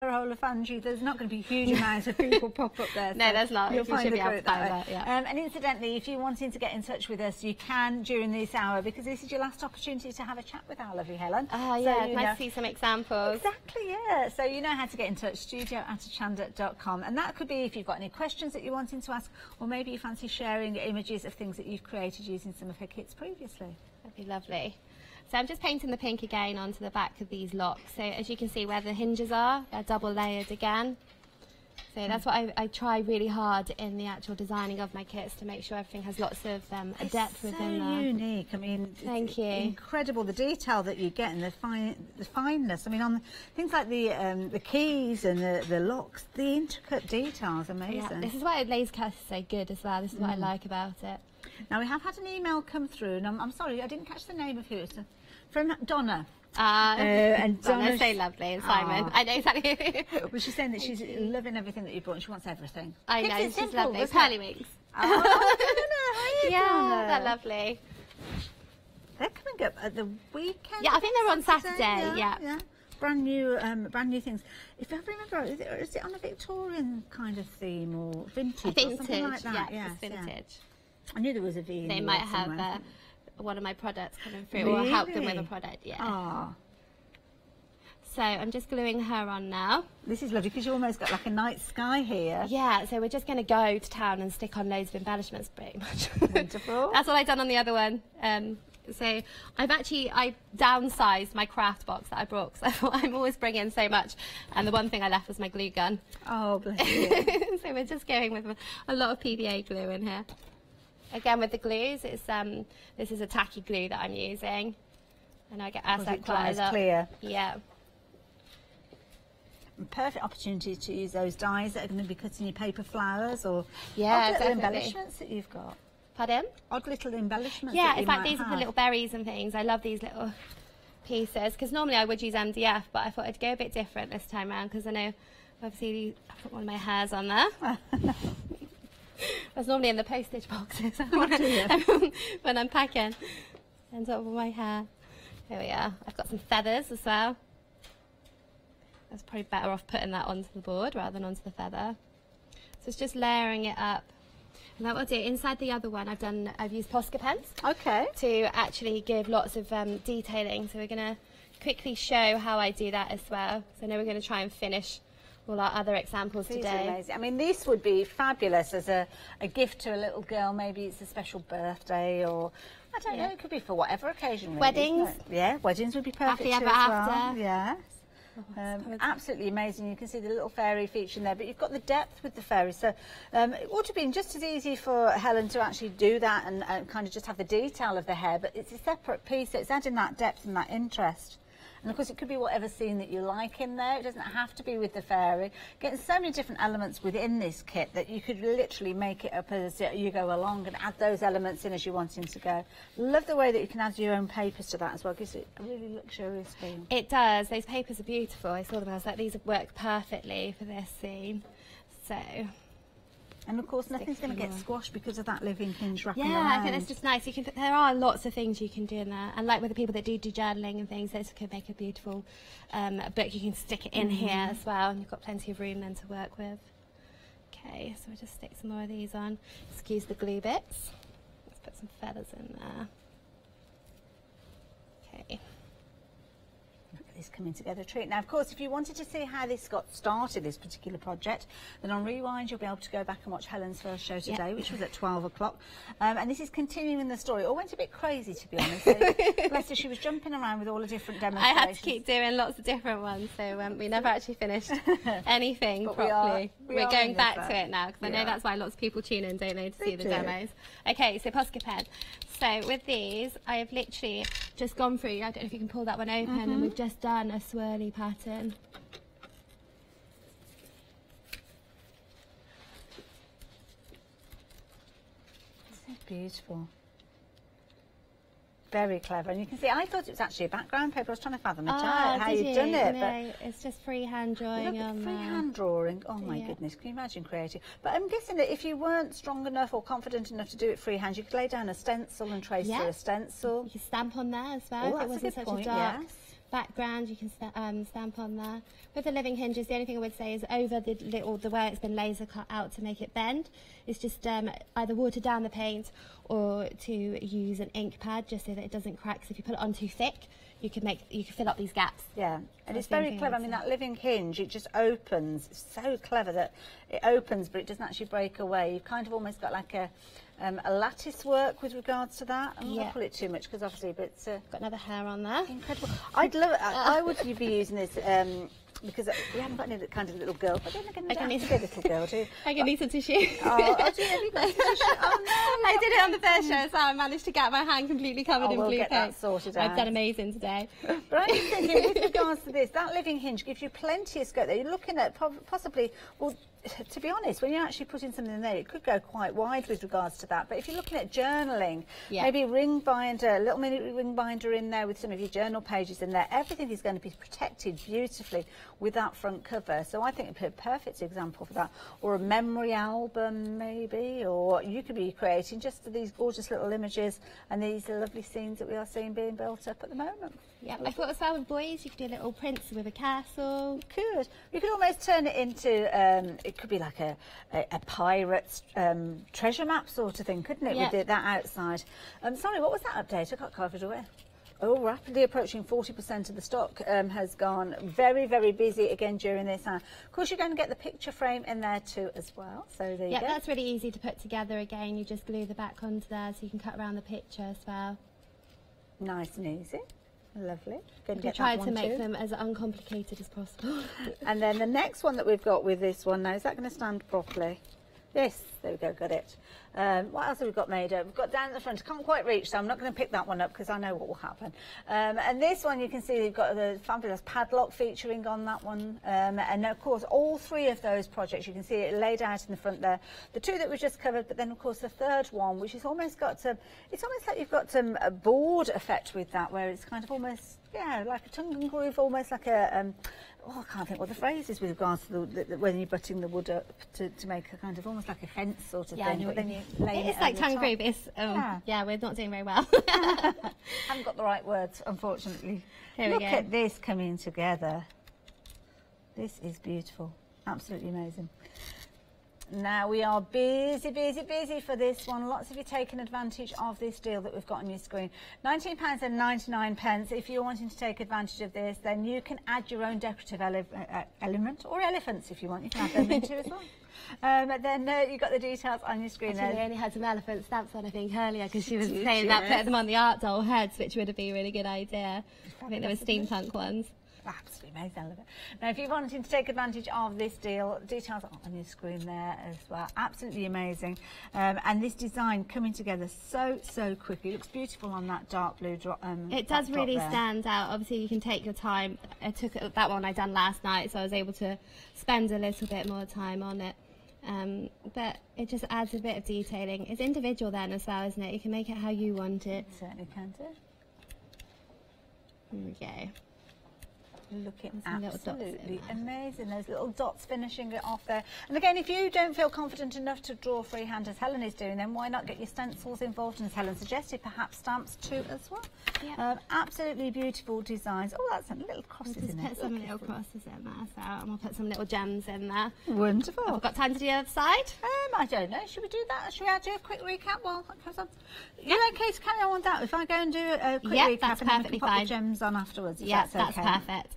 Fandry, there's not going to be huge amounts of people pop up there. No, there's not. You'll find the group that way. Yeah. And incidentally, if you're wanting to get in touch with us, you can during this hour, because this is your last opportunity to have a chat with our lovely Helen. Oh, yeah, so, nice to see some examples. Exactly, yeah. So you know how to get in touch, studio@hochanda.com. And that could be if you've got any questions that you're wanting to ask, or maybe you fancy sharing images of things that you've created using some of her kits previously. That'd be lovely. So I'm just painting the pink again onto the back of these locks. So as you can see where the hinges are, they're double layered again. So that's what I try really hard in the actual designing of my kits, to make sure everything has lots of depth within there. It's so unique. I mean, thank you. Incredible the detail that you get and the fineness. I mean, on things like the keys and the locks, the intricate details, amazing. Yeah, this is why laser cast is so good as well. This is what I like about it. Now we have had an email come through, and I'm sorry I didn't catch the name of who it's from. Donna. And Donna's so lovely, and Simon. I know exactly. Well, she's saying that she's loving everything that you brought, and she wants everything. I know, she's simple, lovely. Pearly wings. Oh, Donna, yeah, they're lovely. They're coming up at the weekend. Yeah, I think they're on Saturday. Yeah. Brand new things. If I remember, is it on a Victorian kind of theme or vintage? Vintage, or something like that? Yeah, it's vintage. Yeah. I knew there was a V. They might have one of my products coming through, or help them with a product. Yeah. Oh. So I'm just gluing her on now. This is lovely because you almost got like a night sky here. Yeah, so we're just going to go to town and stick on loads of embellishments pretty much. Wonderful. That's what I've done on the other one. So I downsized my craft box that I brought, because I thought I'm always bringing so much, and the one thing I left was my glue gun. Oh, bless you. So we're just going with a lot of PVA glue in here. Again, with the glues, it's this is a tacky glue that I'm using, and I get asked that quite a lot. Clear. Yeah. Perfect opportunity to use those dies that are going to be cutting your paper flowers, or odd little embellishments that you've got. Pardon? Odd little embellishments. Yeah, in fact, these are the little berries and things. I love these little pieces, because normally I would use MDF, but I thought I'd go a bit different this time around, because I know, obviously, I put one of my hairs on there. That's normally in the postage boxes when I'm packing. Ends up with my hair. Here we are. I've got some feathers as well. I was probably better off putting that onto the board rather than onto the feather. So it's just layering it up. And that will do. Inside the other one, I've used Posca pens. Okay. To actually give lots of detailing. So we're going to quickly show how I do that as well. So I know we're going to try and finish all our other examples today. These are amazing. I mean, this would be fabulous as a gift to a little girl. Maybe it's a special birthday, or I don't know. It could be for whatever occasion. Really, weddings. Yeah, weddings would be perfect. Happy ever after. Yes. Absolutely amazing. You can see the little fairy feature in there, but you've got the depth with the fairies. So it would have been just as easy for Helen to actually do that and kind of just have the detail of the hair, but it's a separate piece, so it's adding that depth and that interest. And of course it could be whatever scene that you like in there. It doesn't have to be with the fairy. Getting so many different elements within this kit that you could literally make it up as you go along and add those elements in as you want them to go. Love the way that you can add your own papers to that as well. Gives it a really luxurious feel. It does. Those papers are beautiful. I saw them. I was like, these work perfectly for this scene. So. And of course, nothing's going to get squashed because of that living hinge wrapping around. Yeah, I think that's just nice. You can. There are lots of things you can do in there, and like with the people that do journaling and things, this could make a beautiful book. You can stick it in here as well, and you've got plenty of room then to work with. Okay, so we'll just stick some more of these on. Excuse the glue bits. Let's put some feathers in there. Okay. This coming together treat. Now, of course, if you wanted to see how this got started, this particular project, then on Rewind you'll be able to go back and watch Helen's first show today, which was at 12 o'clock. And this is continuing the story. It all went a bit crazy, to be honest. So, bless her, she was jumping around with all the different demonstrations. I had to keep doing lots of different ones, so we never actually finished anything properly. We're going back to it now, because I know that's why lots of people tune in, don't they, to see the demos. Okay, so Posca pen. So with these, I have literally just gone through, I don't know if you can pull that one open, and we've just done a swirly pattern. So beautiful. Very clever. And you can see, I thought it was actually a background paper. I was trying to fathom it out, how you've done it. No, it's just freehand drawing on there. Freehand drawing. Oh my goodness, can you imagine creating? But I'm guessing that if you weren't strong enough or confident enough to do it freehand, you could lay down a stencil and trace through a stencil. You could stamp on there as well if it wasn't such a dark background you can stamp on there. With the living hinges, the only thing I would say is over the where it's been laser cut out to make it bend, it's just either water down the paint or to use an ink pad just so that it doesn't crack. So if you put it on too thick, you can fill up these gaps. Yeah, and it's very clever. I mean, that living hinge, it just opens. It's so clever that it opens, but it doesn't actually break away. You've kind of almost got like a lattice work with regards to that. I'm not going to pull it too much because obviously, but got another hair on there. Incredible. I'd love it. I would be using this because we haven't got any kind of little girl. But then again, I don't need to be a little girl, do you? I can need some tissue. Oh, do you? Have you got some tissue? Oh, no. I did it on the first show, so I managed to get my hand completely covered in blue paint. We'll get that sorted out. I've done amazing today. But I'm just thinking, with regards to this, that living hinge gives you plenty of scope there. You're looking at possibly, well, to be honest, when you're actually putting something in there, it could go quite wide with regards to that. But if you're looking at journaling, maybe ring binder, a little mini ring binder in there with some of your journal pages in there, everything is going to be protected beautifully with that front cover. So I think it'd be a perfect example for that. Or a memory album, maybe, or you could be creating just these gorgeous little images and these lovely scenes that we are seeing being built up at the moment. Yeah, I thought as well with boys, you could do a little prince with a castle. You could. You could almost turn it into, it could be like a pirate's treasure map sort of thing, couldn't it, with that outside? Sorry, what was that update? I got covered away. Oh, rapidly approaching 40% of the stock has gone. Very, very busy again during this hour. Of course, you're going to get the picture frame in there too as well. So there you go. Yeah, that's really easy to put together again. You just glue the back onto there so you can cut around the picture as well. Nice and easy. Lovely. I try to make them as uncomplicated as possible. And then the next one that we've got with this one now, is that going to stand properly? Yes, there we go, got it. What else have we got made up? We've got down at the front, I can't quite reach, so I'm not going to pick that one up because I know what will happen. And this one, you can see you've got the fabulous padlock featuring on that one. And of course, all three of those projects, you can see it laid out in the front there. The two that we just covered, but then of course the third one, which is almost got some, it's almost like you've got some board effect with that, where it's kind of almost, yeah, like a tongue and groove, almost like a, I can't think what the phrase is with regards to when you're butting the wood up to make a kind of almost like a fence sort of thing. But then you lay it's like tongue groove. Yeah, we're not doing very well. Haven't got the right words, unfortunately. Here Look we go. at this coming together. This is beautiful. Absolutely amazing. Now we are busy, busy, busy for this one. Lots of you taking advantage of this deal that we've got on your screen. £19.99. If you're wanting to take advantage of this, then you can add your own decorative element, or elephants if you want. You can add them in too as well. Then you've got the details on your screen there. We only had some elephant stamps on, I think, earlier, because she was saying that, put them on the art doll heads, which would have been a really good idea. I think there were steampunk ones. Absolutely amazing, I love it. Now, if you're wanting to take advantage of this deal, details are on your screen there as well. Absolutely amazing. And this design coming together so quickly. It looks beautiful on that dark blue drop. It does really stand out. Obviously, you can take your time. I took that one I done last night, so I was able to spend a little bit more time on it. But it just adds a bit of detailing. It's individual then as well, isn't it? You can make it how you want it. Certainly can do. There we go. Looking absolutely amazing. Those little dots finishing it off there. And again, if you don't feel confident enough to draw freehand as Helen is doing, then why not get your stencils involved? And as Helen suggested, perhaps stamps too as well. Yeah. Absolutely beautiful designs. Oh, that's some little crosses in there. Put some little crosses in there, so I'm going to put some little gems in there. Wonderful. Have we got time to do the other side? I don't know. Should we do that? Should we do a quick recap while that comes on? You're okay to carry on with that? If I go and do a quick recap that's and then we can pop fine. the gems on afterwards, Yeah, that's okay. Perfect.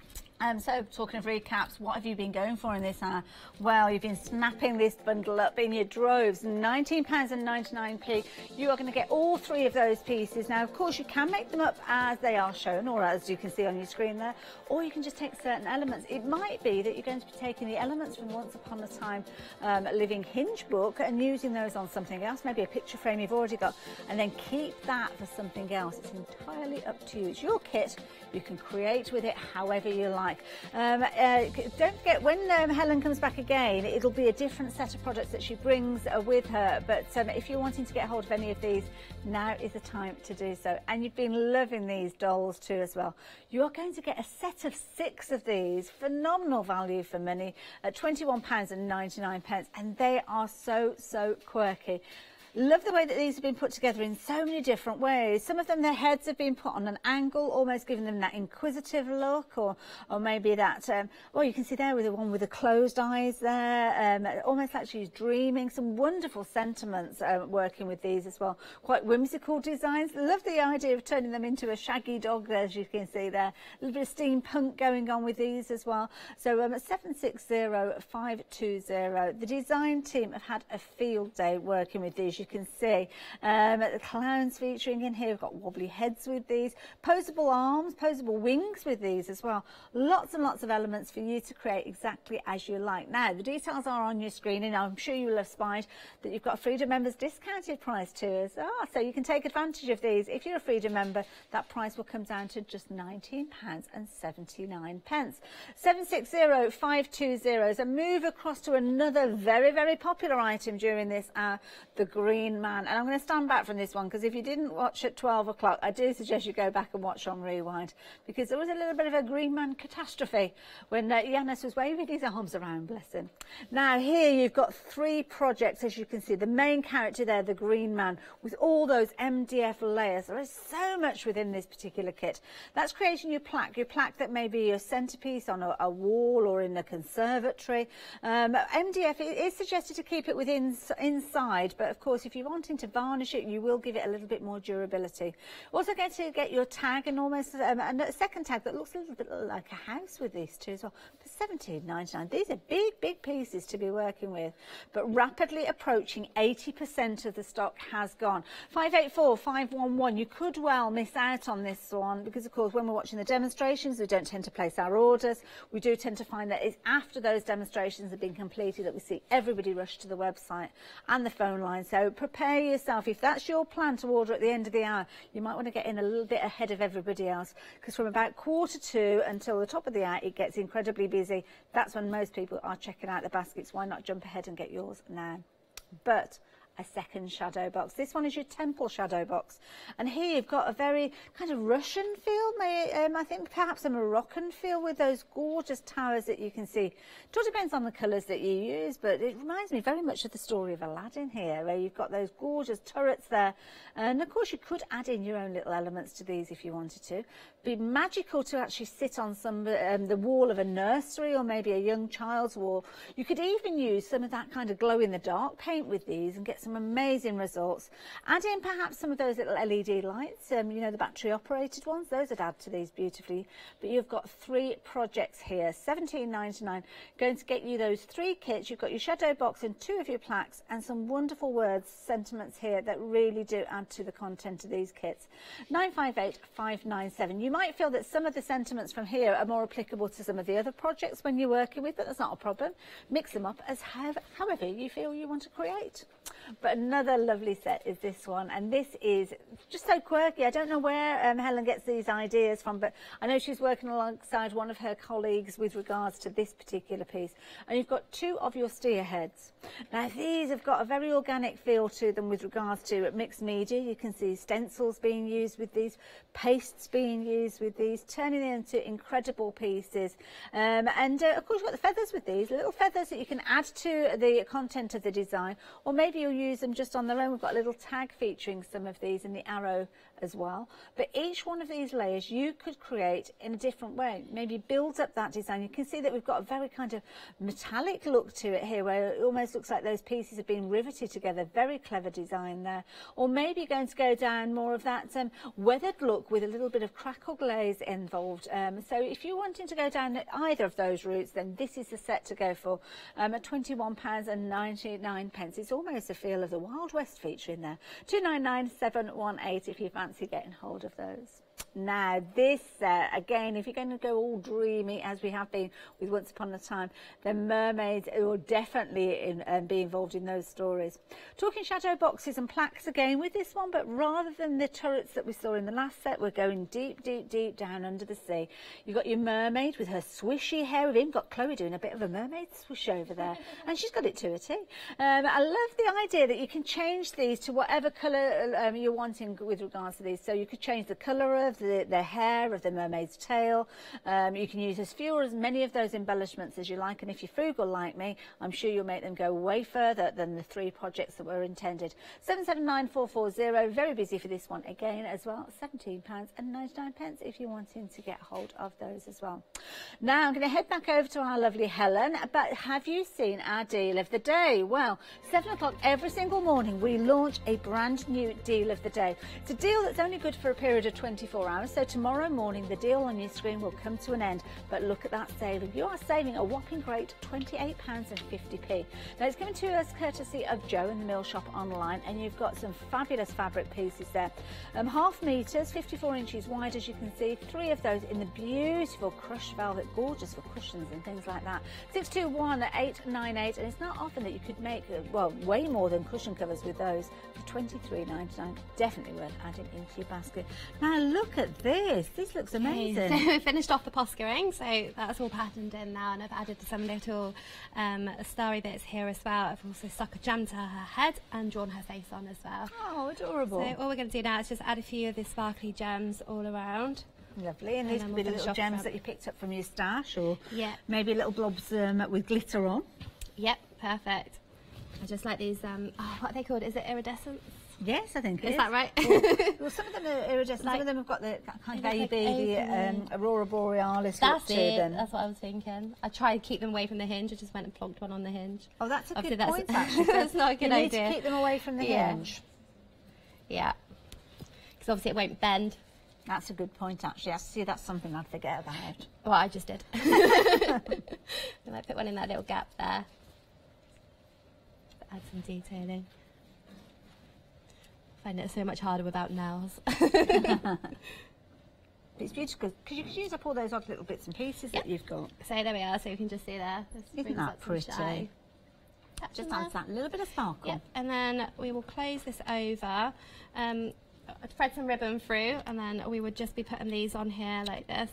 So, talking of recaps, what have you been going for in this hour? Well, you've been snapping this bundle up in your droves. £19.99. You are going to get all three of those pieces. Now, of course, you can make them up as they are shown, or as you can see on your screen there, or you can just take certain elements. It might be that you're going to be taking the elements from Once Upon a Time Living Hinge book and using those on something else, maybe a picture frame you've already got, and then keep that for something else. It's entirely up to you. It's your kit. You can create with it however you like. Don't forget, when Helen comes back again, it'll be a different set of products that she brings with her. But if you're wanting to get hold of any of these, now is the time to do so. And you've been loving these dolls too as well. You're going to get a set of 6 of these, phenomenal value for money, at £21.99, and they are so quirky. Love the way that these have been put together in so many different ways. Some of them, their heads have been put on an angle, almost giving them that inquisitive look, or maybe that, well, you can see there with the one with the closed eyes there, almost like she's dreaming. Some wonderful sentiments working with these as well. Quite whimsical designs. Love the idea of turning them into a shaggy dog there, as you can see there. A little bit of steampunk going on with these as well. So 760520. The design team have had a field day working with these. You can see the clowns featuring in here. We've got wobbly heads with these, posable arms, posable wings with these as well. Lots and lots of elements for you to create exactly as you like. Now, the details are on your screen, and I'm sure you will have spied that you've got Freedom members discounted price too. So you can take advantage of these. If you're a Freedom member, that price will come down to just £19.79. 760520. So move across to another very, very popular item during this hour, the Green Man. And I'm going to stand back from this one, because if you didn't watch at 12 o'clock, I do suggest you go back and watch on Rewind, because there was a little bit of a Green Man catastrophe when Yanis was waving his arms around, bless him. Now here you've got 3 projects, as you can see. The main character there, the Green Man, with all those MDF layers. There is so much within this particular kit. That's creating your plaque that may be your centerpiece on a wall or in a conservatory. MDF is suggested to keep it inside, but of course if you're wanting to varnish it, you will give it a little bit more durability. Also going to get your tag, and almost a second tag that looks a little bit like a house with these two as well, for £17.99. These are big pieces to be working with, but rapidly approaching 80% of the stock has gone. 584511. You could well miss out on this one, because of course when we're watching the demonstrations, we don't tend to place our orders. We do tend to find that it's after those demonstrations have been completed that we see everybody rush to the website and the phone line. So prepare yourself. If that's your plan to order at the end of the hour, you might want to get in a little bit ahead of everybody else, because from about 1:45 until the top of the hour, it gets incredibly busy. That's when most people are checking out the baskets. Why not jump ahead and get yours now? But a second shadow box. This one is your temple shadow box, and here you've got a very kind of Russian feel, I think perhaps a Moroccan feel, with those gorgeous towers that you can see. It all depends on the colours that you use, but it reminds me very much of the story of Aladdin here, where you've got those gorgeous turrets there, and of course you could add in your own little elements to these if you wanted to. Be magical to actually sit on some the wall of a nursery, or maybe a young child's wall. You could even use some of that kind of glow in the dark paint with these and get some amazing results. Add in perhaps some of those little LED lights, you know, the battery operated ones. Those would add to these beautifully. But you've got 3 projects here, £17.99, going to get you those 3 kits. You've got your shadow box and 2 of your plaques, and some wonderful words, sentiments here that really do add to the content of these kits. 958597. You might feel that some of the sentiments from here are more applicable to some of the other projects when you're working with, but that's not a problem. Mix them up as however you feel you want to create. But another lovely set is this one, and this is just so quirky. I don't know where Helen gets these ideas from, but I know she's working alongside one of her colleagues with regards to this particular piece. And you've got 2 of your steer heads. Now these have got a very organic feel to them with regards to mixed media. You can see stencils being used with these, pastes being used with these, turning them into incredible pieces. And of course you've got the feathers with these, little feathers that you can add to the content of the design, or maybe you'll use them just on their own. We've got a little tag featuring some of these in the arrow as well. But each one of these layers you could create in a different way, maybe builds up that design. You can see that we've got a very kind of metallic look to it here, where it almost looks like those pieces have been riveted together. Very clever design there. Or maybe you're going to go down more of that weathered look with a little bit of crackle glaze involved. So if you're wanting to go down either of those routes, then this is the set to go for. At £21.99. It's almost a feel of the Wild West feature in there. 299718 if you fancy getting hold of those. Now this again, if you're going to go all dreamy as we have been with Once Upon a Time, then mermaids will definitely be involved in those stories. Talking shadow boxes and plaques again with this one, but rather than the turrets that we saw in the last set, we're going deep down under the sea. You've got your mermaid with her swishy hair. We've even got Chloe doing a bit of a mermaid swish over there, and she's got it to a T. I love the idea that you can change these to whatever colour you're wanting with regards to these. So you could change the colour tiara, of the hair, of the mermaid's tail. You can use as few or as many of those embellishments as you like, and if you're frugal like me, I'm sure you'll make them go way further than the 3 projects that were intended. 779440, very busy for this one again as well. £17.99 if you're wanting to get hold of those as well. Now I'm going to head back over to our lovely Helen, but have you seen our deal of the day? Well, 7 o'clock every single morning we launch a brand new deal of the day. It's a deal that's only good for a period of 24 hours, so tomorrow morning the deal on your screen will come to an end, but look at that sale. You are saving a whopping great £28.50. Now it's given to us courtesy of Joe in the Mill Shop online, and you've got some fabulous fabric pieces there. Half metres, 54 inches wide, as you can see, 3 of those in the beautiful crushed velvet, gorgeous for cushions and things like that. 621898, and it's not often that you could make, well, way more than cushion covers with those for £23.99. Definitely worth adding into your basket. Now look at this. This looks amazing. So we finished off the poskering, so that's all patterned in now, and I've added some little starry bits here as well. I've also stuck a gem to her head and drawn her face on as well. Oh, adorable. So all we're going to do now is just add a few of the sparkly gems all around. Lovely, and these will be the little gems that you picked up from your stash, or maybe little blobs with glitter on. Yep, perfect. I just like these, what are they called? Is it iridescent? Yes, I think it is. Is that right? Well, some of them are iridescent, some of them have got the kind of the Aurora Borealis look to them. That's what I was thinking. I tried to keep them away from the hinge. I just went and plonked one on the hinge. Oh, that's a good point, actually. That's not a good idea. You need to keep them away from the hinge. Yeah. Because obviously it won't bend. That's a good point, actually. I see, that's something I'd forget about. Well, I just did. I might put one in that little gap there. Add some detailing. I find it so much harder without nails. It's beautiful because you could use up all those odd little bits and pieces that you've got. So there we are, so you can just see there. Isn't that pretty? Just adds that little bit of sparkle. Yep. And then we will close this over. I'd thread some ribbon through, and then we would just be putting these on here like this.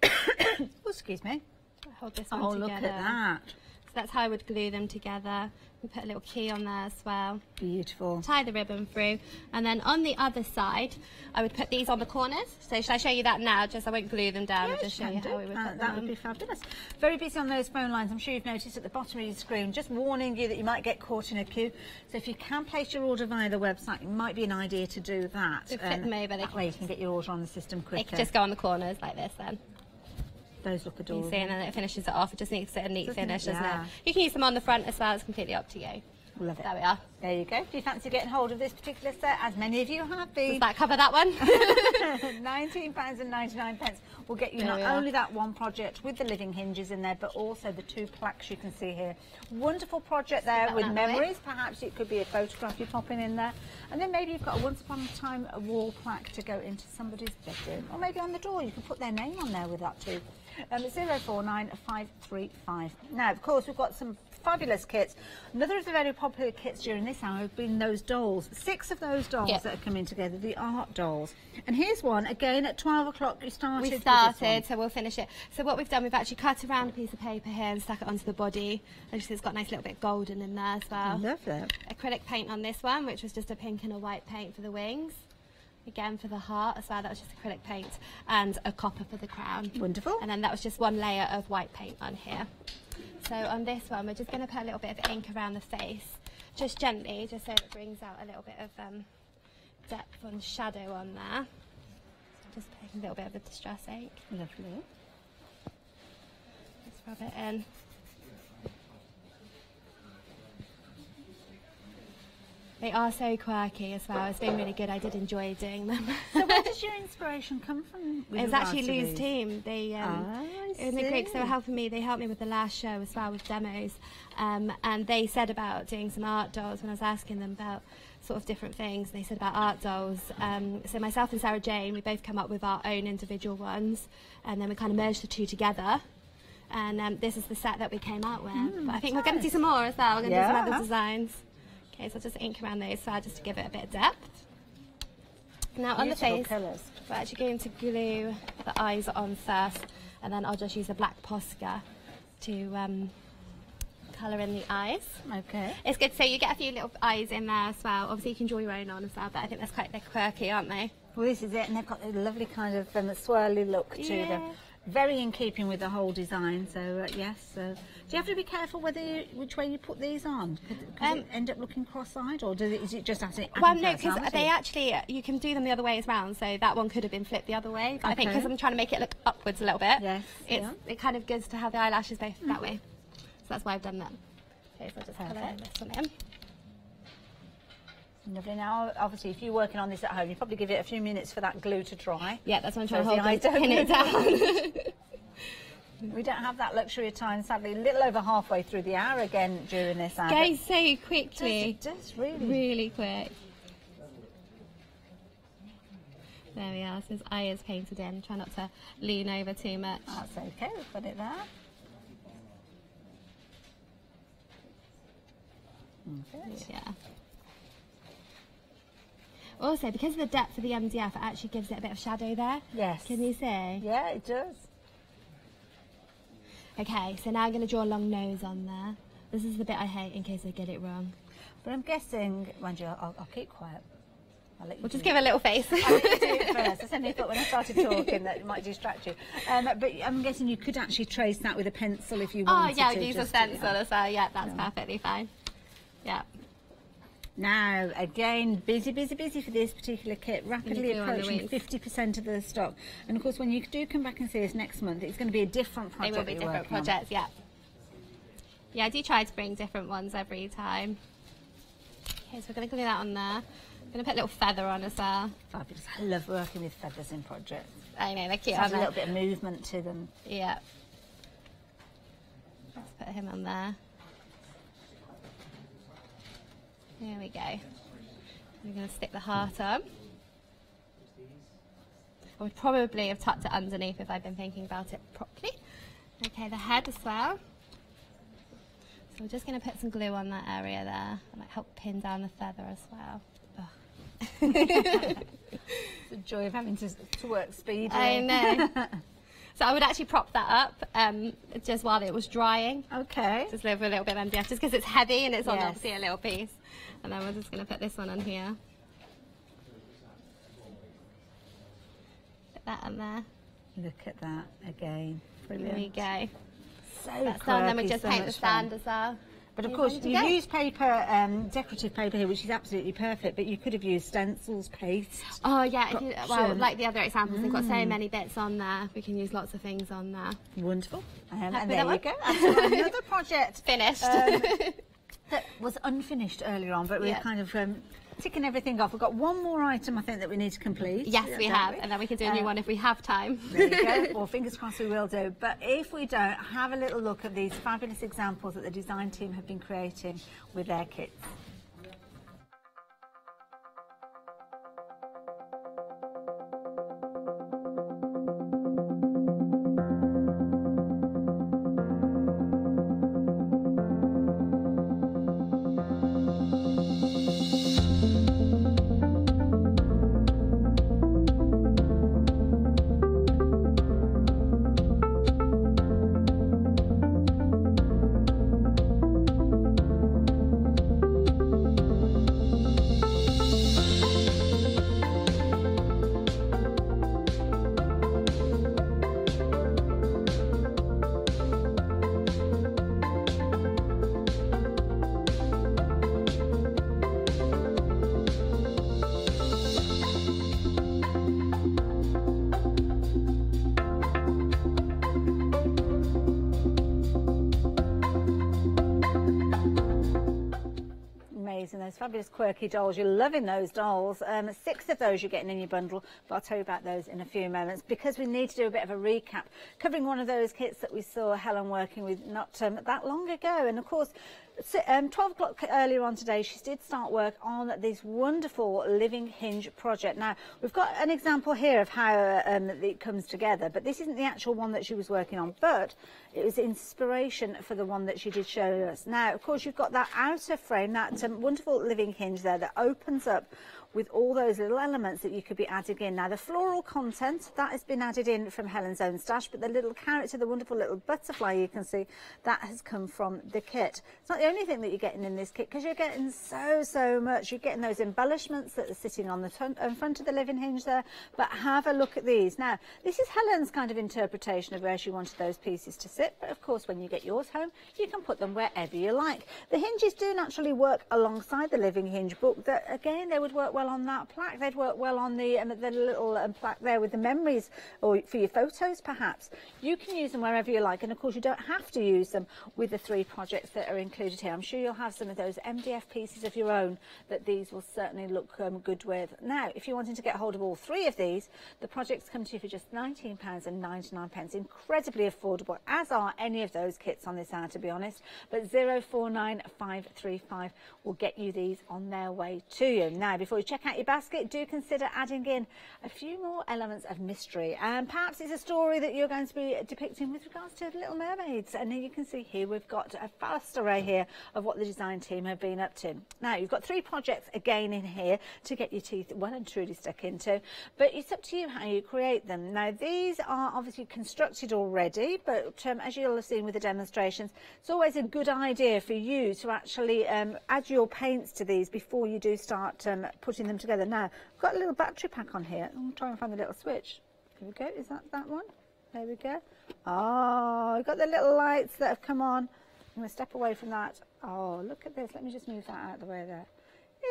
Oh, excuse me. Hold this one together. Oh, look at that. So that's how I would glue them together. We put a little key on there as well. Beautiful. Tie the ribbon through, and then on the other side, I would put these on the corners. So should I show you that now? Just I won't glue them down. Yeah, I'll just show you how we would put them. That would be fabulous. Very busy on those phone lines. I'm sure you've noticed at the bottom of your screen, just warning you that you might get caught in a queue. So if you can place your order via the website, it might be an idea to do that. To flip them over. That way you can get your order on the system quicker. They can just go on the corners like this then. Those look adorable. You see, and then it finishes it off. It just needs a neat finish, doesn't it? You can use them on the front as well. It's completely up to you. Love it. There we are. There you go. Do you fancy getting hold of this particular set, as many of you have been? Does that cover that one? £19.99 will get you not only that one project with the living hinges in there, but also the 2 plaques you can see here. Wonderful project there with memories. Perhaps it could be a photograph you're popping in there. And then maybe you've got a once upon a time a wall plaque to go into somebody's bedroom. Or maybe on the door, you can put their name on there with that too. 049535. Now, of course, we've got some fabulous kits. Another of the very popular kits during this hour have been those dolls. 6 of those dolls that are coming together, the art dolls. And here's one, again, at 12 o'clock you started. We started, so we'll finish it. So what we've done, we've actually cut around a piece of paper here and stuck it onto the body. And it's got a nice little bit golden in there as well. I love that. Acrylic paint on this one, which was just a pink and a white paint for the wings. Again for the heart as well, that was just acrylic paint, and a copper for the crown. Wonderful. And then that was just one layer of white paint on here. So on this one, we're just going to put a little bit of ink around the face, just gently, just so it brings out a little bit of depth and shadow on there. Just putting a little bit of the distress ink. Lovely. Just rub it in. They are so quirky as well. It's been really good. I did enjoy doing them. So where does your inspiration come from? It was actually Lou's team. They in the groups they were helping me. They helped me with the last show as well with demos, and they said about doing some art dolls when I was asking them about sort of different things. They said about art dolls. So myself and Sarah Jane, we both come up with our own individual ones, and then we kind of merged the 2 together. And this is the set that we came out with. But I think we're going to do some more as well. We're going to do some other designs. Okay, so I'll just ink around those side just to give it a bit of depth. Now on the face, we're actually going to glue the eyes on first, and then I'll just use a black Posca to colour in the eyes. Okay. It's good, so you get a few little eyes in there as well. Obviously you can draw your own on as well, but I think they're quite quirky, aren't they? Well, this is it, and they've got a lovely kind of swirly look to them. Very in keeping with the whole design. So yes. Do you have to be careful which way you put these on? Could it end up looking cross-eyed, or is it just actually? Well, no, because they actually you can do them the other way as well. So that one could have been flipped the other way. But I think because I'm trying to make it look upwards a little bit, it kind of goes to have the eyelashes both that way. So that's why I've done that. Okay, so I'll just colour this one in. Lovely. Now, obviously, if you're working on this at home, you probably give it a few minutes for that glue to dry. Yeah, that's what I'm trying to hold to pin it down. We don't have that luxury of time, sadly. A little over halfway through the hour again during this hour. It goes so quickly. It does really. Really quick. There we are. So his eye is painted in. Try not to lean over too much. That's okay. We've got it there. Okay. Yeah. Also, because of the depth of the MDF, it actually gives it a bit of shadow there. Yes. Can you see? Yeah, it does. Okay, so now I'm going to draw a long nose on there. This is the bit I hate in case I get it wrong. But I'm guessing, mind you, I'll keep quiet. We'll just give a little face. I'll let you do it first. I suddenly thought when I started talking that it might distract you. But I'm guessing you could actually trace that with a pencil if you wanted to. Oh, yeah, use a stencil as well. Yeah, that's perfectly fine. Yeah. Now, again, busy for this particular kit, rapidly approaching 50% of the stock. And of course, when you do come back and see us next month, it's going to be a different project. They will be different projects, yeah. Yeah, I do try to bring different ones every time. Okay, so we're going to glue that on there. I'm going to put a little feather on as well. Fabulous. I love working with feathers in projects. I know, they're cute. Have a little bit of movement to them. Yeah. Let's put him on there. There we go. We're going to stick the heart on. I would probably have tucked it underneath if I'd been thinking about it properly. Okay, the head as well. So we're just going to put some glue on that area there. That might help pin down the feather as well. It's the joy of having to work speedily. I know. So I would actually prop that up just while it was drying. Okay. Just with a little bit of MDF, just because it's heavy and it's on obviously a little piece. And then we're just going to put this one on here. Put that on there. Look at that again. Brilliant. There we go. So that's done. Then we just paint the stand as well. But of course, you use paper, decorative paper here, which is absolutely perfect, but you could have used stencils, paste. Oh, yeah. If you, well, like the other examples, they've got so many bits on there. We can use lots of things on there. Wonderful. And there you go. That's another project. Finished. That was unfinished earlier on, but we're kind of ticking everything off. We've got one more item, I think, that we need to complete. Yes, we have. And then we can do a new one if we have time. There you go. Well, fingers crossed we will do. But if we don't, have a little look at these fabulous examples that the design team have been creating with their kits. Those fabulous quirky dolls. You're loving those dolls. 6 of those you're getting in your bundle, but I'll tell you about those in a few moments because we need to do a bit of a recap covering one of those kits that we saw Helen working with not that long ago. And of course, 12 o'clock earlier on today, she did start work on this wonderful living hinge project. Now, we've got an example here of how it comes together, but this isn't the actual one that she was working on, but it was inspiration for the one that she did show us. Now, of course, you've got that outer frame, that wonderful living hinge there that opens up with all those little elements that you could be adding in. Now the floral content, that has been added in from Helen's own stash, but the little character, the wonderful little butterfly you can see, that has come from the kit. It's not the only thing that you're getting in this kit, because you're getting so much. You're getting those embellishments that are sitting on the front of the living hinge there, but have a look at these. Now this is Helen's kind of interpretation of where she wanted those pieces to sit, but of course when you get yours home you can put them wherever you like. The hinges do naturally work alongside the living hinge book. That again, they would work well on that plaque. They'd work well on the little plaque there with the memories, or for your photos perhaps. You can use them wherever you like, and of course you don't have to use them with the 3 projects that are included here. I'm sure you'll have some of those MDF pieces of your own that these will certainly look good with. Now if you're wanting to get hold of all 3 of these, the projects come to you for just £19.99, incredibly affordable, as are any of those kits on this hour, to be honest. But 049535 will get you these on their way to you. Now before you check out your basket, do consider adding in a few more elements of mystery, and perhaps it's a story that you're going to be depicting with regards to the Little Mermaids. And you can see here we've got a vast array here of what the design team have been up to. Now you've got 3 projects again in here to get your teeth well and truly stuck into, but it's up to you how you create them. Now these are obviously constructed already, but as you'll have seen with the demonstrations, it's always a good idea for you to actually add your paints to these before you do start putting them together. Now I've got a little battery pack on here. I'm trying to find the little switch. Here we go. Is that one? There we go. Oh, I've got the little lights that have come on. I'm going to step away from that. Oh, look at this. Let me just move that out of the way there.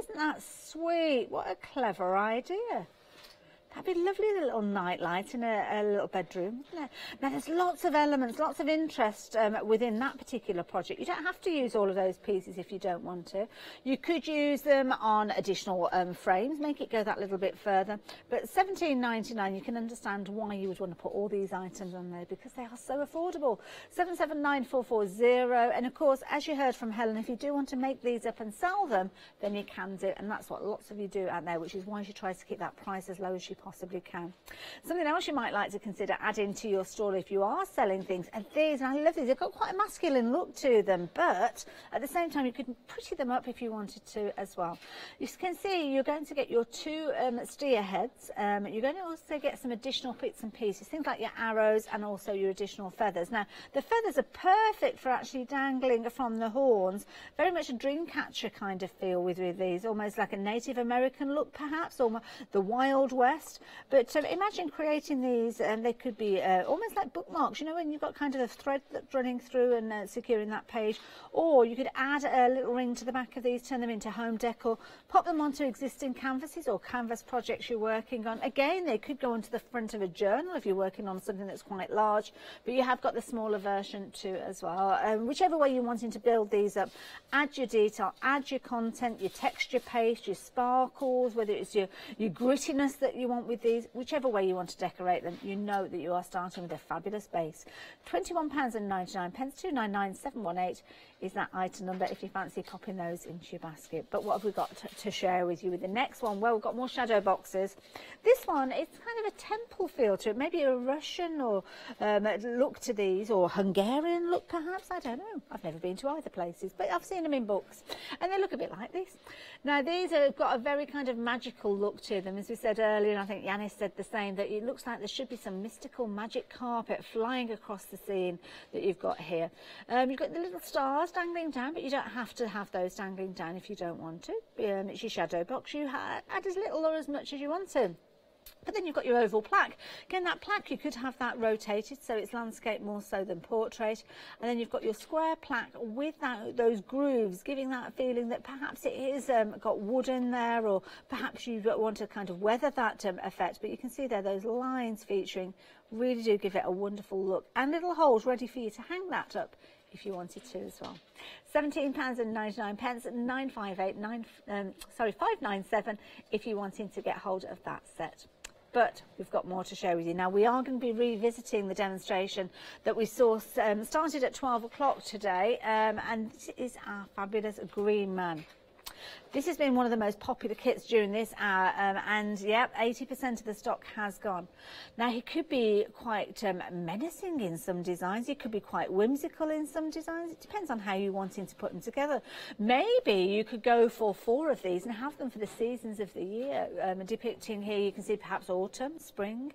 Isn't that sweet? What a clever idea. That'd be lovely, the little night light in a little bedroom, wouldn't it? Now there's lots of elements, lots of interest within that particular project. You don't have to use all of those pieces if you don't want to. You could use them on additional frames, make it go that little bit further. But £17.99, you can understand why you would want to put all these items on there, because they are so affordable. 779440, and of course, as you heard from Helen, if you do want to make these up and sell them, then you can do, and that's what lots of you do out there, which is why she tries to keep that price as low as she possibly can. Something else you might like to consider adding to your store if you are selling things, and these, and I love these, they've got quite a masculine look to them, but at the same time you could pretty them up if you wanted to as well. You can see you're going to get your 2 steer heads. You're going to also get some additional bits and pieces, things like your arrows and also your additional feathers. Now the feathers are perfect for actually dangling from the horns, very much a dream catcher kind of feel with these, almost like a Native American look perhaps, or the Wild West. But imagine creating these, and they could be almost like bookmarks, you know, when you've got kind of a thread that's running through and securing that page. Or you could add a little ring to the back of these, turn them into home decor, pop them onto existing canvases or canvas projects you're working on. Again, they could go onto the front of a journal if you're working on something that's quite large, but you have got the smaller version too as well. Whichever way you're wanting to build these up, add your detail, add your content, your texture paste, your sparkles, whether it's your grittiness that you want with these, whichever way you want to decorate them, you know that you are starting with a fabulous base. £21.99, 299718 is that item number if you fancy popping those into your basket. But what have we got to share with you with the next one? Well, we've got more shadow boxes. This one, it's kind of a temple feel to it, maybe a Russian or look to these, or Hungarian look perhaps, I don't know. I've never been to either places, but I've seen them in books, and they look a bit like this. Now these have got a very kind of magical look to them, as we said earlier, and I think Yanis said the same, that it looks like there should be some mystical magic carpet flying across the scene that you've got here. You've got the little stars dangling down, but you don't have to have those dangling down if you don't want to. It's your shadow box. You add as little or as much as you want to. But then you've got your oval plaque. Again, that plaque, you could have that rotated so it's landscape more so than portrait. And then you've got your square plaque with those grooves, giving that feeling that perhaps it is got wood in there, or perhaps you want to kind of weather that effect. But you can see there those lines featuring really do give it a wonderful look, and little holes ready for you to hang that up if you wanted to as well. £17.99, 597 if you're wanting to get hold of that set. But we've got more to share with you. Now we are going to be revisiting the demonstration that we saw started at 12 o'clock today, and this is our fabulous green man. This has been one of the most popular kits during this hour, and yeah, 80% of the stock has gone. Now, he could be quite menacing in some designs. He could be quite whimsical in some designs. It depends on how you want him to put them together. Maybe you could go for 4 of these and have them for the seasons of the year. Depicting here, you can see perhaps autumn, spring.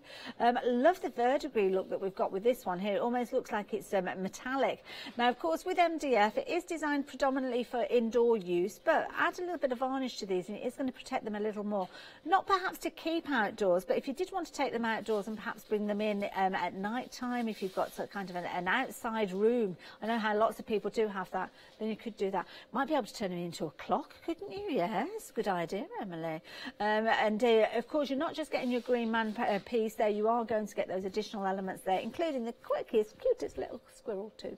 Love the verdigris look that we've got with this one here. It almost looks like it's metallic. Now, of course, with MDF, it is designed predominantly for indoor use, but add a little bit of varnish to these and it is going to protect them a little more. Not perhaps to keep outdoors, but if you did want to take them outdoors and perhaps bring them in at night time, if you've got some kind of an outside room, I know how lots of people do have that, then you could do that. Might be able to turn them into a clock, couldn't you? Yes, good idea, Emily. Of course, you're not just getting your green man piece there, you are going to get those additional elements there, including the quirkiest, cutest little squirrel too.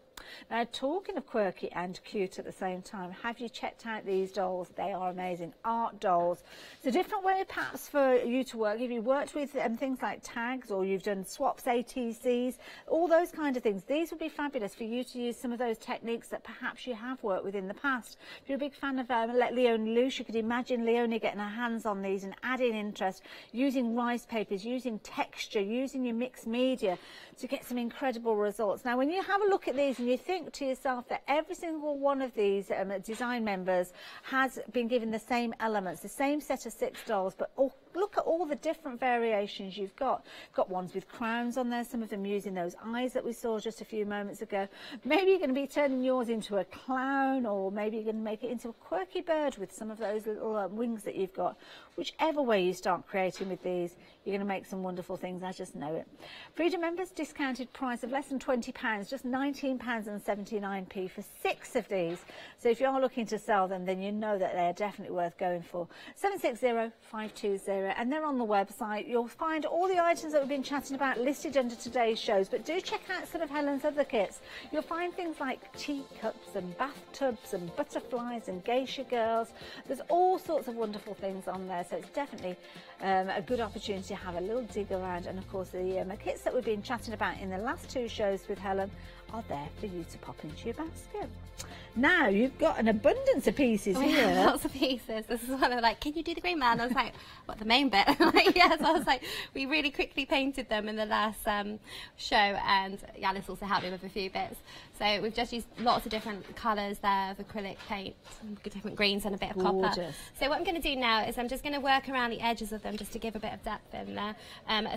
Now, talking of quirky and cute at the same time, have you checked out these dolls? They are amazing. Art dolls. It's a different way perhaps for you to work. If you worked with things like tags, or you've done swaps, ATCs, all those kind of things, these would be fabulous for you to use some of those techniques that perhaps you have worked with in the past. If you're a big fan of Let Leonie Loose, you could imagine Leonie getting her hands on these and adding interest, using rice papers, using texture, using your mixed media to get some incredible results. Now, when you have a look at these and you think to yourself that every single one of these design members has been given the same elements, the same set of 6 dolls, but look at all the different variations you've got. You've got ones with crowns on there, some of them using those eyes that we saw just a few moments ago. Maybe you're going to be turning yours into a clown, or maybe you're going to make it into a quirky bird with some of those little wings that you've got. Whichever way you start creating with these, you're going to make some wonderful things, I just know it. Freedom members, discounted price of less than £20, just £19.79 for 6 of these. So if you're looking to sell them, then you know that they're definitely worth going for. 760-520, and they're on the website. You'll find all the items that we've been chatting about listed under today's shows, but do check out some of Helen's other kits. You'll find things like teacups and bathtubs and butterflies and geisha girls. There's all sorts of wonderful things on there, so it's definitely a good opportunity to have a little dig around. And of course, the kits that we've been chatting about in the last 2 shows with Helen are there for you to pop into your basket. Now you've got an abundance of pieces here. Lots of pieces. This is why they were like, can you do the green man? I was like, what, the main bit? Like, yes. I was like, we really quickly painted them in the last show, and Alice also helped me with a few bits. So we've just used lots of different colours there of acrylic paint, different greens and a bit of copper. So what I'm going to do now is I'm just going to work around the edges of them just to give a bit of depth in there.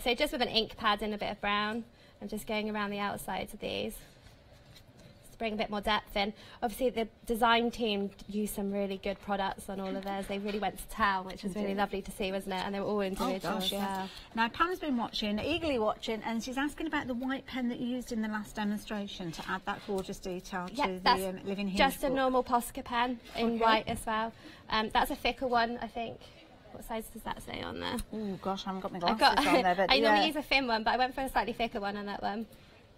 So just with an ink pad and a bit of brown, I'm just going around the outsides of these. Bring a bit more depth in. Obviously, the design team used some really good products on all of theirs. They really went to town, which was really lovely to see, wasn't it? And they were all individual. Oh gosh, yes. Now, Pam's been watching, eagerly watching, and she's asking about the white pen that you used in the last demonstration to add that gorgeous detail to the Living Hinge just book. A normal Posca pen in white as well. That's a thicker one, I think. What size does that say on there? Oh gosh, I haven't got my glasses on there. But I normally use a thin one, but I went for a slightly thicker one on that one.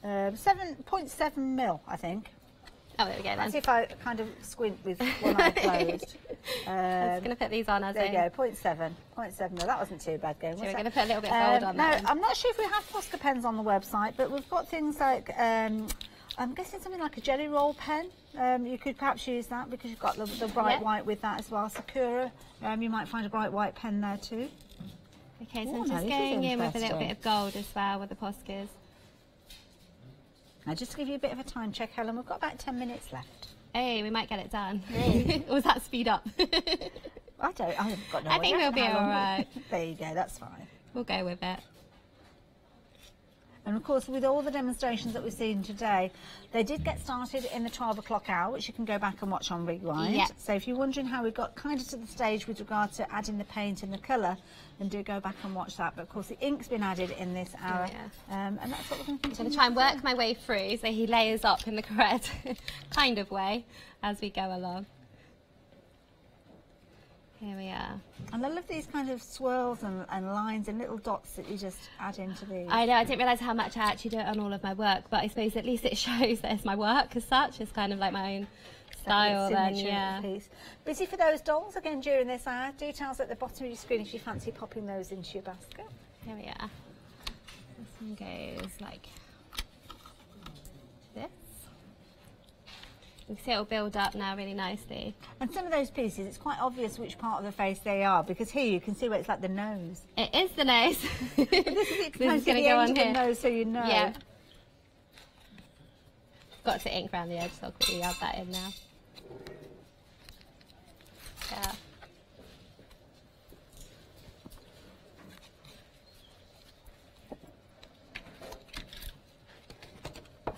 7.7 mil, I think. Oh, there we go then. Let's see if I kind of squint with one eye closed. I'm just going to put these on as there you go, 0.7 mil. That wasn't too bad going. So we're going to put a little bit of gold on now, that. I'm not sure if we have Posca pens on the website, but we've got things like, I'm guessing something like a jelly roll pen. You could perhaps use that because you've got the bright white with that as well. Sakura, you might find a bright white pen there too. Okay, so I'm just going in with a little bit of gold as well with the Poscas. Now, just to give you a bit of a time check, Helen, we've got about 10 minutes left. Hey, we might get it done. Or was that speed up? I haven't got no idea. I think we'll be all right. There you go, that's fine. We'll go with it. And of course, with all the demonstrations that we've seen today, they did get started in the 12 o'clock hour, which you can go back and watch on Rewind. Yep. So if you're wondering how we got kind of to the stage with regard to adding the paint and the colour, then do go back and watch that. But of course, the ink's been added in this hour. And that's what we're going to continue. I'm going to try and work my way through so he layers up in the correct kind of way as we go along. Here we are. And I love these kind of swirls and lines and little dots that you just add into these. I know, I didn't realise how much I actually do it on all of my work, but I suppose at least it shows that it's my work as such. It's kind of like my own style then, yeah. Piece. Busy for those dolls again during this hour. Details at the bottom of your screen if you fancy popping those into your basket. Here we are. This one goes like this. You can see it'll build up now really nicely. And some of those pieces, it's quite obvious which part of the face they are, because here you can see where it's like the nose. It is the nose. This is going to go on here. The nose, so you know. Yeah. Got to ink around the edge, so I'll quickly add that in now. Yeah.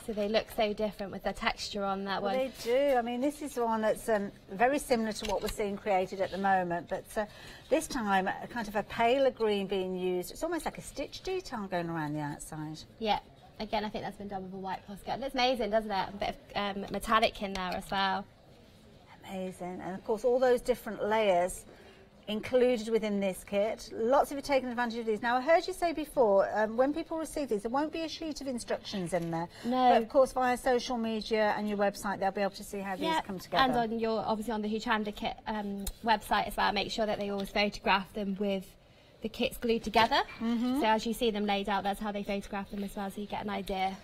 So they look so different with the texture on that one. They do. I mean, this is one that's very similar to what we're seeing created at the moment, but this time a kind of a paler green being used. It's almost like a stitch detail going around the outside. Yeah. Again, I think that's been done with a white Posca. It looks amazing, doesn't it? A bit of metallic in there as well. Amazing. And of course, all those different layers included within this kit. Lots of you taking advantage of these. Now, I heard you say before, when people receive these, there won't be a sheet of instructions in there. No. But of course, via social media and your website, they'll be able to see how these come together. And on your, obviously on the Hochanda kit website as well, make sure that they always photograph them with the kits glued together. So as you see them laid out, that's how they photograph them as well, so you get an idea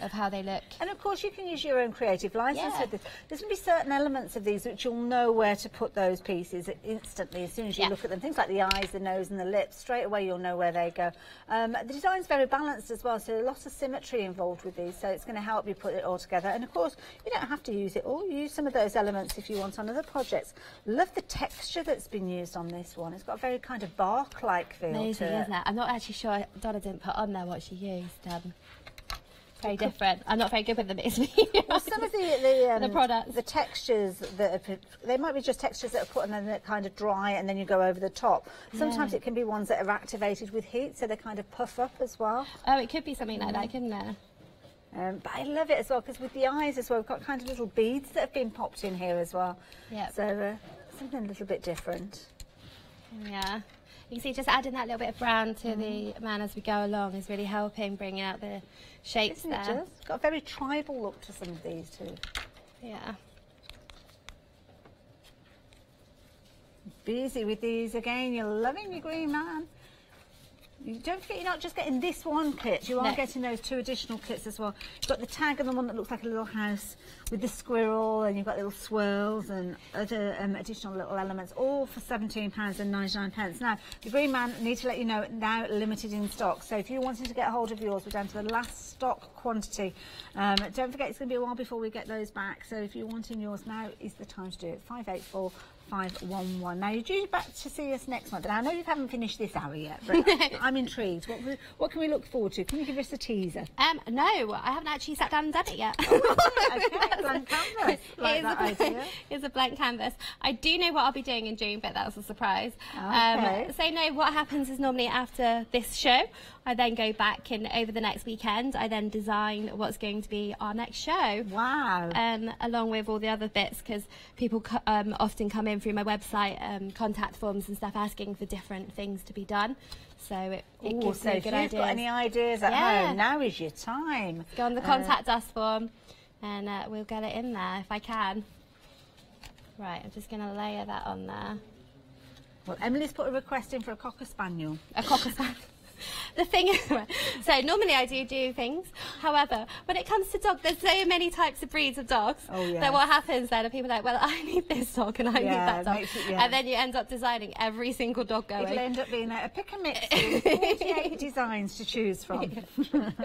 of how they look. And of course you can use your own creative license with this. There's going to be certain elements of these which you'll know where to put those pieces instantly as soon as you look at them. Things like the eyes, the nose and the lips, straight away you'll know where they go. The design's very balanced as well, so a lot of symmetry involved with these, so it's going to help you put it all together. And of course you don't have to use it all, use some of those elements if you want on other projects. Love the texture that's been used on this one. It's got a very kind of bark-like feel to it. Amazing, isn't it? I'm not actually sure, Donna didn't put on there what she used. Very different. I'm not very good with the mix. Well, some of the products, the textures that they might be just textures that are put and then they're kind of dry and then you go over the top. Sometimes it can be ones that are activated with heat, so they kind of puff up as well. Oh, it could be something like that, couldn't it? But I love it as well because with the eyes as well, we've got kind of little beads that have been popped in here as well. Yeah. So something a little bit different. Yeah. You can see just adding that little bit of brown to the man as we go along is really helping bring out the shapes there. Isn't it just? It's got a very tribal look to some of these too. Yeah. Busy with these again. You're loving your green man. You don't forget, you're not just getting this one kit, you are getting those 2 additional kits as well. You've got the tag and the one that looks like a little house with the squirrel, and you've got little swirls and other additional little elements, all for £17.99. Now, the green man, I need to let you know, now limited in stock, so if you're wanting to get hold of yours, we're down to the last stock quantity. Don't forget, it's going to be a while before we get those back, so if you're wanting yours, now is the time to do it. 584 511. Now you're due back to see us next month, and I know you haven't finished this hour yet, but I'm intrigued. What can we look forward to? Can you give us a teaser? No, I haven't actually sat down and done it yet. Okay, blank canvas. Like that idea. It's a blank canvas. I do know what I'll be doing in June, but that was a surprise. Okay. So no, what happens is normally after this show, I then go back and over the next weekend, I then design what's going to be our next show. Wow. Along with all the other bits, because people often come in through my website, contact forms and stuff, asking for different things to be done. So it gives me if you've got any ideas at home, now is your time. Go on the contact us form and we'll get it in there if I can. Right, I'm just going to layer that on there. Well, Emily's put a request in for a Cocker Spaniel. A Cocker Spaniel. The thing is, so normally I do things. However, when it comes to dogs, there's so many types of breeds of dogs that what happens then are people like, well, I need this dog and I need that dog. And then you end up designing every single dog going. It'll end up being a pick and mix of 48 designs to choose from,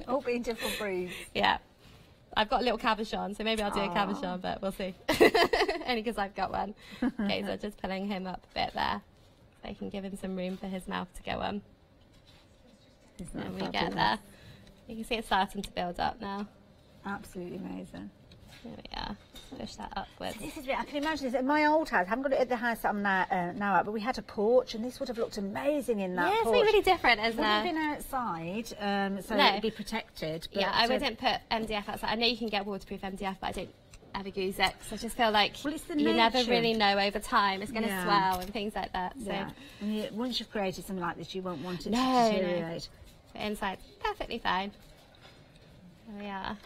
all being different breeds. Yeah. I've got a little cabochon, so maybe I'll do a cabochon, but we'll see. Only because I've got one. Okay, so just pulling him up a bit there. So I can give him some room for his mouth to go on. And we get there. You can see it's starting to build up now. Absolutely amazing. There we are. Push that upwards. This is, I can imagine this. At my old house, I haven't got it at the house that I'm now at, but we had a porch, and this would have looked amazing in that porch. Yeah, it's really different, isn't it? It would have been outside, so it would be protected. But yeah, I wouldn't put MDF outside. I know you can get waterproof MDF, but I don't ever use it. So I just feel like you never really know over time. It's going to swell and things like that. So. Yeah. And once you've created something like this, you won't want it to deteriorate. No. But inside, perfectly fine. There we are.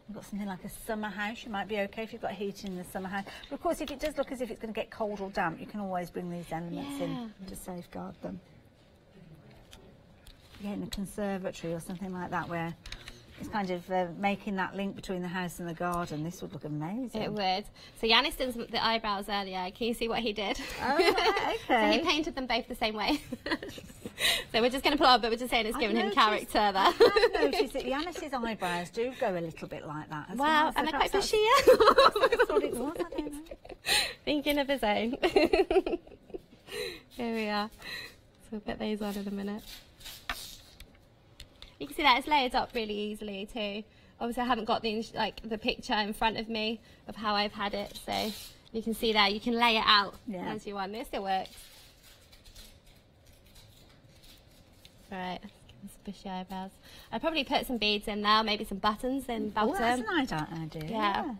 You've got something like a summer house, you might be okay if you've got heat in the summer house. But of course, if it does look as if it's going to get cold or damp, you can always bring these elements in to safeguard them. yeah, in a conservatory or something like that, where it's kind of making that link between the house and the garden. This would look amazing. It would. So Yanis did the eyebrows earlier. Can you see what he did? Oh, right, okay. So he painted them both the same way. So we're just going to pull on, but we're just saying it's giving him character there. I noticed that Yanis's eyebrows do go a little bit like that as well. Wow, am I quite bushy? That's what it was, I don't know. Thinking of his own. Here we are. So we'll put those on in a minute. You can see that it's layered up really easily too. Obviously I haven't got the picture in front of me of how I've had it, so you can see there, you can lay it out as you want. It still works. Right, let's give them some bushy eyebrows. I'd probably put some beads in there, maybe some buttons in the bottom. Oh, that's a nice idea. Yeah.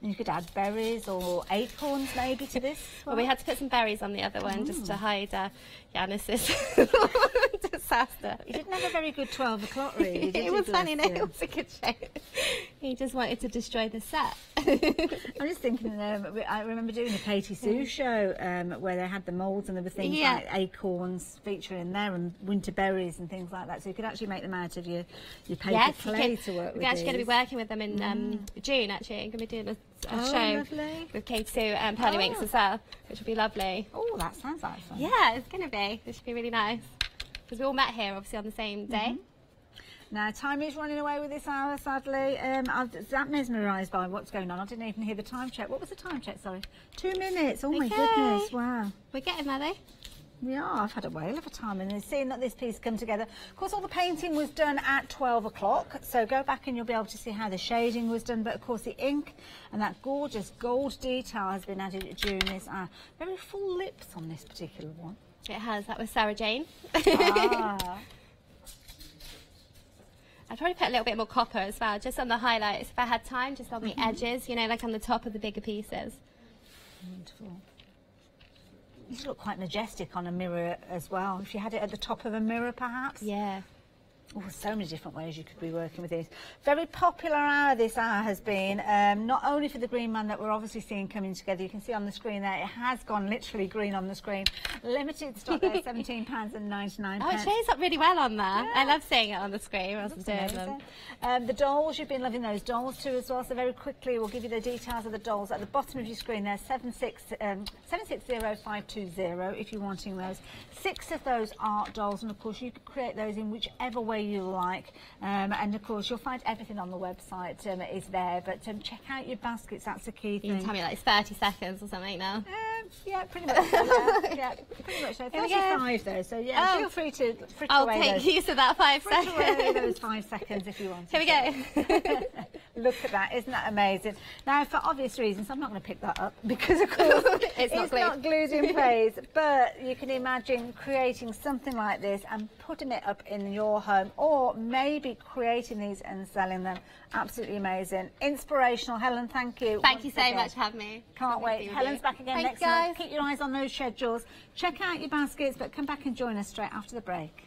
And you could add berries or acorns maybe to this. Well, we had to put some berries on the other one just to hide Yanis's disaster. He didn't have a very good 12 o'clock really, did he? It was funny, no, it was a good shape. He just wanted to destroy the set. I'm just thinking, I remember doing a Katie Sue show where they had the moulds and there were things like acorns featuring in there and winter berries and things like that. So you could actually make them out of your paper clay to work with. We're actually going to be working with them in June, actually. I'm going to be doing a show with Katie Sue and Pearlywinks as well, which will be lovely. Oh, that sounds like fun. Yeah, it's going to be. It should be really nice. Because we all met here, obviously, on the same day. Now, time is running away with this hour, sadly. I'm that mesmerised by what's going on. I didn't even hear the time check. What was the time check, sorry? 2 minutes. Oh, my goodness. Wow. We're getting there, though. We are. I've had a whale of a time and seeing that this piece come together. Of course, all the painting was done at 12 o'clock, so go back and you'll be able to see how the shading was done. But, of course, the ink and that gorgeous gold detail has been added during this hour. Very full lips on this particular one. It has. That was Sarah Jane. Ah. I'd probably put a little bit more copper as well, just on the highlights, if I had time, just on the edges, you know, like on the top of the bigger pieces. Wonderful. These look quite majestic on a mirror as well. If you had it at the top of a mirror, perhaps. Yeah. Oh, so many different ways you could be working with these. Very popular hour this hour has been, not only for the green man that we're obviously seeing coming together. You can see on the screen there, it has gone literally green on the screen. Limited stock there, £17.99. Oh, it shows up really well on there. Yeah. I love seeing it on the screen. I was doing them. The dolls, you've been loving those dolls too as well. So very quickly, we'll give you the details of the dolls at the bottom of your screen there, 760520 if you're wanting those. 6 of those art dolls, and of course you can create those in whichever way you like, and of course you'll find everything on the website is there, but check out your baskets, that's the key thing. You can tell me like it's 30 seconds or something now. Yeah, pretty much so, yeah, pretty much so. 35 though, so yeah, feel free to I'll take use of that 5 seconds. Away those 5 seconds if you want. Here we go. Look at that, isn't that amazing? Now, for obvious reasons, I'm not going to pick that up because, of course, it's not glued in place. But you can imagine creating something like this and putting it up in your home, or maybe creating these and selling them. Absolutely amazing. Inspirational. Helen, thank you. Thank you so much for having me. Can't wait. Helen's back again next month. Keep your eyes on those schedules. Check out your baskets, but come back and join us straight after the break.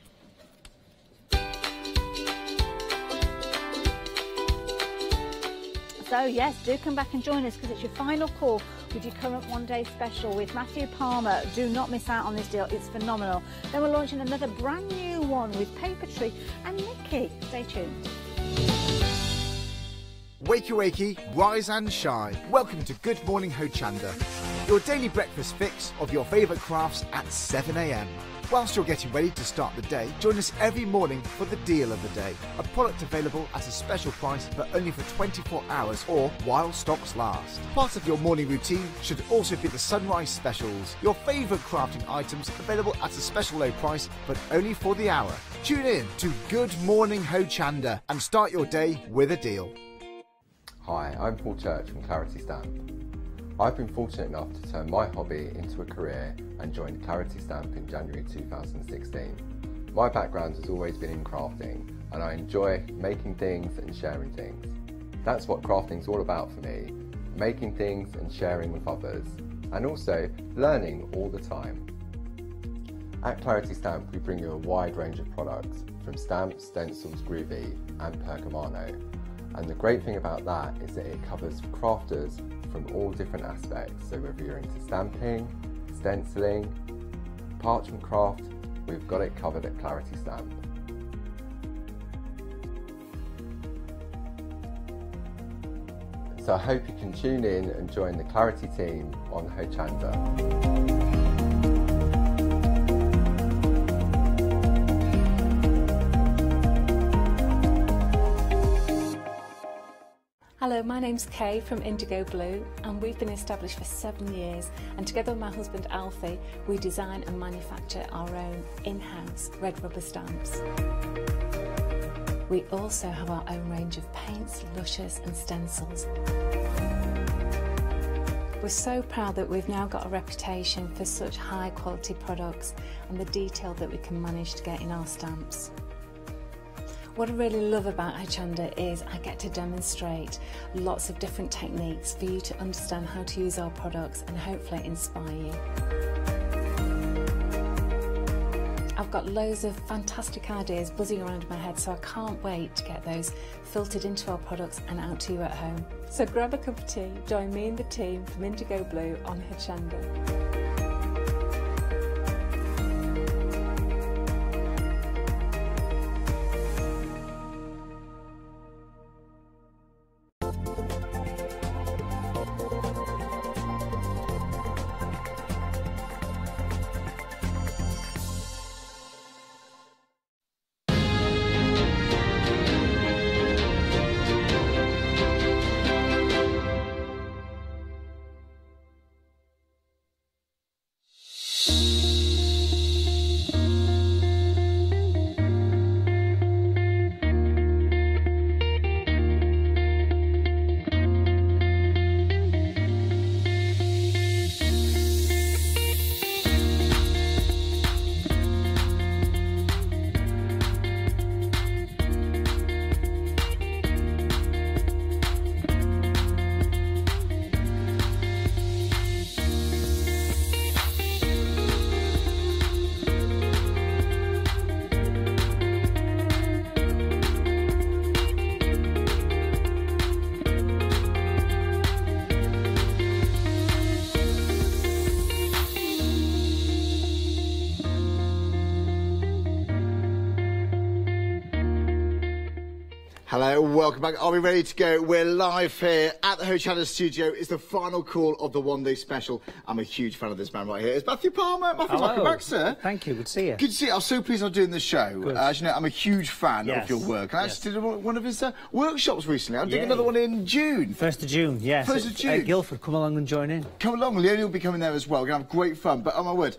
So yes, do come back and join us because it's your final call with your current one-day special with Matthew Palmer. Do not miss out on this deal, it's phenomenal. Then we're launching another brand new one with Papertree and Nikki. Stay tuned. Wakey wakey, rise and shine. Welcome to Good Morning Hochanda, your daily breakfast fix of your favourite crafts at 7 a.m. Whilst you're getting ready to start the day, join us every morning for the deal of the day. A product available at a special price but only for 24 hours or while stocks last. Part of your morning routine should also be the sunrise specials. Your favourite crafting items available at a special low price but only for the hour. Tune in to Good Morning Hochanda and start your day with a deal. Hi, I'm Paul Church from Clarity Stamp. I've been fortunate enough to turn my hobby into a career and joined Clarity Stamp in January 2016. My background has always been in crafting and I enjoy making things and sharing things. That's what crafting's all about for me, making things and sharing with others, and also learning all the time. At Clarity Stamp we bring you a wide range of products from stamps, stencils, groovy and pergamano. And the great thing about that is that it covers crafters from all different aspects. So whether you're into stamping, stenciling, parchment craft, we've got it covered at Clarity Stamp. So I hope you can tune in and join the Clarity team on Hochanda. Hello, my name's Kay from Indigo Blue, and we've been established for 7 years, and together with my husband Alfie we design and manufacture our own in-house red rubber stamps. We also have our own range of paints, lushes and stencils. We're so proud that we've now got a reputation for such high quality products and the detail that we can manage to get in our stamps. What I really love about Hochanda is I get to demonstrate lots of different techniques for you to understand how to use our products and hopefully inspire you. I've got loads of fantastic ideas buzzing around in my head, so I can't wait to get those filtered into our products and out to you at home. So grab a cup of tea, join me and the team from Indigo Blue on Hochanda. Hello, welcome back. Are we ready to go? We're live here at the Hochanda studio. It's the final call of the one-day special. I'm a huge fan of this man right here. It's Matthew Palmer. Matthew, welcome back, sir. Thank you. Good to see you. Good to see you. I'm so pleased I'm doing this show. As you know, I'm a huge fan of your work. And I Yes. actually did one of his workshops recently. I'm doing another one in June. 1st of June, yes. 1st of June. At Guildford, come along and join in. Come along, Leonie will be coming there as well. We're going to have great fun. But, oh my word,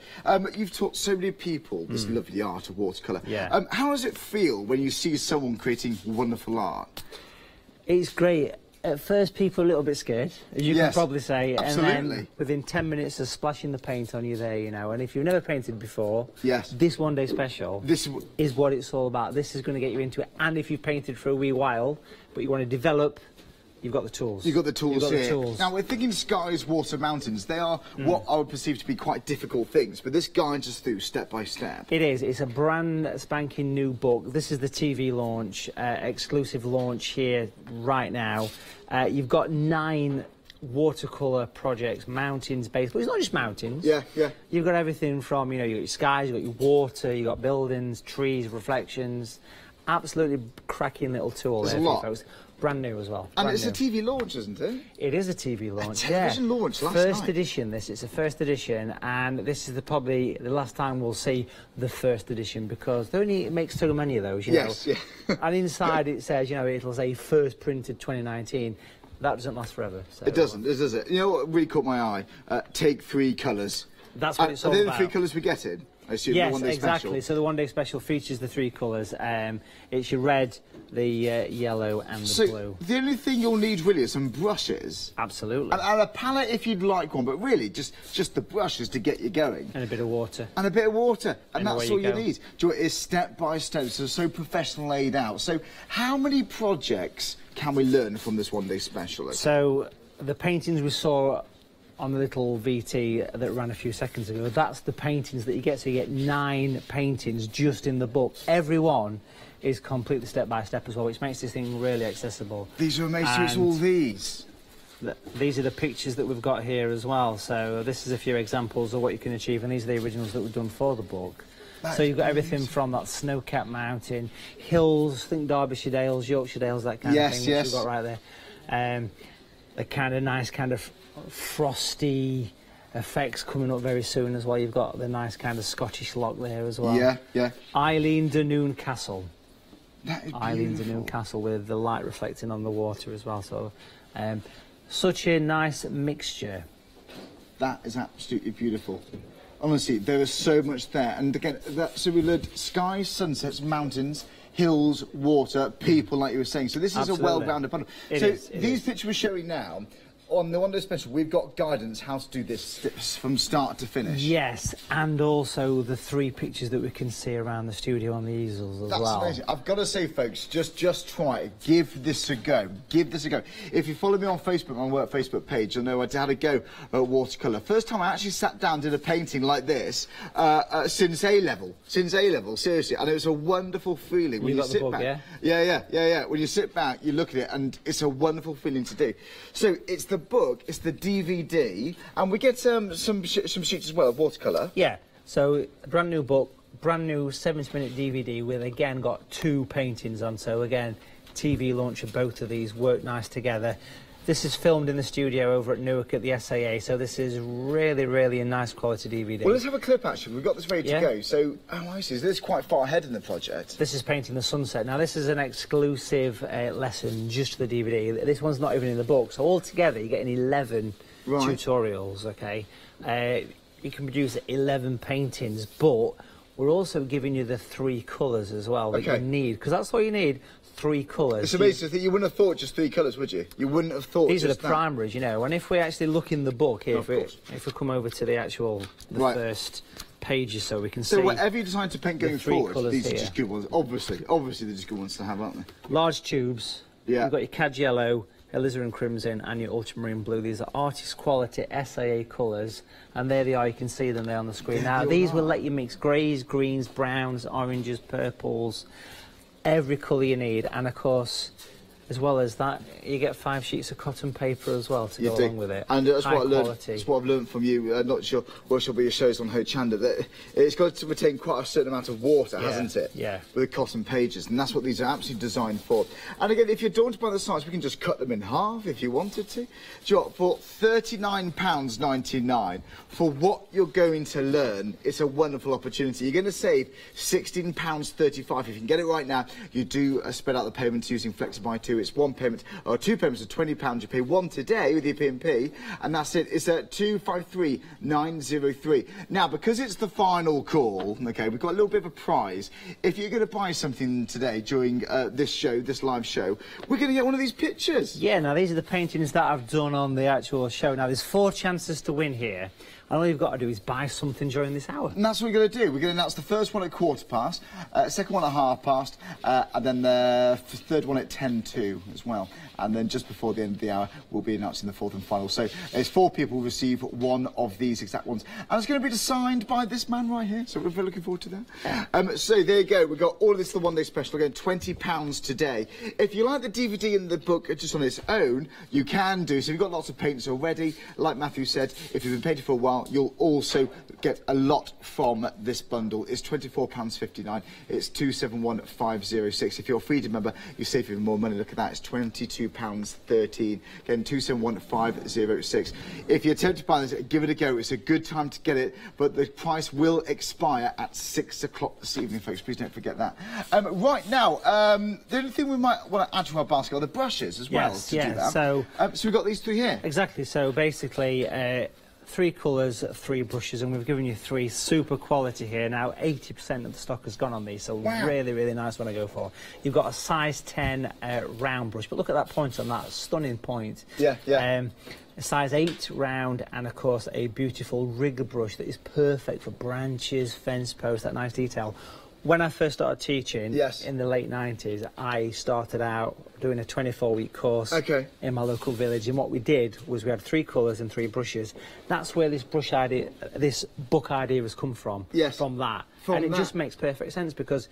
you've taught so many people this lovely art of watercolour. Yeah. How does it feel when you see someone creating wonderful art? It's great. At first, people are a little bit scared, as you can probably say. Absolutely. And then within 10 minutes of splashing the paint on you there, you know, and if you've never painted before, this one-day special is what it's all about. This is going to get you into it. And if you've painted for a wee while, but you want to develop, you've got the tools. You've got the tools You've got here. the tools. Now, we're thinking skies, water, mountains. They are what I would perceive to be quite difficult things, but this guides us through step by step. It is. It's a brand spanking new book. This is the TV launch, exclusive launch here right now. You've got 9 watercolour projects, mountains based, but it's not just mountains. Yeah, yeah. You've got everything from, you know, you've got your skies, you've got your water, you've got buildings, trees, reflections. Absolutely cracking little tool there, folks. Brand new as well. And it's a TV launch, isn't it? It is a TV launch, a television launch last First night. edition, this. It's a first edition, and this is probably the last time we'll see the first edition, because they only make so many of those, you know. Yeah. And inside it says, you know, it'll say first printed 2019. That doesn't last forever. So, it doesn't, does it? You know what really caught my eye? Take 3 colours. That's what it's all about. Are they about. the 3 colours we get in? I assume, yes, the one-day exactly. special. So the one-day special features the 3 colours. It's your red, the yellow and the blue. The only thing you'll need really is some brushes. Absolutely. And a palette if you'd like one, but really just the brushes to get you going. And a bit of water. And a bit of water. And Anywhere that's all you go. need. It is step by step, so professional laid out. So how many projects can we learn from this one-day special? So the paintings we saw on the little VT that ran a few seconds ago, that's the paintings that you get. So you get 9 paintings just in the book. Every one is completely step by step as well, which makes this thing really accessible. These are amazing. It's all these. These are the pictures that we've got here as well. So this is a few examples of what you can achieve, and these are the originals that we've done for the book. So you've got everything from that snow-capped mountain, hills, think Derbyshire Dales, Yorkshire Dales, that kind of thing, which you've got right there. The kind of nice kind of frosty effects coming up very soon as well. You've got the nice kind of Scottish loch there as well. Yeah, yeah. Eileen Dunoon Castle. That is Eileen Dunoon Castle with the light reflecting on the water as well. So such a nice mixture. That is absolutely beautiful. Honestly, there is so much there. And again, so we learned skies, sunsets, mountains, hills, water, people, like you were saying. So this is a well-rounded bundle. These pictures we're showing now, on the Wonder Special, we've got guidance how to do this from start to finish. Yes, and also the 3 pictures that we can see around the studio on the easels as well. That's amazing. I've got to say, folks, just try it. Give this a go. Give this a go. If you follow me on Facebook, my work Facebook page, you'll know I had a go at watercolour. First time I actually sat down and did a painting like this since A-level. Since A-level, seriously. And it was a wonderful feeling when you sit back. Yeah. When you sit back, you look at it, and it's a wonderful feeling to do. So it's the book, it's the DVD, and we get some sheets as well of watercolour. Yeah, so a brand new book, brand new 70-minute DVD with, again, got 2 paintings on. So again, TV launch of both of these work nice together. This is filmed in the studio over at Newark at the SAA, so this is really a nice quality DVD. Well, let's have a clip, actually. We've got this ready to go. So, I see. This is quite far ahead in the project. This is painting the sunset. Now, this is an exclusive lesson just for the DVD. This one's not even in the book. So, altogether, you're getting 11 tutorials, OK? You can produce 11 paintings, but we're also giving you the 3 colours as well that you need, because that's all you need. 3 colours. It's amazing. You wouldn't have thought just 3 colours, would you? You wouldn't have thought. These are the primaries, you know. And if we actually look in the book here, if we come over to the first page or so, we can see. So whatever you decide to paint going forward, these are here. Just good ones. Obviously, they're just good ones to have, aren't they? Large tubes. Yeah. You've got your cad yellow, alizarin crimson, and your ultramarine blue. These are artist quality SAA colours, and there they are. You can see them there on the screen. Now these will let you mix greys, greens, browns, oranges, purples. Every colour you need, and of course, as well as that, you get 5 sheets of cotton paper as well to go along with it. And that's what I learned. That's what I've learned from you. Not sure what shall be your shows on Hochanda. That it's got to retain quite a certain amount of water, hasn't it? Yeah. With the cotton pages, and that's what these are absolutely designed for. And again, if you're daunted by the size, we can just cut them in half if you wanted to. For £39.99 for what you're going to learn, it's a wonderful opportunity. You're going to save £16.35 if you can get it right now. You do spread out the payments using FlexiBuy 2. It's 1 payment or 2 payments of £20. You pay 1 today with your P&P, and that's it. It's at 253903. Now, because it's the final call, okay, we've got a little bit of a prize. If you're going to buy something today during this show, this live show, we're going to get one of these pictures. Yeah, now these are the paintings that I've done on the actual show. Now, there's 4 chances to win here. And all you've got to do is buy something during this hour. And that's what we're going to do. We're going to announce the first one at 15:15, second one at past, and then the third one at 10:02 as well. And then just before the end of the hour, we'll be announcing the 4th and final. So there's 4 people who receive one of these exact ones. And it's going to be signed by this man right here. So we're very looking forward to that. So there you go. We've got all of this, the one-day special, again, £20 today. If you like the DVD and the book just on its own, you can do. So if you've got lots of paints already, like Matthew said, if you've been painting for a while, you'll also get a lot from this bundle. It's £24.59. It's 271506. If you're a Freedom member, you save even more money. Look at that. It's £22.13. Again, 271506. If you're tempted by this, give it a go. It's a good time to get it, but the price will expire at 6 o'clock this evening, folks. Please don't forget that. Right now, the only thing we might want to add to our basket are the brushes as well. Yes, to do that. So we've got these 3 here. Exactly. So basically, 3 colours, 3 brushes, and we've given you 3 super quality here. Now, 80% of the stock has gone on these, so really nice one to go for. You've got a size 10 round brush, but look at that point on that, stunning point. Yeah. A size 8 round, and of course a beautiful rigger brush that is perfect for branches, fence posts, that nice detail. When I first started teaching in the late 90s, I started out doing a 24-week course in my local village, and what we did was we had 3 colours and 3 brushes. That's where this brush idea, this book idea has come from. From that. And it just makes perfect sense, because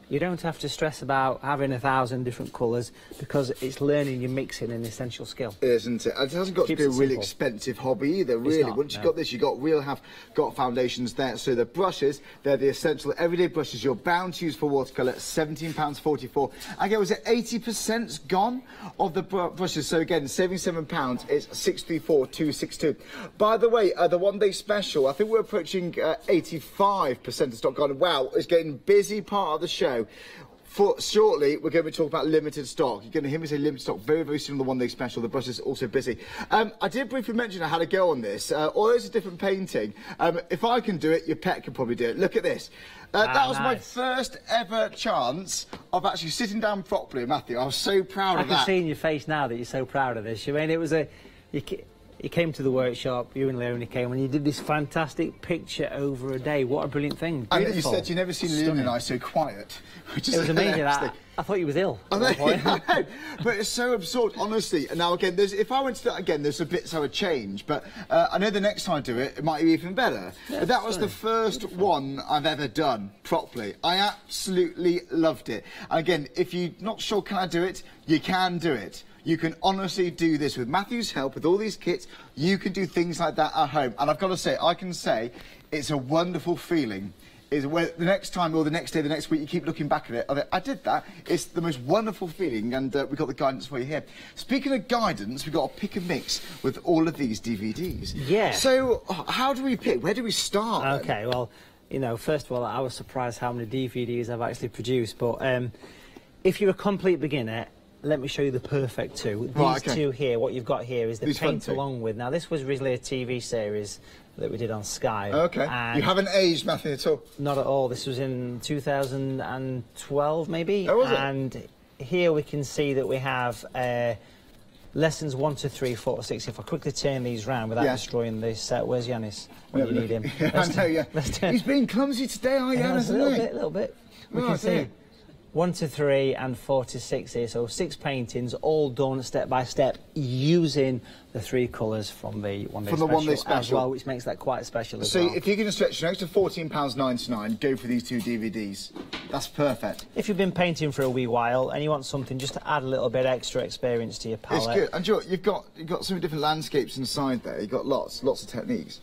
You don't have to stress about having 1,000 different colours because it's learning your mixing an essential skill. Isn't it? It hasn't got to be a really expensive hobby either, really. Once you've got this, you've got foundations there. So the brushes, they're the essential everyday brushes you're bound to use for watercolour, £17.44. Again, was it 80% gone of the brushes? So again, saving £7, it's £634,262. By the way, the one-day special, I think we're approaching 85% of stock gone. Wow, it's getting busy part of the show. For shortly, we're going to be talking about limited stock. You're going to hear me say limited stock very, very soon on the one-day special. The brush is also busy. I did briefly mention I had a go on this. Although it's a different painting, if I can do it, your pet can probably do it. Look at this. That was my first ever chance of actually sitting down properly, Matthew. I was so proud of that. I can see in your face now that you're so proud of this. I mean, it was you came to the workshop, you and Leonie came, and you did this fantastic picture over a day. What a brilliant thing. Beautiful. And you said you'd never seen Leonie and I so quiet. Which is it was amazing. I thought he was ill. I know, but it's so absurd, honestly. Now, again, if I went to that again, there's a bit I would change, but I know the next time I do it, it might be even better. Yeah, but that was the first one I've ever done properly. I absolutely loved it. And again, if you're not sure can I do it, you can do it. You can honestly do this with Matthew's help, with all these kits. You can do things like that at home. And I've got to say, I can say it's a wonderful feeling. Is where the next time or the next day, the next week, you keep looking back at it. I did that. It's the most wonderful feeling, and we've got the guidance for you here. Speaking of guidance, we've got to pick a mix with all of these DVDs. Yeah. So how do we pick? Where do we start? Okay, well, you know, first of all, I was surprised how many DVDs I've actually produced, but if you're a complete beginner, let me show you the perfect two. These two here, what you've got here is the paint along with. Now, this was originally a TV series that we did on Sky. Okay. You haven't aged, Matthew, at all? Not at all. This was in 2012, maybe. Oh, was it? And here we can see that we have lessons 1 to 3, 4 to 6. If I quickly turn these round without destroying this, where's Yanis? When you need him. I know, yeah. He's been clumsy today, Yanis, a little bit. We can see 1 to 3 and 4 to 6 here, so 6 paintings, all done step by step using the 3 colours from the one-day special as well, which makes that quite special as well. So if you're going to stretch an extra £14.99, go for these 2 DVDs. That's perfect. If you've been painting for a wee while and you want something just to add a little bit extra experience to your palette, it's good. And you've got so many different landscapes inside there. You've got lots of techniques.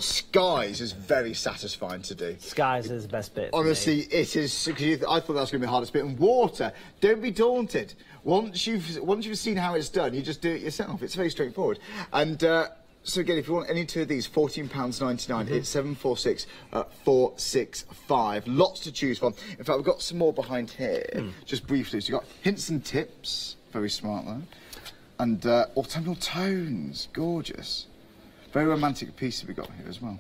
Skies is very satisfying to do. Skies is the best bit. Honestly, it is. Because I thought that was going to be the hardest bit. And water, don't be daunted. Once you've seen how it's done, you just do it yourself. It's very straightforward. And so again, if you want any 2 of these, £14.99. It's 746-465. Lots to choose from. In fact, we've got some more behind here. Just briefly, so you've got hints and tips. Very smart there. And autumnal tones, gorgeous. Very romantic piece we've got here as well.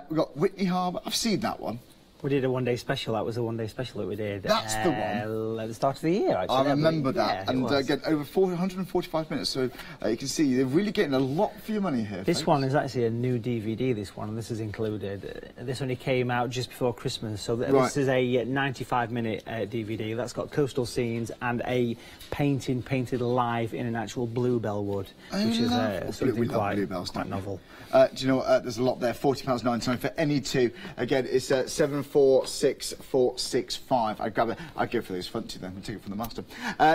We've got Whitney Harbour. I've seen that one. We did a one-day special. That was a one-day special that we did. That's the one. At the start of the year, actually. I remember that. Yeah, and again, over 145 minutes. So you can see they're really getting a lot for your money here. This one is actually a new DVD, this one, and this is included. This only came out just before Christmas. So this is a 95-minute DVD. That's got coastal scenes and a painting painted live in an actual bluebell wood, which is something quite novel. Do you know what? There's a lot there. £40.99 for any 2. Again, it's 746-465. I'd go for those front 2 then. We'll take it from the master.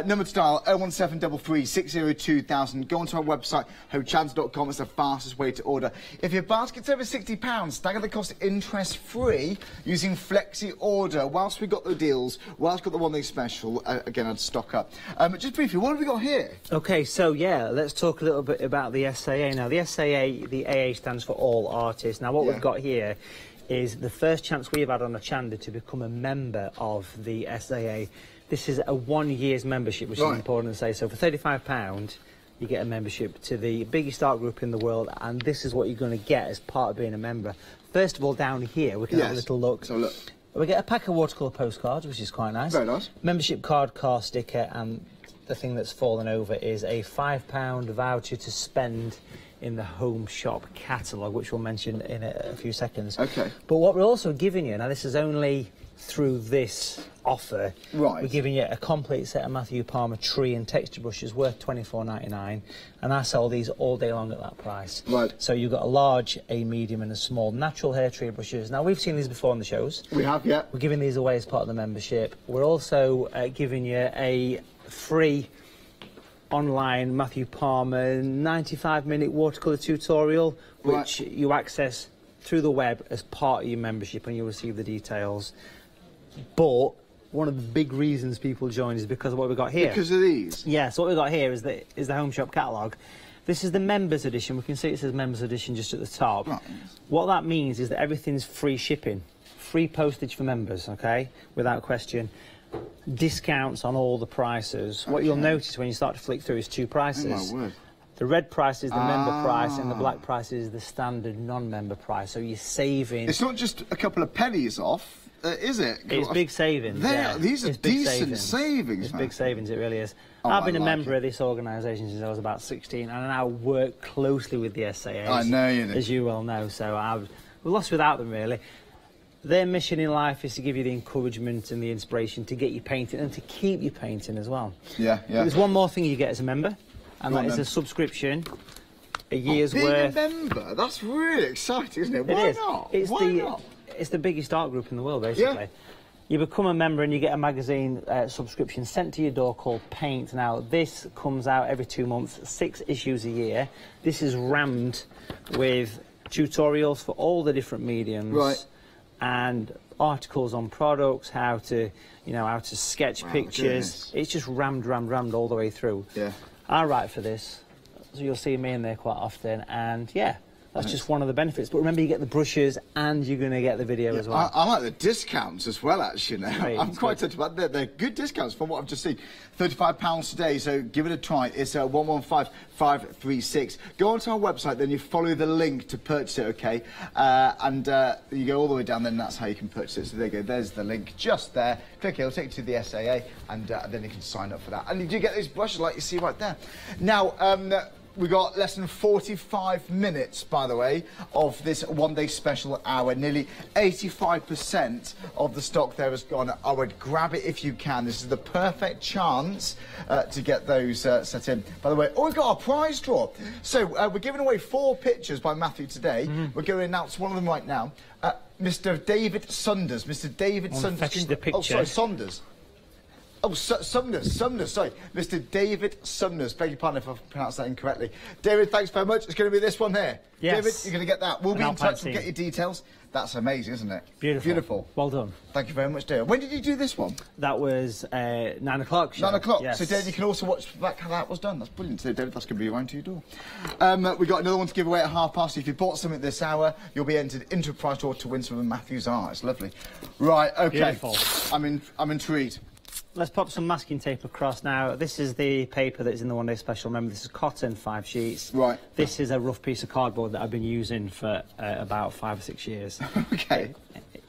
Number to dial 01733 602 000. Go onto our website, hochanda.com. It's the fastest way to order. If your basket's over £60, stagger the cost interest-free using Flexi Order. Whilst we've got the deals, whilst we've got the one-day special, again, I'd stock up. Just briefly, what have we got here? OK, so, yeah, let's talk a little bit about the SAA. Now, the SAA, the AA stands for All Artists. Now, what we've got here is the first chance we've had on Hochanda to become a member of the SAA. This is a 1 year's membership, which is important to say. So for £35, you get a membership to the biggest art group in the world, and this is what you're going to get as part of being a member. First of all, down here, we can have a little look. So look. We get a pack of watercolour postcards, which is quite nice. Very nice. Membership card, car sticker, and the thing that's fallen over is a £5 voucher to spend in the Home Shop catalogue, which we'll mention in a few seconds. OK. But what we're also giving you, now this is only through this offer, Right. we're giving you a complete set of Matthew Palmer tree and texture brushes worth £24.99, and I sell these all day long at that price. Right. So you've got a large, a medium and a small natural hair tree brushes. Now we've seen these before on the shows. We have, yeah. We're giving these away as part of the membership. We're also giving you a free online Matthew Palmer 95-minute watercolour tutorial, which you access through the web as part of your membership, and you'll receive the details. But one of the big reasons people join is because of what we've got here. Because of these? Yeah, so what we've got here is the Home Shop catalogue. This is the members edition. We can see it says members edition just at the top. Right. What that means is that everything's free shipping, free postage for members, okay, without question. Discounts on all the prices. What you'll notice when you start to flick through is two prices. Oh, my word. The red price is the member price, and the black price is the standard non-member price. So you're saving. It's not just a couple of pennies off, is it? It's big savings. Yeah. These are It's big decent savings, It's man. big savings, it really is. Oh, I've been I a like member it. of this organisation since I was about 16, and I now work closely with the SAAs. I know you do. As you well know, so we're lost without them, really. Their mission in life is to give you the encouragement and the inspiration to get you painting and to keep you painting as well. Yeah, yeah. There's one more thing you get as a member, and Go that on, is then. a subscription, a year's Being worth. a member, that's really exciting, isn't it? It Why is. not? It's Why not? It's the biggest art group in the world, basically. Yeah. You become a member and you get a magazine subscription sent to your door called Paint. Now, this comes out every 2 months, 6 issues a year. This is rammed with tutorials for all the different mediums. Right. And articles on products, how to sketch Wow, pictures. goodness. It's just rammed all the way through. Yeah. I write for this, so you'll see me in there quite often, and yeah, that's just one of the benefits. But remember, you get the brushes and you're going to get the video as well. I like the discounts as well, actually. Now Right, I'm it's quite good. touched about that. They're good discounts from what I've just seen. £35 today, so give it a try. It's 115536. Go onto our website, then you follow the link to purchase it, okay? And you go all the way down, then that's how you can purchase it. So there you go. There's the link just there. Click it, it'll take you to the SAA, and then you can sign up for that. And you do get these brushes like you see right there. Now, we got less than 45 minutes, by the way, of this one-day special hour. Nearly 85% of the stock there has gone. I would grab it if you can. This is the perfect chance to get those set in. By the way, we've got our prize draw. So we're giving away 4 pictures by Matthew today. We're going to announce one of them right now. Mr. David Sunders. Mr. David Sunders. Fetch the picture. Oh, sorry, Saunders. Oh, Sumners, sorry. Mr. David Sumners. Beg your pardon if I've pronounced that incorrectly. David, thanks very much. It's going to be this one here. Yes. David, you're going to get that. We'll be An in touch. Alpine We'll get scene. your details. That's amazing, isn't it? Beautiful. Beautiful. Well done. Thank you very much, David. When did you do this one? That was 9 o'clock. 9 o'clock. Yes. So, David, you can also watch back how that was done. That's brilliant. So, David, that's going to be around to your door. We've got another one to give away at past. If you bought something this hour, you'll be entered into a prize draw to win some of Matthew's art. It's lovely. Right, OK. Beautiful. I'm intrigued. Let's pop some masking tape across now. This is the paper that's in the one-day special. Remember, this is cotton, 5 sheets. Right. This is a rough piece of cardboard that I've been using for about 5 or 6 years. OK.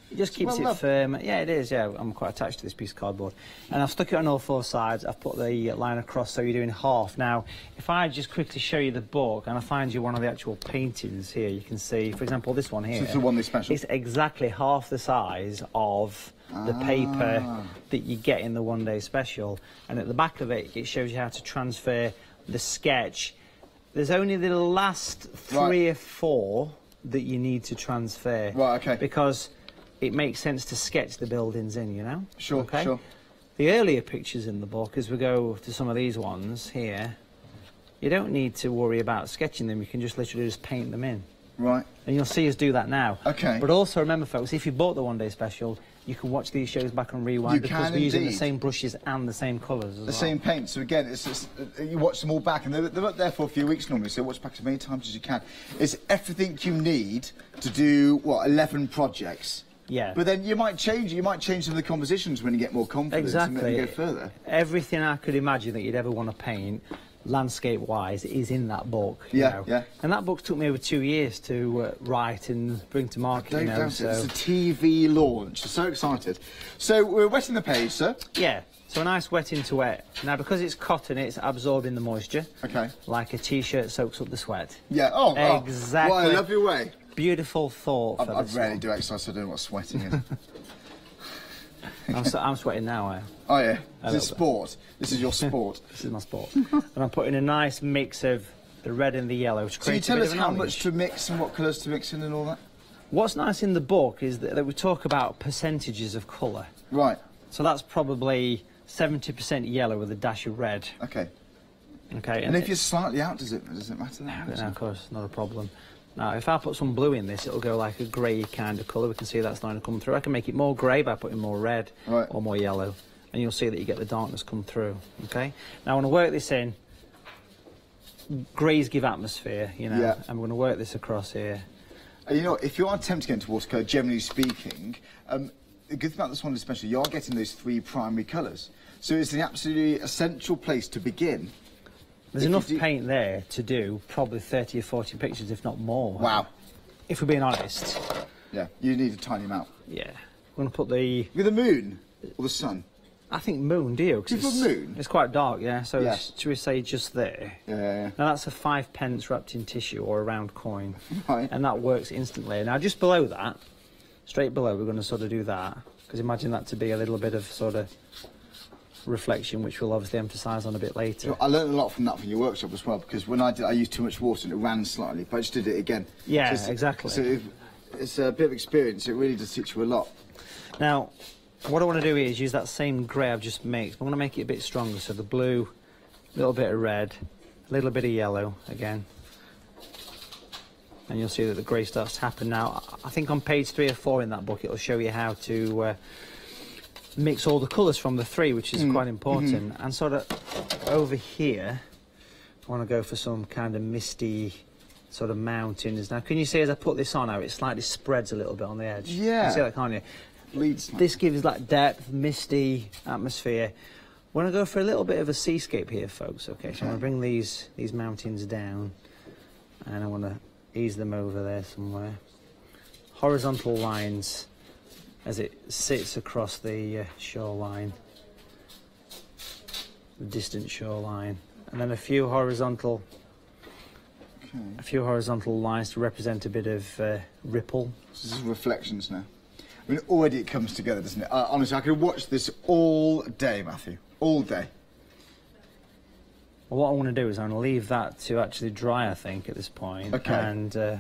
It just keeps Well it loved. firm. Yeah, it is, yeah. I'm quite attached to this piece of cardboard. And I've stuck it on all 4 sides. I've put the line across so you're doing half. Now, if I just quickly show you the book and I find you one of the actual paintings here, you can see, for example, this one here. So it's the one-day special. It's exactly half the size of the paper that you get in the one-day special. And at the back of it, it shows you how to transfer the sketch. There's only the last 3 or 4 that you need to transfer. Right, OK. Because it makes sense to sketch the buildings in, you know? Sure, okay? sure. The earlier pictures in the book, as we go to some of these ones here, you don't need to worry about sketching them. You can just literally just paint them in. Right. And you'll see us do that now. OK. But also remember, folks, if you bought the one-day special, you can watch these shows back on rewind You because can we're using the indeed. same brushes and the same colours as The well. same paint. So again, it's just, you watch them all back, and they're up there for a few weeks normally. So watch back as many times as you can. It's everything you need to do 11 projects. Yeah. But then you might change it. You might change some of the compositions when you get more confidence Exactly. and go further. Everything I could imagine that you'd ever want to paint, landscape-wise, is in that book. You Yeah, know. yeah. And that book took me over 2 years to write and bring to market. Don't You know, doubt it. so It's a TV launch. I'm so excited. So we're wetting the page, sir. yeah. So a nice wet into wet. Now, because it's cotton, it's absorbing the moisture. Okay. Like a T-shirt soaks up the sweat. Yeah. Oh, Exactly. What a lovely way. Beautiful thought for I this rarely one. do exercise, so I don't know what sweating is. I'm sweating now. Oh yeah, this is sport. This is your sport. This is my sport. And I'm putting a nice mix of the red and the yellow. So you tell us how much to mix and what colours to mix in and all that? What's nice in the book is that we talk about percentages of colour. Right. So that's probably 70% yellow with a dash of red. Okay. Okay. And if you're slightly out, does it matter? No, of course, not a problem. Now, if I put some blue in this, it'll go like a grey kind of colour. We can see that's starting to come through. I can make it more grey by putting more red or more yellow, and you'll see that you get the darkness come through. Okay. Now, I want to work this in. Greys give atmosphere, you know. Yeah. I'm going to work this across here. You know, if you are tempted to get into watercolour, generally speaking, the good thing about this one especially, you are getting those 3 primary colours. So it's an absolutely essential place to begin. There's enough paint there to do probably 30 or 40 pictures, if not more. Wow. If we're being honest. Yeah, you need a tiny amount. Yeah. I'm going to put the... With the moon or the sun? I think moon, do you? Do you put moon? It's quite dark, yeah. So Yeah. should we say just there? Yeah. Now that's a 5 pence wrapped in tissue or a round coin. Right. And that works instantly. Now just below that, straight below, we're going to sort of do that. Because imagine that to be a little bit of sort of reflection, which we'll obviously emphasise on a bit later. So I learned a lot from that from your workshop as well, because when I did, I used too much water and it ran slightly, but I just did it again. Yeah, so exactly. So it's a bit of experience. It really does teach you a lot. Now, what I want to do is use that same grey I've just mixed. I want to make it a bit stronger. So the blue, a little bit of red, a little bit of yellow again. And you'll see that the grey starts to happen. Now, I think on page 3 or 4 in that book, it'll show you how to mix all the colours from the 3, which is quite important. And sort of over here, I want to go for some kind of misty sort of mountains. Now, can you see as I put this on how it slightly spreads a little bit on the edge? Yeah. You see that, can't you? Bleeds. This gives like depth, misty atmosphere. I want to go for a little bit of a seascape here, folks. Okay, so I'm going to bring these mountains down, and I want to ease them over there somewhere. Horizontal lines as it sits across the shoreline, the distant shoreline, and then a few horizontal lines to represent a bit of ripple. This is reflections now. I mean, already it comes together, doesn't it? Honestly, I could watch this all day, Matthew. All day. Well, what I want to do is I'm going to leave that to actually dry, I think, at this point. Okay. And,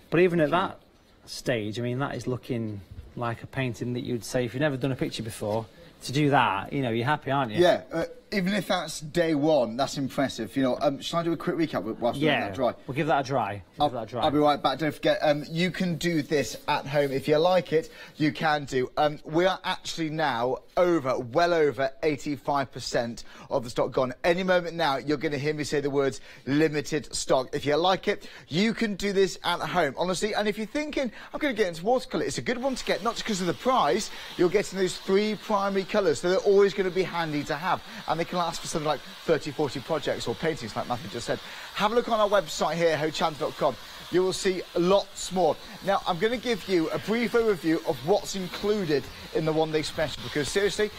but even at that stage, I mean, that is looking like a painting that you'd say, if you've never done a picture before, to do that, you know, you're happy, aren't you? Yeah, even if that's day 1, that's impressive. You know, shall I do a quick recap whilst we're that dry? We'll give that a dry. I'll be right back. Don't forget, you can do this at home. If you like it, you can do. We are actually now well over 85% of the stock gone. Any moment now, you're going to hear me say the words limited stock. If you like it, you can do this at home, honestly. And if you're thinking, I'm going to get into watercolour, it's a good one to get, not just because of the price. You're getting those 3 primary colours, so they're always going to be handy to have. And they can last for something like 30, 40 projects or paintings, like Matthew just said. Have a look on our website here, hochanda.com. You will see lots more. Now, I'm going to give you a brief overview of what's included in the one-day special, because seriously,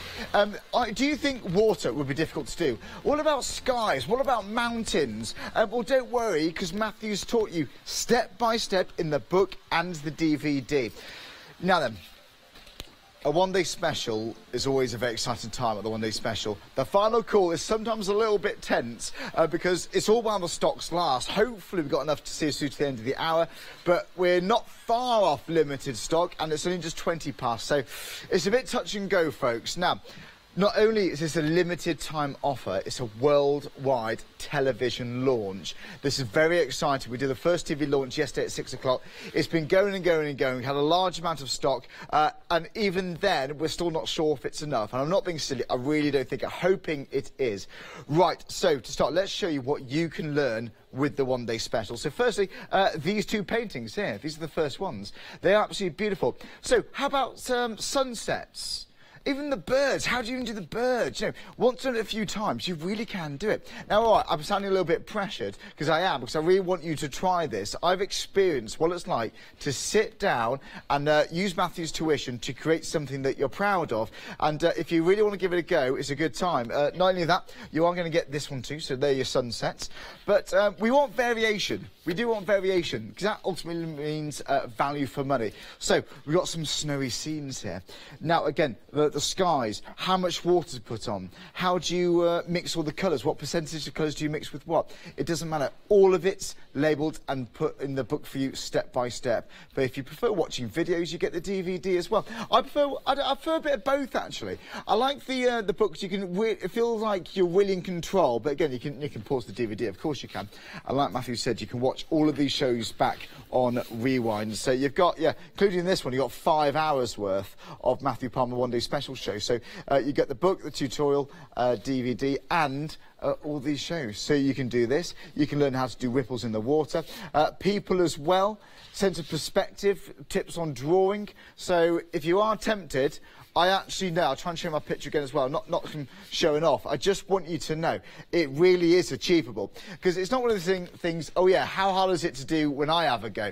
do you think water would be difficult to do? What about skies? What about mountains? Well, don't worry, because Matthew's taught you step by step in the book and the DVD. Now then, a one-day special is always a very exciting time at the one-day special. The final call is sometimes a little bit tense because it's all while the stocks last. Hopefully we've got enough to see us through to the end of the hour, but we're not far off limited stock, and it's only just 20 past, so it's a bit touch and go, folks. Now, not only is this a limited time offer, it's a worldwide television launch. This is very exciting. We did the first TV launch yesterday at 6 o'clock. It's been going and going and going. We had a large amount of stock, and even then, we're still not sure if it's enough. And I'm not being silly. I really don't think. I'm hoping it is. Right, so to start, let's show you what you can learn with the one-day special. So firstly, these 2 paintings here. These are the first ones. They're absolutely beautiful. So how about sunsets? Even the birds, how do you even do the birds? You know, once done it a few times, you really can do it. Now, all right, I'm sounding a little bit pressured, because I really want you to try this. I've experienced what it's like to sit down and use Matthew's tuition to create something that you're proud of. And if you really want to give it a go, it's a good time. Not only that, you are going to get this one too, so they're your sunsets. But we want variation. We do want variation, because that ultimately means value for money. So we've got some snowy scenes here. Now, again, the skies, how much water to put on, how do you mix all the colours, what percentage of colours do you mix with what? It doesn't matter. All of it's labelled and put in the book for you step by step. But if you prefer watching videos, you get the DVD as well. I prefer a bit of both, actually. I like the books. You can it feels like you're really in control, but again, you can pause the DVD. Of course you can. And like Matthew said, you can watch all of these shows back on rewind. So you've got, including this one, you've got 5 hours worth of Matthew Palmer One Day Special show. So you get the book, the tutorial, DVD, and all these shows. So you can do this. You can learn how to do ripples in the water. People as well. Sense of perspective, tips on drawing. So if you are tempted, I actually know, I'll try and show my picture again as well, not from showing off. I just want you to know it really is achievable. Because it's not one of the things, oh yeah, how hard is it to do when I have a go?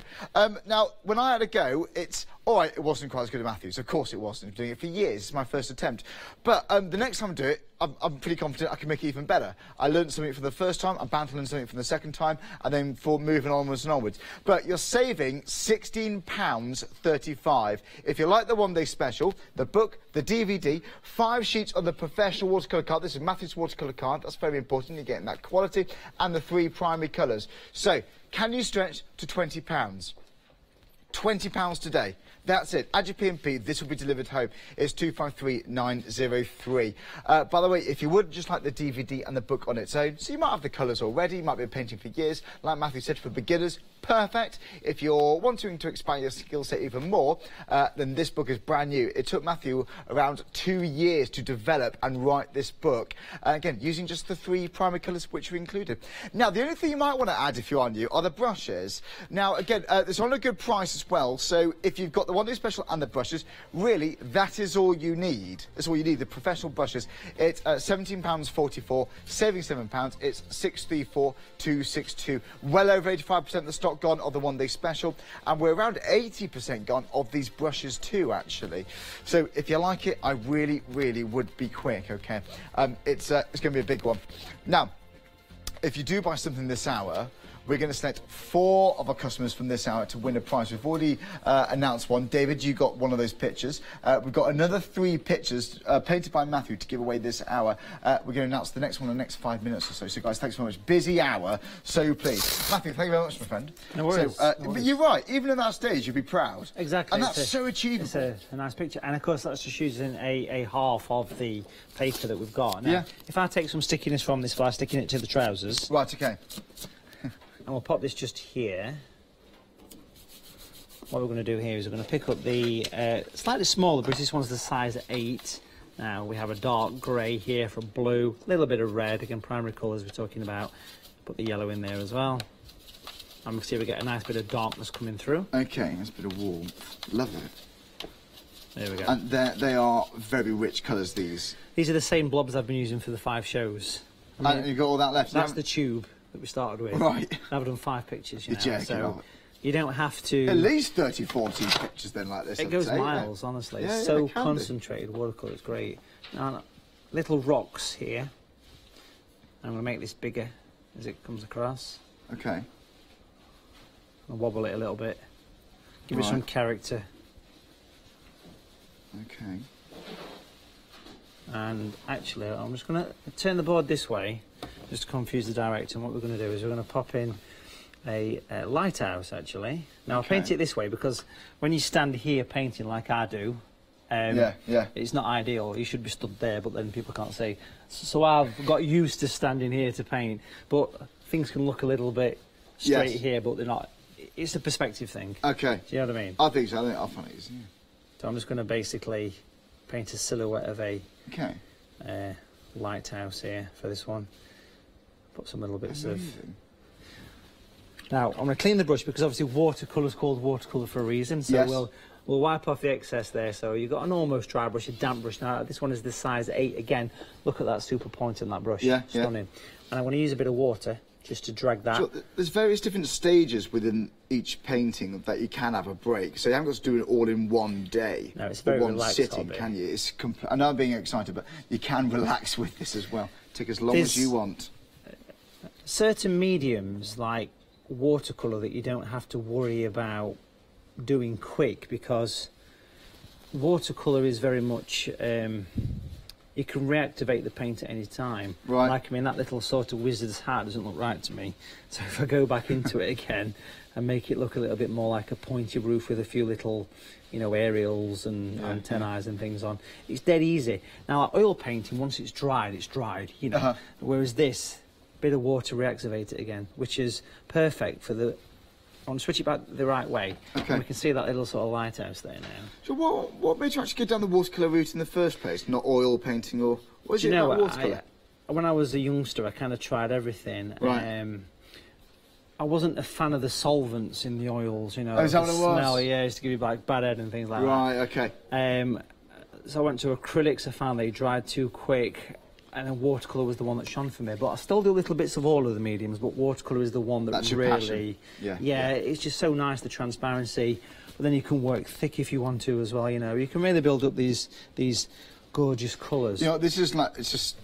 Now, when I had a go, it's, all right, it wasn't quite as good as Matthew's. Of course it wasn't. I've been doing it for years. It's my first attempt. But the next time I do it, I'm pretty confident I can make it even better. I learned something from the first time, I'm bound to learn something from the second time, and then for moving onwards and onwards. But you're saving £16.35. If you like the One Day Special, the book, the DVD, 5 sheets on the professional watercolour card. This is Matthew's watercolour card. That's very important. You're getting that quality, and the 3 primary colours. So, can you stretch to £20? £20 today. That's it. Add your P&P. This will be delivered home. It's 253903. By the way, if you would just like the DVD and the book on its own, so you might have the colours already, you might be painting for years, like Matthew said, for beginners, perfect. If you're wanting to expand your skill set even more, then this book is brand new. It took Matthew around 2 years to develop and write this book. Again, using just the 3 primary colours which we included. Now, the only thing you might want to add if you are new are the brushes. Now, again, it's on a good price as well, so if you've got the One Day Special and the brushes, really, that is all you need. That's all you need, the professional brushes. It's £17.44, saving £7. It's 634,262. Well over 85% of the stock gone of the One Day Special, and we're around 80% gone of these brushes too, actually. So if you like it, I really, really would be quick, okay? It's going to be a big one. Now, if you do buy something this hour, we're going to select 4 of our customers from this hour to win a prize. We've already announced one. David, you got one of those pictures. We've got another 3 pictures painted by Matthew to give away this hour. We're going to announce the next one in the next 5 minutes or so. So, guys, thanks very much. Busy hour, so please. Matthew, thank you very much, my friend. No worries. So, but you're right. Even at that stage, you'd be proud. Exactly. And that's so achievable. It's a nice picture. And, of course, that's just using a half of the paper that we've got. Now, if I take some stickiness from this by sticking it to the trousers... Right, OK. And we'll pop this just here. What we're going to do here is we're going to pick up the slightly smaller, but this one's the size 8. Now we have a dark grey here for blue, a little bit of red, again primary colours we're talking about. Put the yellow in there as well. And we'll see if we get a nice bit of darkness coming through. OK, nice bit of warmth. Lovely. There we go. And they are very rich colours, these. These are the same blobs I've been using for the 5 shows. I mean, And you've got all that left? That's the tube that we started with. Right. I've done 5 pictures, you know, You're so you don't have to... At least 30, 40 pictures then like this. It goes miles, honestly. Yeah, it's yeah, so it can concentrated. Watercolour is great. Now, little rocks here. I'm going to make this bigger as it comes across. Okay. I'll wobble it a little bit. Give it some character. Okay. And actually, I'm just going to turn the board this way, just to confuse the director. And what we're going to do is we're going to pop in a lighthouse, actually. Now, I'll paint it this way because when you stand here painting like I do, it's not ideal. You should be stood there, but then people can't see. So I've got used to standing here to paint, but things can look a little bit straight here, but they're not. It's a perspective thing. Okay. Do you know what I mean? I think so. I find it easy. So I'm just going to basically paint a silhouette of a lighthouse here for this one. Put some little bits of... Now, I'm going to clean the brush because obviously watercolour is called watercolour for a reason, so We'll wipe off the excess there. So you've got an almost dry brush, a damp brush. Now this one is the size 8. Again, look at that super point on that brush. Yeah, stunning. And I want to use a bit of water just to drag that. So there's various different stages within each painting that you can have a break. So you haven't got to do it all in one day. No, it's very one relaxed sitting, hobby. can you? It's I know I'm being excited, but you can relax with this as well. Take as long as you want. Certain mediums like watercolor that you don't have to worry about doing quick, because watercolor is very much you can reactivate the paint at any time. Right. Like, I mean, that little sort of wizard's hat doesn't look right to me, so if I go back into it again and make it look a little bit more like a pointy roof with a few little, you know, aerials and antennae and things on, it's dead easy. Now like oil painting, once it's dried, you know. Whereas this bit of water reactivate it again, which is perfect for the. I want to switch it back the right way. Okay. And we can see that little sort of lighthouse there now. So what made you actually go down the watercolour route in the first place? Not oil painting, or what is it about watercolour? When I was a youngster, I kind of tried everything. Right. I wasn't a fan of the solvents in the oils, you know. Oh, is that what it was? Smell, yeah, it used to give you like bad head and things like that. Right, okay. So I went to acrylics. I found they dried too quick, and then watercolour was the one that shone for me. But I still do little bits of all of the mediums, but watercolour is the one that That's your really... passion. Yeah, it's just so nice, the transparency. But then you can work thick if you want to as well, you know. You can really build up these gorgeous colours. You know, this is like, it's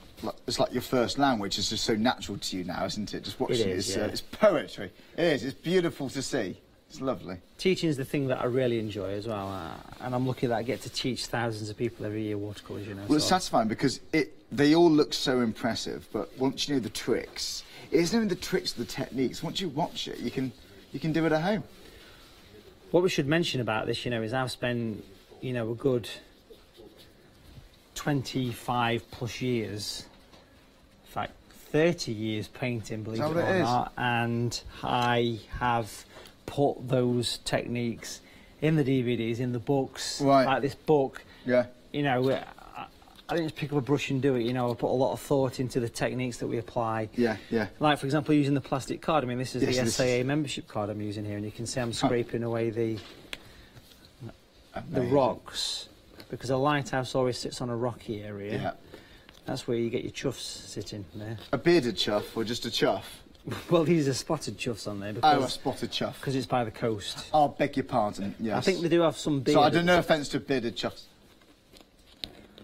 like your first language. It's just so natural to you now, isn't it? Just watching it. It's poetry. It is. It's beautiful to see. It's lovely. Teaching is the thing that I really enjoy as well, and I'm lucky that I get to teach thousands of people every year watercolours, you know. Well, it's satisfying because they all look so impressive, but once you know the tricks, it's knowing the tricks of the techniques. Once you watch it, you can do it at home. What we should mention about this, you know, is I've spent, you know, a good 25 plus years, in fact 30 years painting, believe it or not, and I have put those techniques in the DVDs, in the books, like this book. Yeah. You know, I didn't just pick up a brush and do it, you know, I put a lot of thought into the techniques that we apply. Yeah, yeah. Like, for example, using the plastic card. I mean, this is the SAA membership card I'm using here, and you can see I'm scraping away the rocks, because a lighthouse always sits on a rocky area. Yeah. That's where you get your chuffs sitting there. A bearded chuff or just a chuff? Well, these are spotted chuffs on there. Because, a spotted chuff. Because it's by the coast. I'll beg your pardon, yes. I think they do have some bearded... So I don't know offence to bearded chuffs.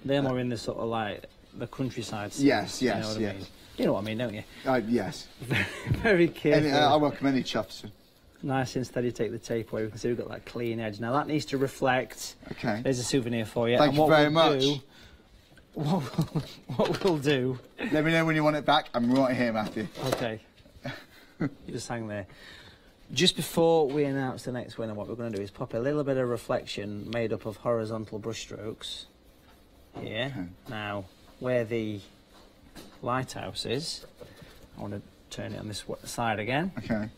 They're more in the sort of like the countryside. Yes, you know what I mean? You know what I mean, don't you? Yes. Very careful. I welcome any chuffs. Nice and steady, take the tape away. We can see we've got that clean edge. Now that needs to reflect. Okay. There's a souvenir for you. Thank you very much. What we'll do... Let me know when you want it back. I'm right here, Matthew. Okay. You just hang there. Just before we announce the next winner, what we're going to do is pop a little bit of reflection made up of horizontal brush strokes here. Okay. Now, where the lighthouse is, I want to turn it on this side again. Okay.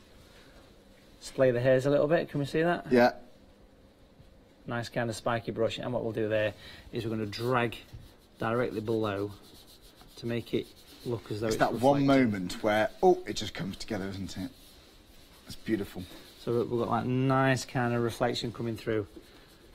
Splay the hairs a little bit. Can we see that? Yeah. Nice kind of spiky brush. And what we'll do there is we're going to drag directly below to make it look as though it's that one moment where, it just comes together, isn't it? It's beautiful. So we've got that nice kind of reflection coming through.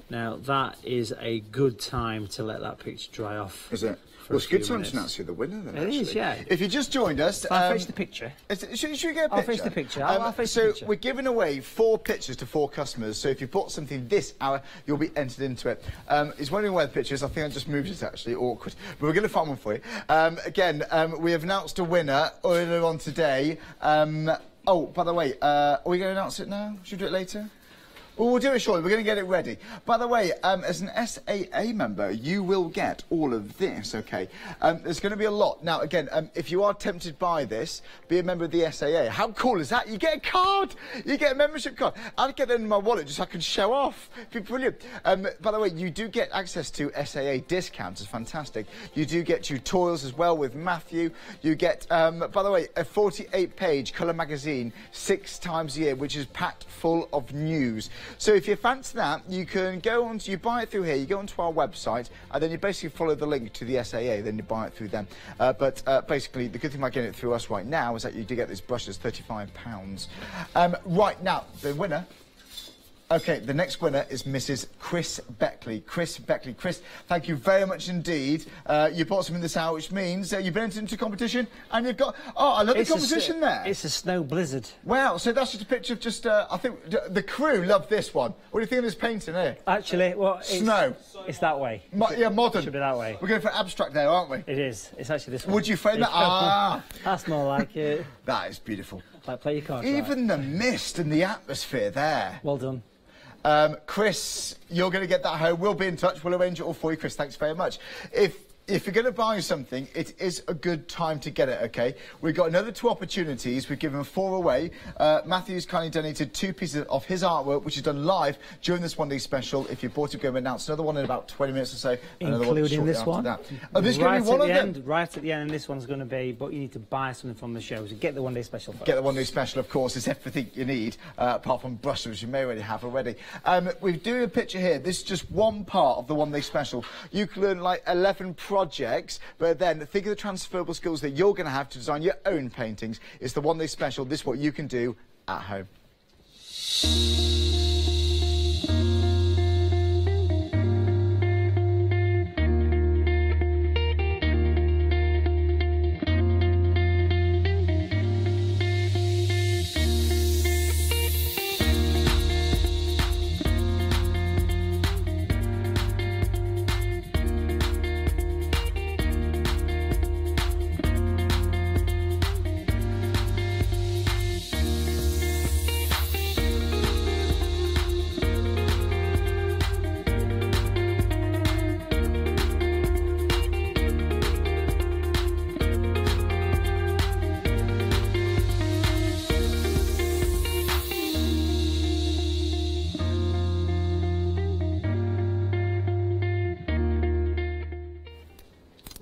Now, that is a good time to let that picture dry off. Is it? Well, it's a good time to announce you the winner, then, It is, yeah. If you just joined us... I'll face the picture. Should we get a picture? I'll face the picture. I'll face the picture. So, we're giving away 4 pictures to 4 customers, so if you bought something this hour, you'll be entered into it. He's wondering where the picture is. I think I just moved it, actually. Awkward. But we're going to find one for you. Again, we have announced a winner earlier on today. Oh, by the way, are we going to announce it now? Should we do it later? Well, we'll do it shortly. We're going to get it ready. By the way, as an SAA member, you will get all of this, OK? There's going to be a lot. Now, again, if you are tempted by this, be a member of the SAA. How cool is that? You get a card. You get a membership card. I'd get that in my wallet just so I can show off. It'd be brilliant. By the way, you do get access to SAA discounts. It's fantastic. You do get tutorials as well with Matthew. You get, by the way, a 48-page colour magazine 6 times a year, which is packed full of news. So if you fancy that, you can go on to, you buy it through here, you go onto our website, and then you basically follow the link to the SAA, then you buy it through them. But basically, the good thing about getting it through us right now is that you do get these brushes, £35. Right now, the winner Okay, the next winner is Mrs. Chris Beckley. Chris Beckley. Chris, thank you very much indeed. You brought something this out, which means you've been entered into competition and you've got... Oh, I love the competition there. It's a snow blizzard. Wow, so that's just a picture of just... I think the crew love this one. What do you think of this painting here? Actually, well, Snow. It's that way. Yeah, modern. It should be that way. We're going for abstract there, aren't we? It is. It's actually this one. Would you frame that? Ah! That's more like it. That is beautiful. Like play your cards. Even right. the mist and the atmosphere there. Well done. Chris, you're going to get that home. We'll be in touch. We'll arrange it all for you, Chris. Thanks very much. If you're going to buy something, it is a good time to get it, OK? We've got another 2 opportunities. We've given 4 away. Matthew's kindly donated 2 pieces of his artwork, which is done live during this one-day special. If you bought it, we're going to announce another one in about 20 minutes or so. Including this one? Oh, this is going to be one of them? Right at the end, and this one's going to be, but you need to buy something from the show. So get the one-day special first. Get the one-day special, of course. It's everything you need, apart from brushes, you may already have already. We're doing a picture here. This is just one part of the one-day special. You can learn, like, 11 projects, but then think of the transferable skills that you're going to have to design your own paintings. It's the one-day special. This is what you can do at home.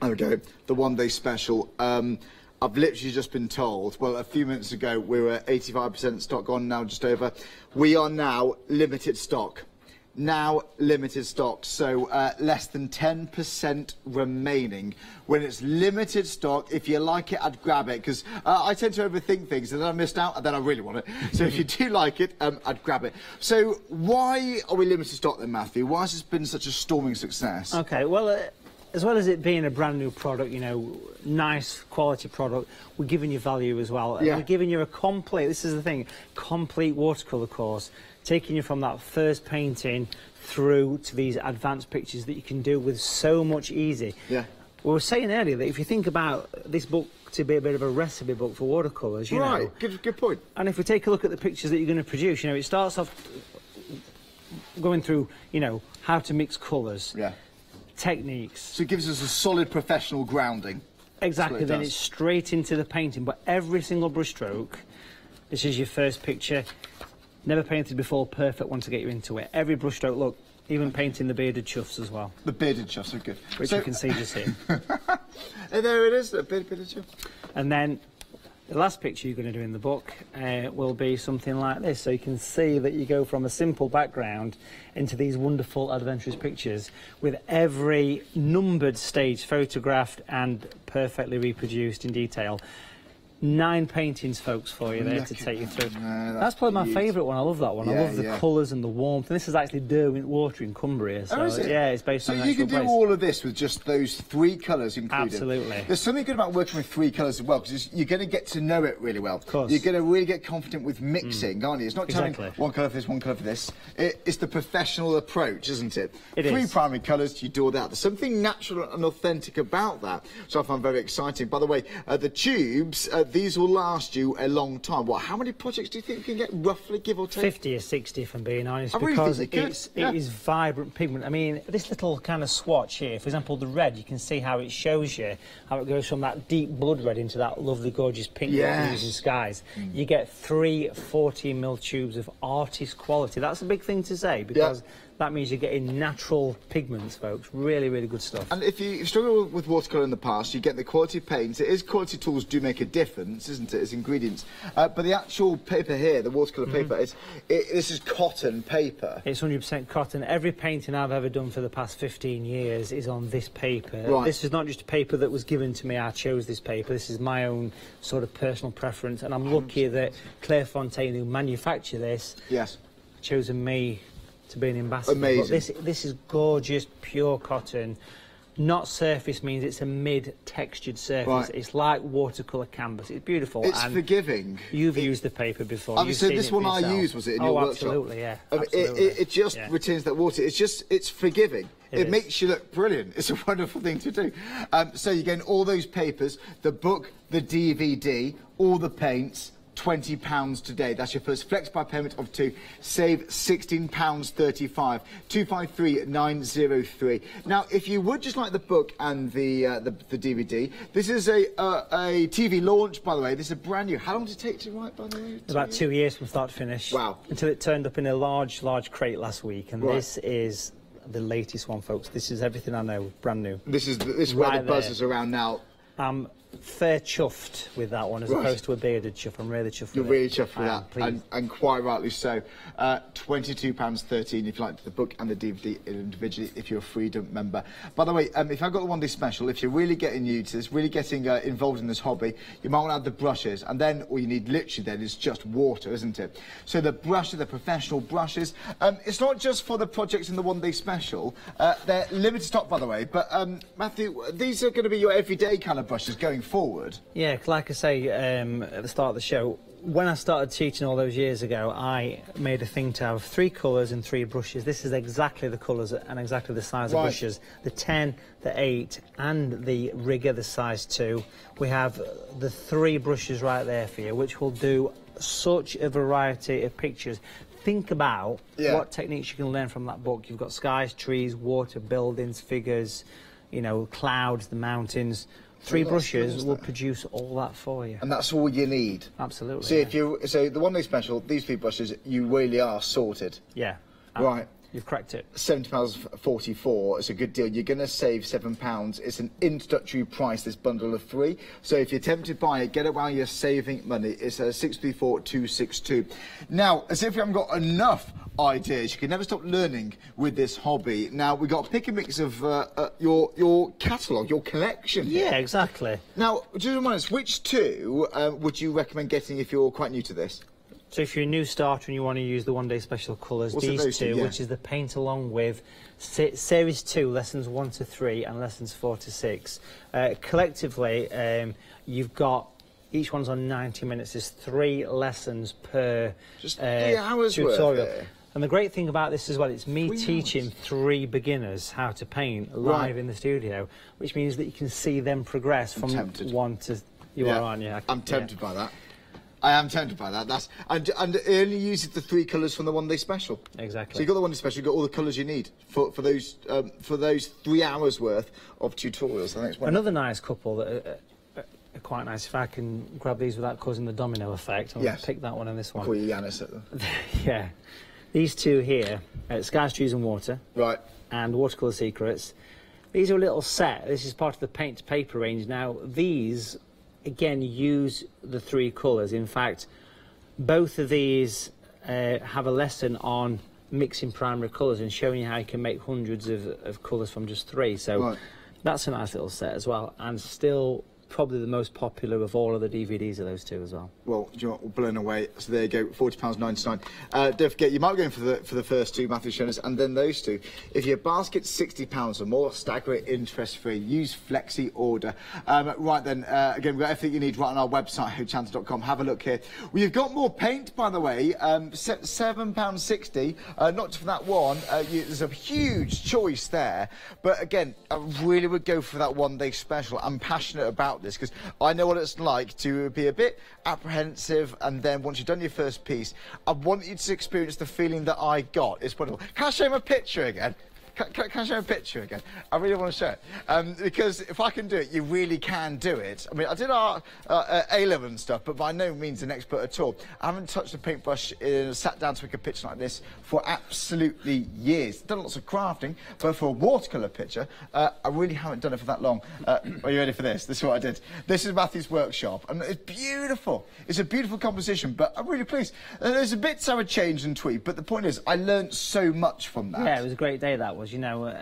There we go, the one-day special. I've literally just been told, well, a few minutes ago, we were 85% stock gone, now just over. We are now limited stock. Now limited stock, so less than 10% remaining. When it's limited stock, if you like it, I'd grab it, because I tend to overthink things, and then I missed out, and then I really want it. So if you do like it, I'd grab it. So why are we limited stock then, Matthew? Why has this been such a storming success? Okay, well, as well as it being a brand new product, you know, nice quality product, we're giving you value as well. Yeah. We're giving you a complete, this is the thing, complete watercolour course, taking you from that first painting through to these advanced pictures that you can do with so much ease. Yeah. We were saying earlier that if you think about this book to be a bit of a recipe book for watercolours, you know. Right, good point. And if we take a look at the pictures that you're going to produce, you know, it starts off going through, you know, how to mix colours. Yeah. Techniques. So it gives us a solid professional grounding. Exactly, then it's straight into the painting, but every single brushstroke, this is your first picture, never painted before, perfect one to get you into it. Every brushstroke, look, even painting the bearded chuffs as well. The bearded chuffs are good. Which you can see just here. And there it is, the bearded chuff. And then the last picture you're going to do in the book will be something like this, so you can see that you go from a simple background into these wonderful adventurous pictures with every numbered stage photographed and perfectly reproduced in detail. 9 paintings, folks, for you there to take you through. That's probably my favourite one. I love that one. I love the colours and the warmth. And this is actually Derwent water in Cumbria. So, is it? Yeah, it's based on So you can do all of this with just those 3 colours included? Absolutely. There's something good about working with 3 colours as well, because you're going to get to know it really well. Of course. You're going to really get confident with mixing, aren't you? It's not telling one colour for this, one colour for this. It's the professional approach, isn't it? It 3 is. primary colours, you do all that. There's something natural and authentic about that, so I find very exciting. By the way, the tubes, these will last you a long time. What? How many projects do you think you can get, roughly, give or take? 50 or 60, if I'm being honest, I really because think it is vibrant pigment. I mean, this little kind of swatch here, for example, the red, you can see how it shows you how it goes from that deep blood red into that lovely, gorgeous pink that we use in skies. You get 3 14mm tubes of artist quality. That's a big thing to say, because that means you're getting natural pigments, folks. Really, really good stuff. And if you struggle with watercolour in the past, you get the quality paints. It is quality tools do make a difference, isn't it? It's ingredients. But the actual paper here, the watercolour paper, this is cotton paper. It's 100% cotton. Every painting I've ever done for the past 15 years is on this paper. Right. This is not just a paper that was given to me. I chose this paper. This is my own sort of personal preference. And I'm lucky that Clairefontaine, who manufacture this, chosen me to be an ambassador. Amazing. But this is gorgeous, pure cotton. Not surface means it's a mid-textured surface. Right. It's like watercolour canvas. It's beautiful. It's and you've used the paper before. So this one I used, was it, in your workshop? Absolutely, yeah. It just retains that water. It's forgiving. It makes you look brilliant. It's a wonderful thing to do. So you're getting all those papers, the book, the DVD, all the paints, £20 today. That's your first flex by payment of £2. Save £16.35. 253903. Now, if you would just like the book and the DVD, this is a TV launch, by the way. This is a brand new. How long did it take to write, by the way? About 2 years from start to finish. Wow. Until it turned up in a large crate last week, and this is the latest one, folks. This is everything I know, brand new. This is where the buzz is around now. Fair chuffed with that one, as opposed to a bearded chuff. I'm really chuffed with it. You're really chuffed with that, and quite rightly so. £22.13 if you like the book and the DVD individually, if you're a Freedom member. By the way, if I've got the one day special, if you're really getting new to this, really getting involved in this hobby, you might want to add the brushes, and then all you need literally then is just water, isn't it? So the brushes, the professional brushes, it's not just for the projects in the one day special. They're limited stock, by the way, but Matthew, these are going to be your everyday kind of brushes going forward. Yeah, like I say at the start of the show, when I started teaching all those years ago, I made a thing to have 3 colours and 3 brushes. This is exactly the colours and exactly the size of brushes. The 10, the 8 and the rigger, the size 2. We have the 3 brushes right there for you, which will do such a variety of pictures. Think about what techniques you can learn from that book. You've got skies, trees, water, buildings, figures, you know, clouds, the mountains. 3 brushes will produce all that for you. And that's all you need. Absolutely. So the one day special, these 3 brushes, you really are sorted. Yeah. Right. You've cracked it. £70.44. It's a good deal. You're going to save £7. It's an introductory price, this bundle of 3. So if you're tempted to buy it, get it while you're saving money. It's 634262. Now, as if you haven't got enough ideas, you can never stop learning with this hobby. Now, we've got a pick and mix of your catalogue, your collection here. Yeah, exactly. Now, just remind us, which 2 would you recommend getting if you're quite new to this? So if you're a new starter and you want to use the one day special colours, these 2, which is the paint along with series 2, lessons 1 to 3 and lessons 4 to 6. Collectively, you've got, each one's on 90 minutes. There's 3 lessons per just 3 hours tutorial. Worth and the great thing about this as well, it's me teaching 3 beginners how to paint live in the studio, which means that you can see them progress from 1 to... You are, aren't you? I'm tempted by that. I am tempted by that. And it only uses the 3 colours from the one day special. Exactly. So you've got the one day special, you've got all the colours you need for those 3 hours worth of tutorials. Another nice couple that are quite nice. If I can grab these without causing the domino effect, I'll pick that one and this one. Call you Yanis at them. Yeah. These 2 here, Skies, Trees and Water. Right. And Watercolor Secrets. These are a little set. This is part of the paint to paper range. Now, these, again, use the 3 colours. In fact, both of these have a lesson on mixing primary colours and showing you how you can make hundreds of colours from just 3. So that's a nice little set as well, and still probably the most popular of all of the DVDs of those 2 as well. Well, do you know what? We're blown away. So there you go, £40.99. Don't forget, you might be going for the first 2, Matthew's shown us, and then those 2. If your basket's £60 or more, stagger it interest-free. Use Flexi Order. Right then, again, we've got everything you need right on our website, hochanda.com. Have a look here. We've got more paint, by the way, £7.60. Not just for that one. There's a huge choice there. But again, I really would go for that one day special. I'm passionate about this because I know what it's like to be a bit apprehensive, and then once you've done your first piece, I want you to experience the feeling that I got. It's wonderful. Can I show him a picture again? Can I show a picture again? I really want to show it. Because if I can do it, you really can do it. I mean, I did art A-level and stuff, but by no means an expert at all. I haven't touched a paintbrush, sat down to make a picture like this for absolutely years. Done lots of crafting, but for a watercolour picture, I really haven't done it for that long. Are you ready for this? This is what I did. This is Matthew's workshop, and it's beautiful. It's a beautiful composition, but I'm really pleased. There's a bits I would change and tweak, but the point is, I learned so much from that. Yeah, it was a great day, that was. You know,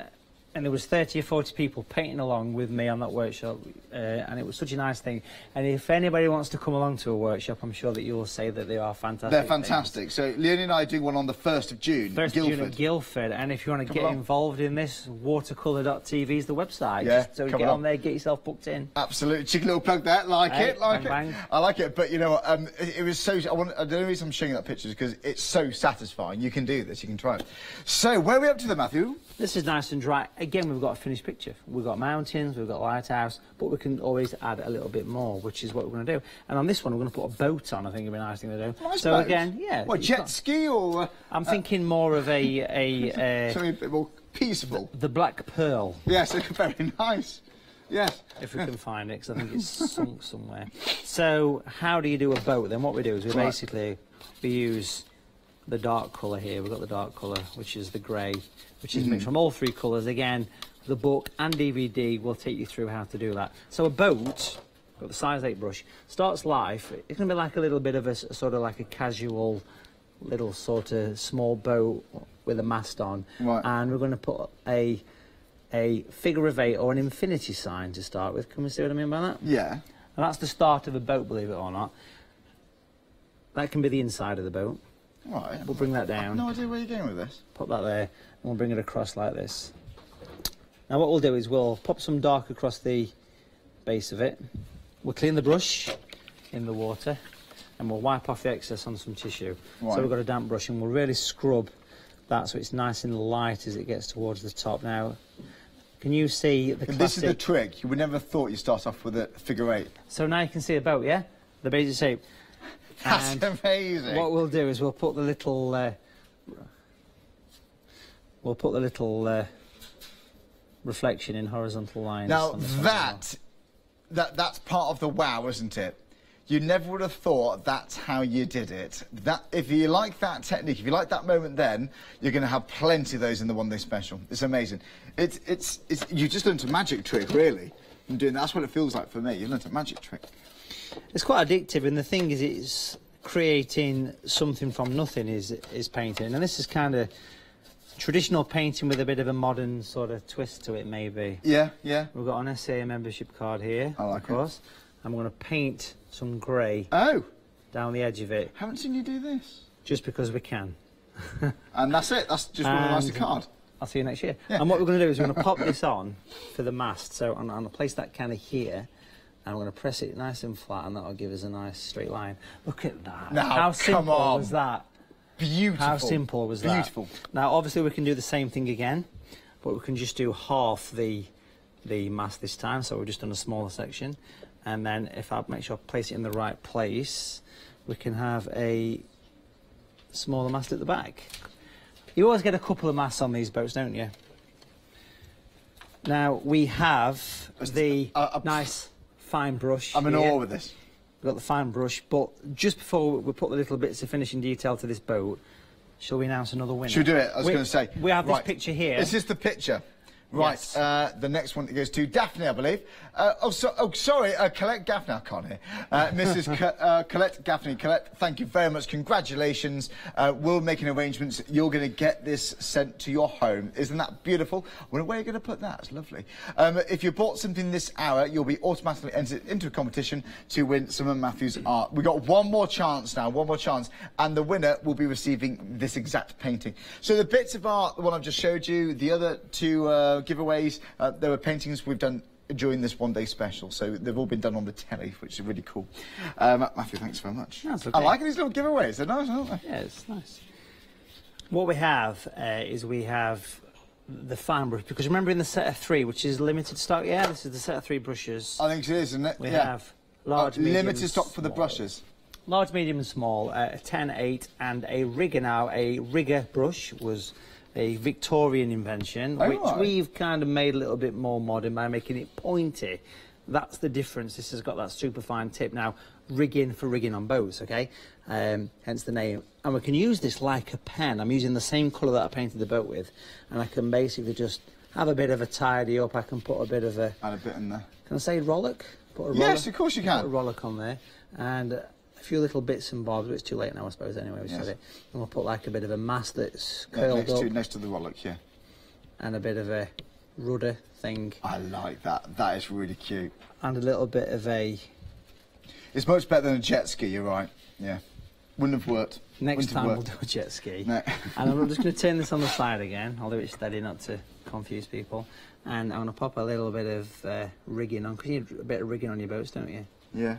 and there was 30 or 40 people painting along with me on that workshop, and it was such a nice thing. And if anybody wants to come along to a workshop, I'm sure that you'll say that they are fantastic. They're fantastic. So Leonie and I do one on the 1st of June, 1st of June at Guildford, and if you want to get involved in this, watercolor.tv is the website. Yeah, so get on there, get yourself booked in. Absolutely, cheeky little plug there. Like it. Bang. I like it. But you know what? It was so. The only reason I'm showing you that picture is because it's so satisfying. You can do this. You can try it. So where are we up to then, Matthew? This is nice and dry. Again, we've got a finished picture. We've got mountains, we've got lighthouse, but we can always add a little bit more, which is what we're going to do. And on this one, we're going to put a boat on. I think it'd be a nice thing to do. Nice so boat. Again, yeah. What, jet ski or? I'm thinking more of something a bit more peaceful. The Black Pearl. Yes, very nice. Yes. If we can find it, because I think it's sunk somewhere. So how do you do a boat then? What we do is we use the dark colour here. We've got the dark colour, which is the grey, which is mixed from all three colours. Again, the book and DVD will take you through how to do that. So a boat, got the size 8 brush, starts life. It's going to be like a little bit of a sort of like a casual little sort of small boat with a mast on. Right. And we're going to put a figure of 8 or an infinity sign to start with. Can we see what I mean by that? Yeah. And that's the start of a boat, believe it or not. That can be the inside of the boat. Right. We'll bring that down. I have no idea where you're going with this. Pop that there, and we'll bring it across like this. Now what we'll do is we'll pop some dark across the base of it. We'll clean the brush in the water, and we'll wipe off the excess on some tissue. Right. So we've got a damp brush, and we'll really scrub that so it's nice and light as it gets towards the top. Now, can you see the classic... This is the trick. You would never have thought you'd start off with a figure 8. So now you can see a boat, yeah? The basic shape. That's and amazing. What we'll do is we'll put the little reflection in horizontal lines. Now that's part of the wow, isn't it? You never would have thought that's how you did it. That if you like that technique, if you like that moment, then you're going to have plenty of those in the one day special. It's amazing. It's you just learned a magic trick, really. From doing that. That's what it feels like for me. You learned a magic trick. It's quite addictive, and the thing is, it's creating something from nothing is painting, and this is kind of traditional painting with a bit of a modern sort of twist to it, maybe. Yeah, yeah. We've got an SAA membership card here, I like of course. I'm going to paint some grey down the edge of it. Haven't seen you do this. Just because we can. And that's it. That's just one nice card. I'll see you next year. Yeah. And what we're going to do is we're going to pop this on for the mast. So I'm going to place that kind of here. And we're going to press it nice and flat, and that'll give us a nice straight line. Look at that. Now, how simple come on. was that? Beautiful. How simple was that? Beautiful. Now, obviously, we can do the same thing again, but we can just do half the mast this time. So we've just done a smaller section. And then if I make sure I place it in the right place, we can have a smaller mast at the back. You always get a couple of masts on these boats, don't you? Now, we have the nice... fine brush. I'm in awe with this. We've got the fine brush, but just before we put the little bits of finishing detail to this boat, shall we announce another winner? Should we do it? I was going to say. We have this picture here. This is the picture. Right, Yes. The next one that goes to Daphne, I believe. Sorry, Colette Gaffney, I can't hear. Mrs. Colette Gaffney. Colette, thank you very much. Congratulations. We're making arrangements. You're going to get this sent to your home. Isn't that beautiful? Where are you going to put that? It's lovely. If you bought something this hour, you'll be automatically entered into a competition to win some of Matthew's art. We've got one more chance now, and the winner will be receiving this exact painting. So the bits of art, the one I've just showed you, the other two giveaways, there were paintings we've done during this one day special, so they've all been done on the telly, which is really cool. Matthew, thanks very much. That's okay. I like these little giveaways, they're nice, aren't they? Yeah, it's nice. What we have is we have the fine brush, because remember in the set of 3, which is limited stock, this is the set of 3 brushes. I think it is, isn't it? We have large, medium, limited stock for the small. brushes. Large, medium and small, 10, 8 and a rigger now. A rigger brush was a Victorian invention, which we've kind of made a little bit more modern by making it pointy. That's the difference. This has got that super fine tip. Now, rigging for rigging on boats, okay? Hence the name. And we can use this like a pen. I'm using the same colour that I painted the boat with, and I can basically just have a bit of a tidy up. I can put a bit of a... And a bit in there. Can I say rollock? Put a rollock. Yes, of course you can. Put a rollock on there. And a few little bits and bobs, but it's too late now, I suppose, anyway. We said it. And we'll put like a bit of a mast that's curled up. Next to the rollock, yeah. And a bit of a rudder thing. I like that. That is really cute. And a little bit of a... It's much better than a jet ski, you're right. Yeah. Wouldn't have worked. Next time we'll do a jet ski. No. And I'm just going to turn this on the side again. I'll do it steady, not to confuse people. And I'm going to pop a little bit of rigging on, because you need a bit of rigging on your boats, don't you? Yeah.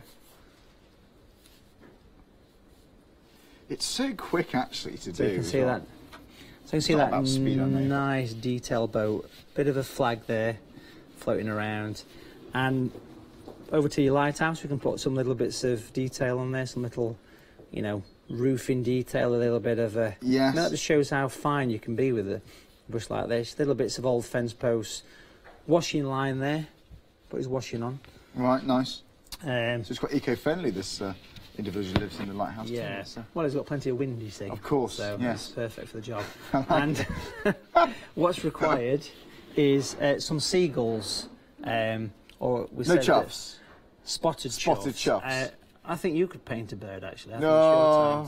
It's so quick, actually, to do. So you can see that. So you can see that nice detail boat. Bit of a flag there, floating around. And over to your lighthouse, we can put some little bits of detail on there, some little, you know, roofing detail, a little bit of a... Yes. That just shows how fine you can be with a brush like this. Little bits of old fence posts. Washing line there. Put his washing on. Right, nice. So it's quite eco-friendly, this individual lives in the lighthouse. Yeah. Too, so. Well, he's got plenty of wind, you see. Of course, so yes. it's perfect for the job. And what's required is some seagulls, or we no said chuffs. Spotted chuffs. I think you could paint a bird, actually. No.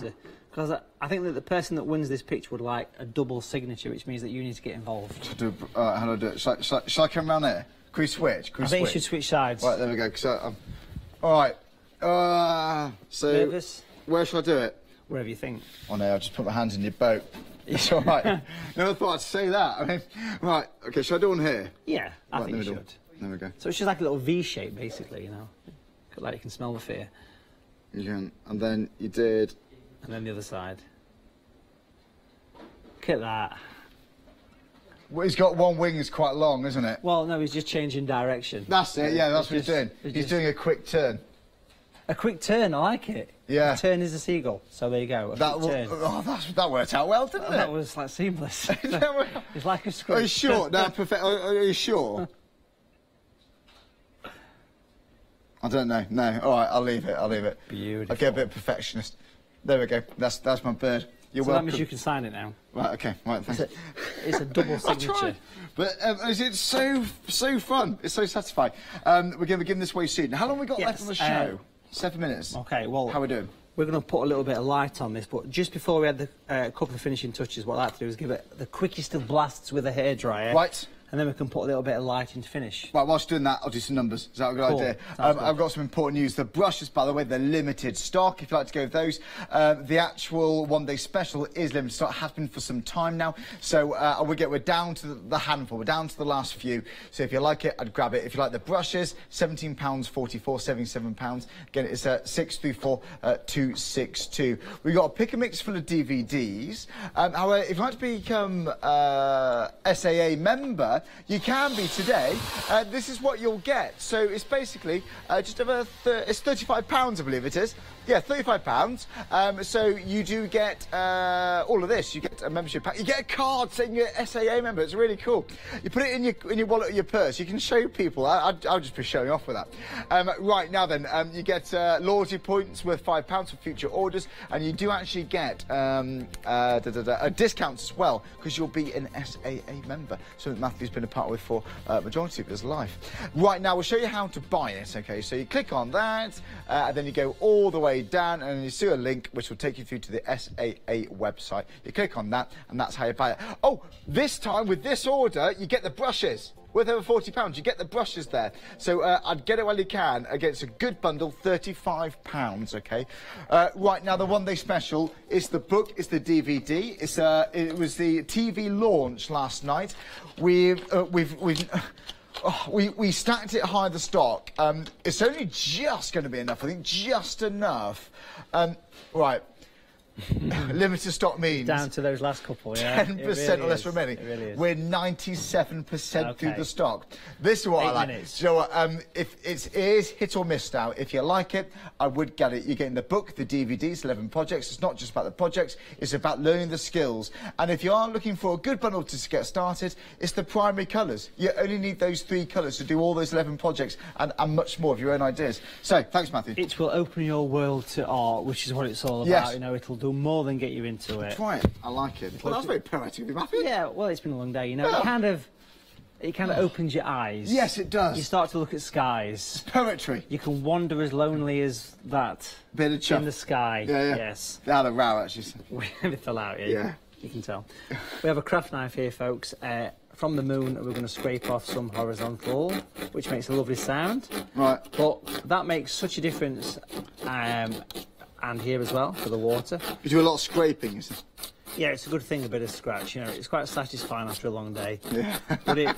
Because I think that the person that wins this picture would like a double signature, which means that you need to get involved. How do I do it? Shall I come round here? Can we switch? I think you should switch sides. Right, there we go. All right. So nervous? Where shall I do it? Wherever you think. Oh no, I'll just put my hands in your boat. It's all right. Never thought I'd say that. I mean, right. Okay, shall I do one here? Yeah, I think you should. There we go. So it's just like a little V shape, basically, you know. Like you can smell the fear. You can, and then you did. And then the other side. Look at that. Well, he's got one wing is quite long, isn't it? Well, no, he's just changing direction. That's it, yeah, that's what he's doing. He's doing a quick turn. A quick turn, I like it. Yeah. A turn is a seagull, so there you go. That worked out well, didn't it? That was like seamless. It's like a script. Are you sure? No, perfect. Are you sure? I don't know. No. All right, I'll leave it. Beautiful. I'll get a bit perfectionist. There we go. That's my bird. You're welcome. That means you can sign it now. Right. Okay. Right. Thanks. It's a double signature. I tried. But it's so fun. It's so satisfying. We're going to begin this way soon. How long have we got left on the show? 7 minutes. Okay. Well. How are we doing? We're going to put a little bit of light on this, but just before we had the couple of finishing touches, what I like to do is give it the quickest of blasts with a hairdryer. Right. And then we can put a little bit of light in to finish. Right, whilst doing that, I'll do some numbers. Is that a good idea? I've got some important news. The brushes, by the way, they're limited stock, if you'd like to go with those. The actual one-day special is limited stock, has been for some time now. So we're down to the handful. We're down to the last few. So if you like it, I'd grab it. If you like the brushes, £17.44, £77. Again, it's 634 262. We've got a pick and mix full of DVDs. However, if you'd like to become SAA member, you can be today. This is what you'll get. So it's basically just over it's £35, I believe it is. Yeah, £35. So you do get all of this. You get a membership pack. You get a card saying you're an SAA member. It's really cool. You put it in your wallet or your purse. You can show people. I'll just be showing off with that. Right now then, you get loyalty points worth £5 for future orders, and you do actually get discounts as well because you'll be an SAA member. Something Matthew's been a part with for majority of his life. Right now, we'll show you how to buy it. Okay, so you click on that, and then you go all the way down, and you see a link which will take you through to the SAA website. You click on that, and that's how you buy it. Oh, this time with this order, you get the brushes. Worth over £40, you get the brushes there. So I'd get it while you can. Against a good bundle, £35. Okay. Right now, the one-day special is the book, it's the DVD. It was the TV launch last night. We stacked it high the stock. It's only just going to be enough. I think just enough. Right. Limited stock means down to those last couple, yeah. 10% or less remaining. It really is. We're 97% through the stock. This is what I like. Minutes. Do you know what? If it is hit or miss now, if you like it, I would get it. You're getting the book, the DVDs, 11 projects. It's not just about the projects, it's about learning the skills. And if you are looking for a good bundle to get started, it's the primary colours. You only need those 3 colours to do all those 11 projects and much more of your own ideas. So, thanks, Matthew. It will open your world to art, which is what it's all about. Yes. You know, it'll do more than get you into it. Try it. I like it. Well, that's very poetic of you, Matthew. Yeah, well, it's been a long day, you know. It kind of opens your eyes. Yes, it does. You start to look at skies. Poetry. You can wander as lonely as that. Bit of chuff. In the sky. Yeah. Yes. They had a row, actually. We fell out, Yeah. You can tell. We have a craft knife here, folks, from the moon, we're going to scrape off some horizontal, which makes a lovely sound. Right. But that makes such a difference, and here as well, for the water. You do a lot of scraping, is it? Yeah, it's a good thing, a bit of scratch, you know, it's quite satisfying after a long day. Yeah. But it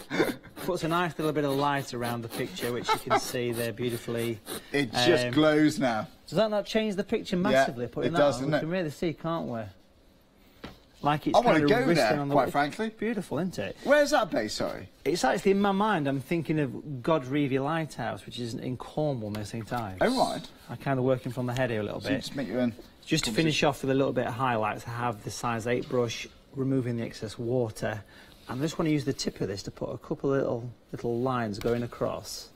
puts a nice little bit of light around the picture, which you can see there beautifully. It just glows now. Does that not change the picture massively? Yeah, putting it that does, on? doesn't We it? can really see, can't we? Like it's I want to kind of go resting there, on the quite frankly. Beautiful, isn't it? Where's that base, sorry? It's actually in my mind, I'm thinking of Godrevy Lighthouse, which is in Cornwall near St Ives. Oh, right. I'm kind of working from the head here a little So bit. just make your own. Just to finish off with a little bit of highlights, I have the size 8 brush, removing the excess water. And I just want to use the tip of this to put a couple of little lines going across.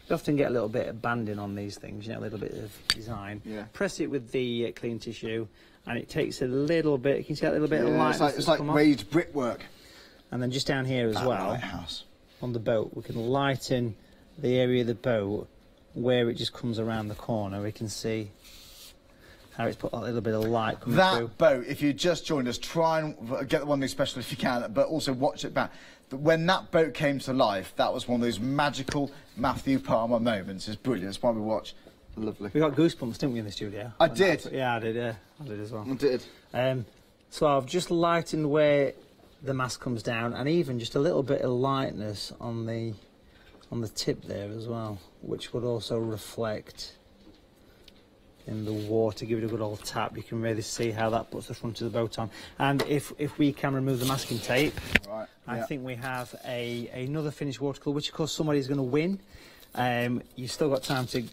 You often get a little bit of banding on these things, you know, a little bit of design. Yeah. Press it with the clean tissue, and it takes a little bit, you can see that little bit of light. It's like raised brickwork. And then just down here as well, Lighthouse. on the boat, we can lighten the area of the boat where it just comes around the corner. We can see how it's put that little bit of light coming through. That boat, if you just joined us, try and get the one day special if you can, but also watch it back. When that boat came to life, that was one of those magical Matthew Palmer moments. It's brilliant. It's why we watch. Lovely. We got goosebumps, didn't we, in the studio? I did. Yeah, I did. Yeah, I did as well. I did. So I've just lightened where the mast comes down, and even just a little bit of lightness on the tip there as well, which would also reflect in the water. Give it a good old tap. You can really see how that puts the front of the boat on. And if we can remove the masking tape, Right. I think we have another finished watercolour, which of course somebody's going to win. You've still got time to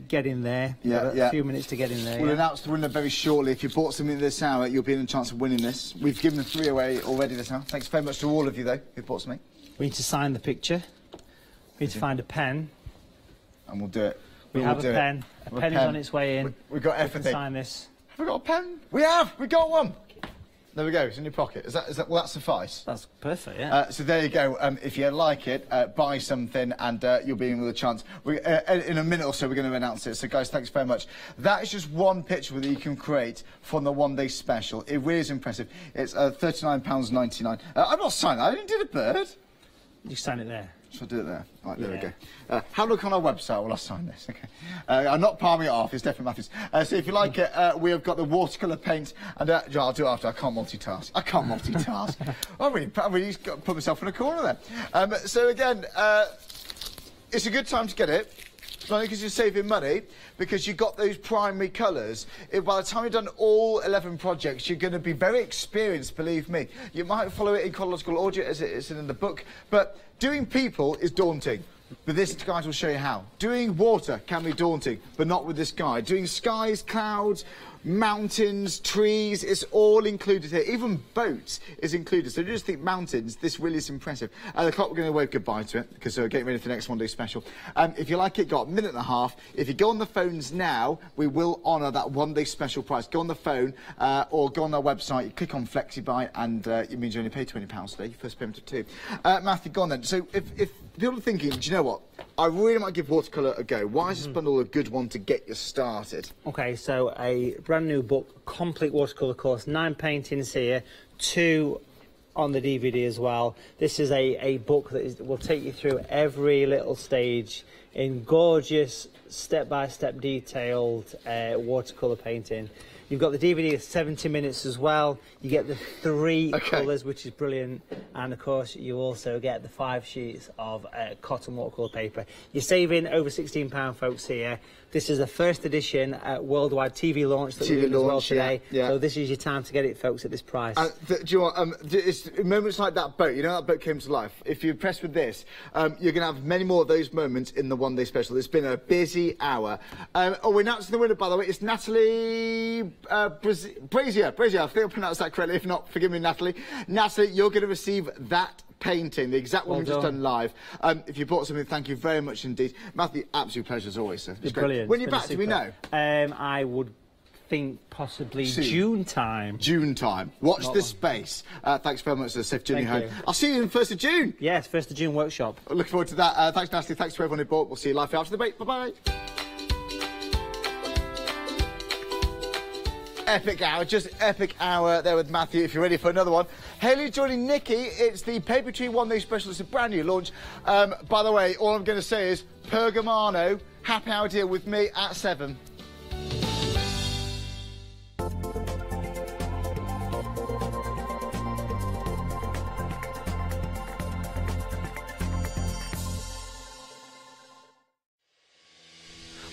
get in there. A few minutes to get in there. We'll announce the winner very shortly. If you bought something this hour, you'll be in a chance of winning this. We've given 3 away already this hour. Thanks very much to all of you, though, who bought something. We need to sign the picture. We need to find a pen. And we'll do it. We have a pen. A pen is on its way in. We've got We can everything. sign this. Have we got a pen? We have! We got one! There we go, it's in your pocket. Will that suffice? That's perfect, yeah. So there you go. If you like it, buy something and you'll be in with a chance. In a minute or so, we're going to announce it. So, guys, thanks very much. That is just one picture that you can create from the one-day special. It really is impressive. It's £39.99. I'm not signing that. I didn't do the bird. You sign it there. So I'll do it there. Right, there we go. Have a look on our website while I sign this. Okay. I'm not palming it off. It's definitely Matthew's. So if you like it, we have got the watercolour paint, and I'll do it after. I can't multitask. I really got to put myself in a corner there. So again, it's a good time to get it. Not only because you're saving money, because you've got those primary colours. By the time you've done all 11 projects, you're going to be very experienced, believe me. You might follow it in chronological order as it is in the book, but doing people is daunting. But this guide will show you how. Doing water can be daunting, but not with this guide. Doing skies, clouds, mountains, trees, it's all included here. Even boats is included. So just think mountains, this really is impressive. The clock, we're going to wave goodbye to it because we're getting ready for the next one-day special. If you like it, got a minute and a half. If you go on the phones now, we will honour that one-day special price. Go on the phone or go on our website, you click on FlexiBuy, and it means you only pay £20 today. First payment of £2. Matthew, go on then. So if people are thinking, do you know what? I really might give watercolour a go. Why is this bundle a good one to get you started? Okay, so a brand new book, complete watercolour course, 9 paintings here, 2 on the DVD as well. This is a book that will take you through every little stage in gorgeous, step-by-step detailed watercolour painting. You've got the DVD of 70 minutes as well. You get the 3 colours, which is brilliant. And, of course, you also get the 5 sheets of cotton watercolour paper. You're saving over £16, folks, here. This is the first edition worldwide TV launch that we're doing as well today. Yeah. So this is your time to get it, folks, at this price. Do you know what, it's moments like that boat, you know that boat came to life. If you're impressed with this, you're going to have many more of those moments in the one-day special. It's been a busy hour. We're announcing the winner, by the way. It's Natalie Brazier. I think I pronounced that correctly. If not, forgive me, Natalie. Natalie, you're going to receive that painting, the exact one we've just done live. If you bought something, thank you very much indeed. Matthew, absolute pleasure as always, sir. It's brilliant. When you're back, do we know? I would think possibly June time. June time. Watch this space. Thanks very much, sir. Safe journey home. I'll see you on the 1st of June. Yes, 1st of June workshop. Looking forward to that. Thanks, Natalie. Thanks to everyone who bought. We'll see you live after the break. Bye-bye. Epic hour, just epic hour there with Matthew, if you're ready for another one. Hayley joining Nikki, it's the Paper Tree One Day Special, it's a brand new launch. By the way, all I'm going to say is, Pergamano, happy hour deal with me at 7.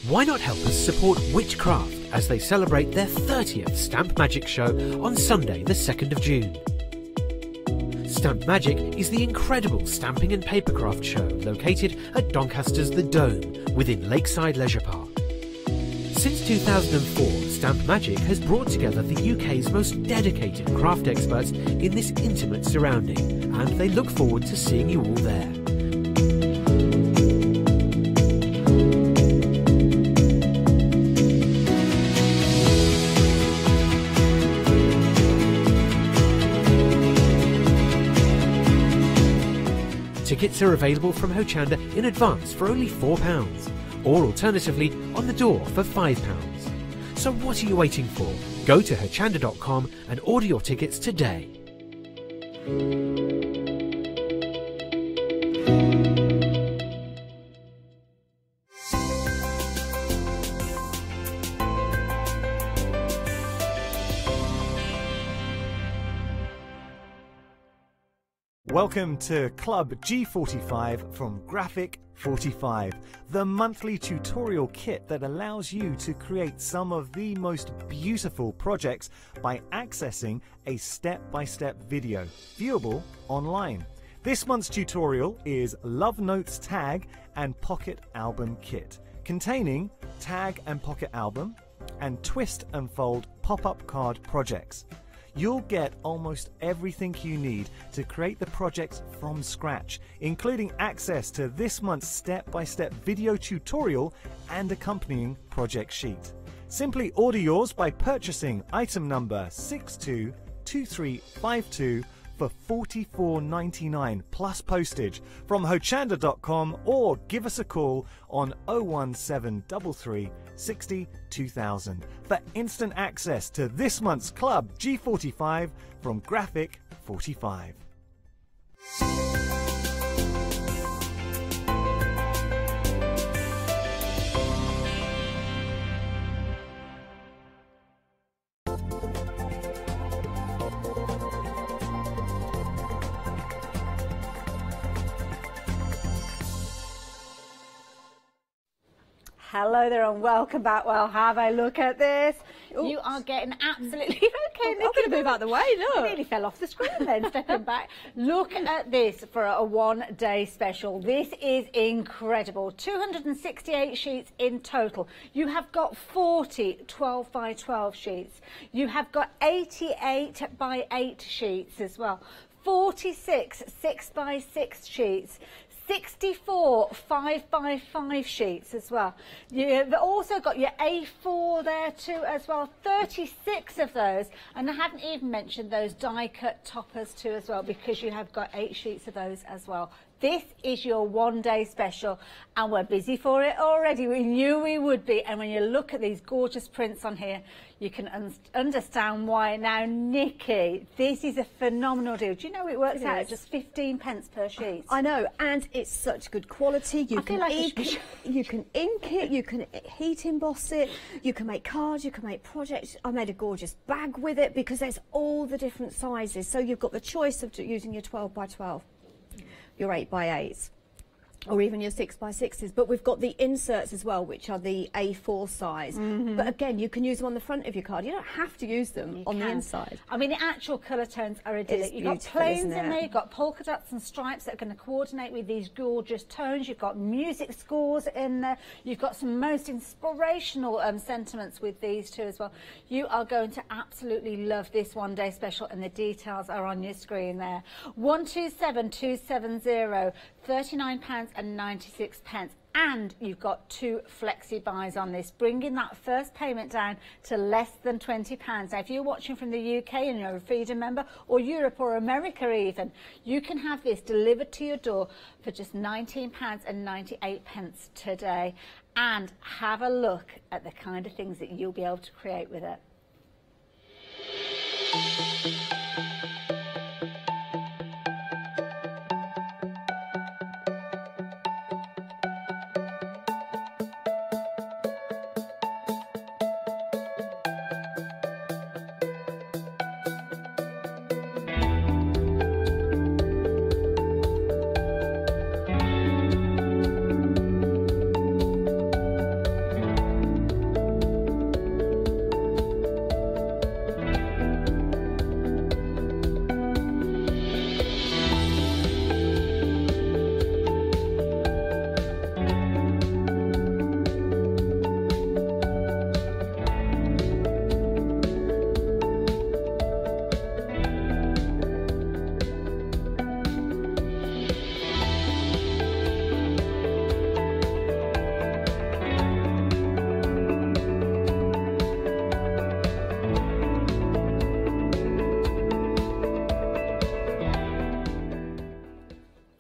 Why not help us support Witchcraft as they celebrate their 30th Stamp Magic show on Sunday the 2nd of June. Stamp Magic is the incredible stamping and papercraft show located at Doncaster's The Dome within Lakeside Leisure Park. Since 2004, Stamp Magic has brought together the UK's most dedicated craft experts in this intimate surrounding, and they look forward to seeing you all there. Tickets are available from Hochanda in advance for only £4, or alternatively on the door for £5. So what are you waiting for? Go to hochanda.com and order your tickets today. Welcome to Club G45 from Graphic 45, the monthly tutorial kit that allows you to create some of the most beautiful projects by accessing a step-by-step video, viewable online. This month's tutorial is Love Notes Tag and Pocket Album Kit, containing tag and pocket album and twist and fold pop-up card projects. You'll get almost everything you need to create the projects from scratch, including access to this month's step-by-step video tutorial and accompanying project sheet. Simply order yours by purchasing item number 622352 for $44.99 plus postage from hochanda.com, or give us a call on 01733 60 2000 for instant access to this month's Club G45 from Graphic 45. Hello there and welcome back. Well, have a look at this. Oops. You are getting absolutely okay. I'm going to move out the way, look. I nearly fell off the screen then, stepping back. Look at this for a one-day special. This is incredible. 268 sheets in total. You have got 40 12 by 12 sheets. You have got 88 by 8 sheets as well. 46 6 by 6 sheets. 64 5 by 5 sheets as well. You've also got your A4 there too as well, 36 of those, and I haven't even mentioned those die cut toppers too as well, because you have got 8 sheets of those as well. This is your one-day special and we're busy for it already. We knew we would be, and when you look at these gorgeous prints on here, you can understand why. Now, Nikki, this is a phenomenal deal. Do you know it works out at just 15 pence per sheet? I know, and it's such good quality. You can ink it, you can heat emboss it, you can make cards, you can make projects. I made a gorgeous bag with it because there's all the different sizes. So you've got the choice of using your 12 by 12, your 8 by 8s, or even your 6 by 6s, but we've got the inserts as well, which are the A4 size. But again, you can use them on the front of your card. You don't have to use them on the inside. I mean, the actual colour tones are idyllic. You've got planes in there, you've got polka dots and stripes that are going to coordinate with these gorgeous tones. You've got music scores in there. You've got some most inspirational sentiments with these too as well. You are going to absolutely love this one-day special, and the details are on your screen there. 127270, £39.96, and you've got 2 flexi buys on this, bringing that first payment down to less than £20. Now, if you're watching from the UK and you're a Freedom member, or Europe or America even, you can have this delivered to your door for just £19.98 today, and have a look at the kind of things that you'll be able to create with it.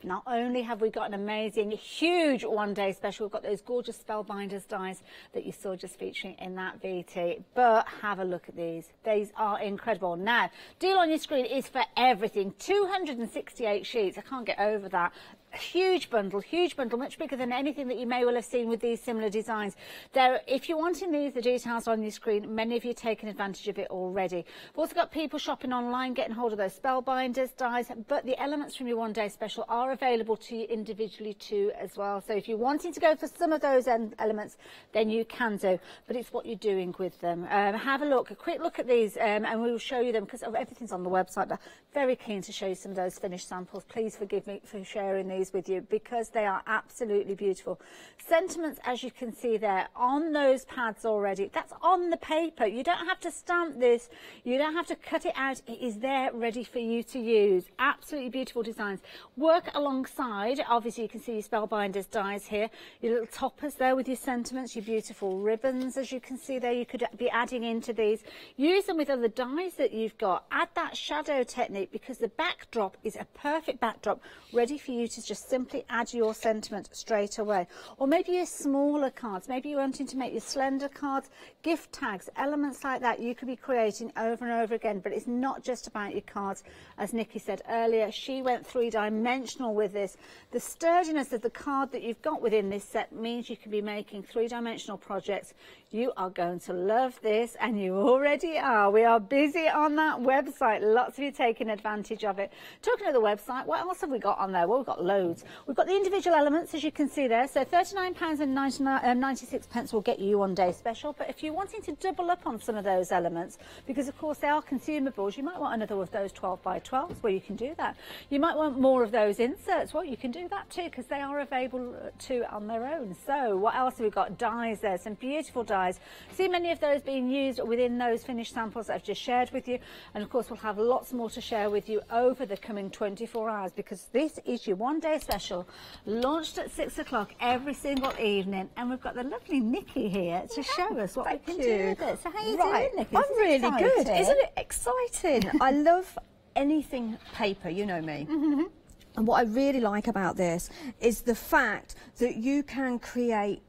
Not only have we got an amazing, huge one-day special, we've got those gorgeous Spellbinders dies that you saw just featuring in that VT, but have a look at these. These are incredible. Now, deal on your screen is for everything. 268 sheets. I can't get over that. Huge bundle, much bigger than anything that you may well have seen with these similar designs. There, if you're wanting these, the details on your screen, many of you have taken advantage of it already. We've also got people shopping online, getting hold of those Spellbinders dies, but the elements from your one-day special are available to you individually too as well. So if you're wanting to go for some of those elements, then you can do, but it's what you're doing with them. Have a look, a quick look at these, and we will show you them because everything's on the website, but very keen to show you some of those finished samples. Please forgive me for sharing these with you because they are absolutely beautiful. Sentiments, as you can see there, on those pads already. That's on the paper. You don't have to stamp this. You don't have to cut it out. It is there ready for you to use. Absolutely beautiful designs. Work alongside, obviously you can see your Spellbinders dies here, your little toppers there with your sentiments, your beautiful ribbons, as you can see there. You could be adding into these. Use them with other dies that you've got. Add that shadow technique because the backdrop is a perfect backdrop ready for you to just simply add your sentiment straight away. Or maybe your smaller cards, maybe you're wanting to make your slender cards, gift tags, elements like that you could be creating over and over again. But it's not just about your cards. As Nikki said earlier, she went three-dimensional with this. The sturdiness of the card that you've got within this set means you can be making three-dimensional projects. You are going to love this, and you already are. We are busy on that website. Lots of you taking advantage of it. Talking of the website, what else have we got on there? Well, we've got loads. We've got the individual elements, as you can see there. So £39.96 will get you one day special. But if you're wanting to double up on some of those elements, because of course they are consumables, you might want another of those 12 by 12s. Well, you can do that. You might want more of those inserts. Well, you can do that too, because they are available too on their own. So what else have we got? Dies there, some beautiful dies. See many of those being used within those finished samples that I've just shared with you. And of course, we'll have lots more to share with you over the coming 24 hours, because this is your one day special, launched at 6 o'clock every single evening. And we've got the lovely Nikki here to show us what we can do with it. So how are you doing, Nikki? I'm really good. Isn't it exciting? I love anything paper, you know me. And what I really like about this is the fact that you can create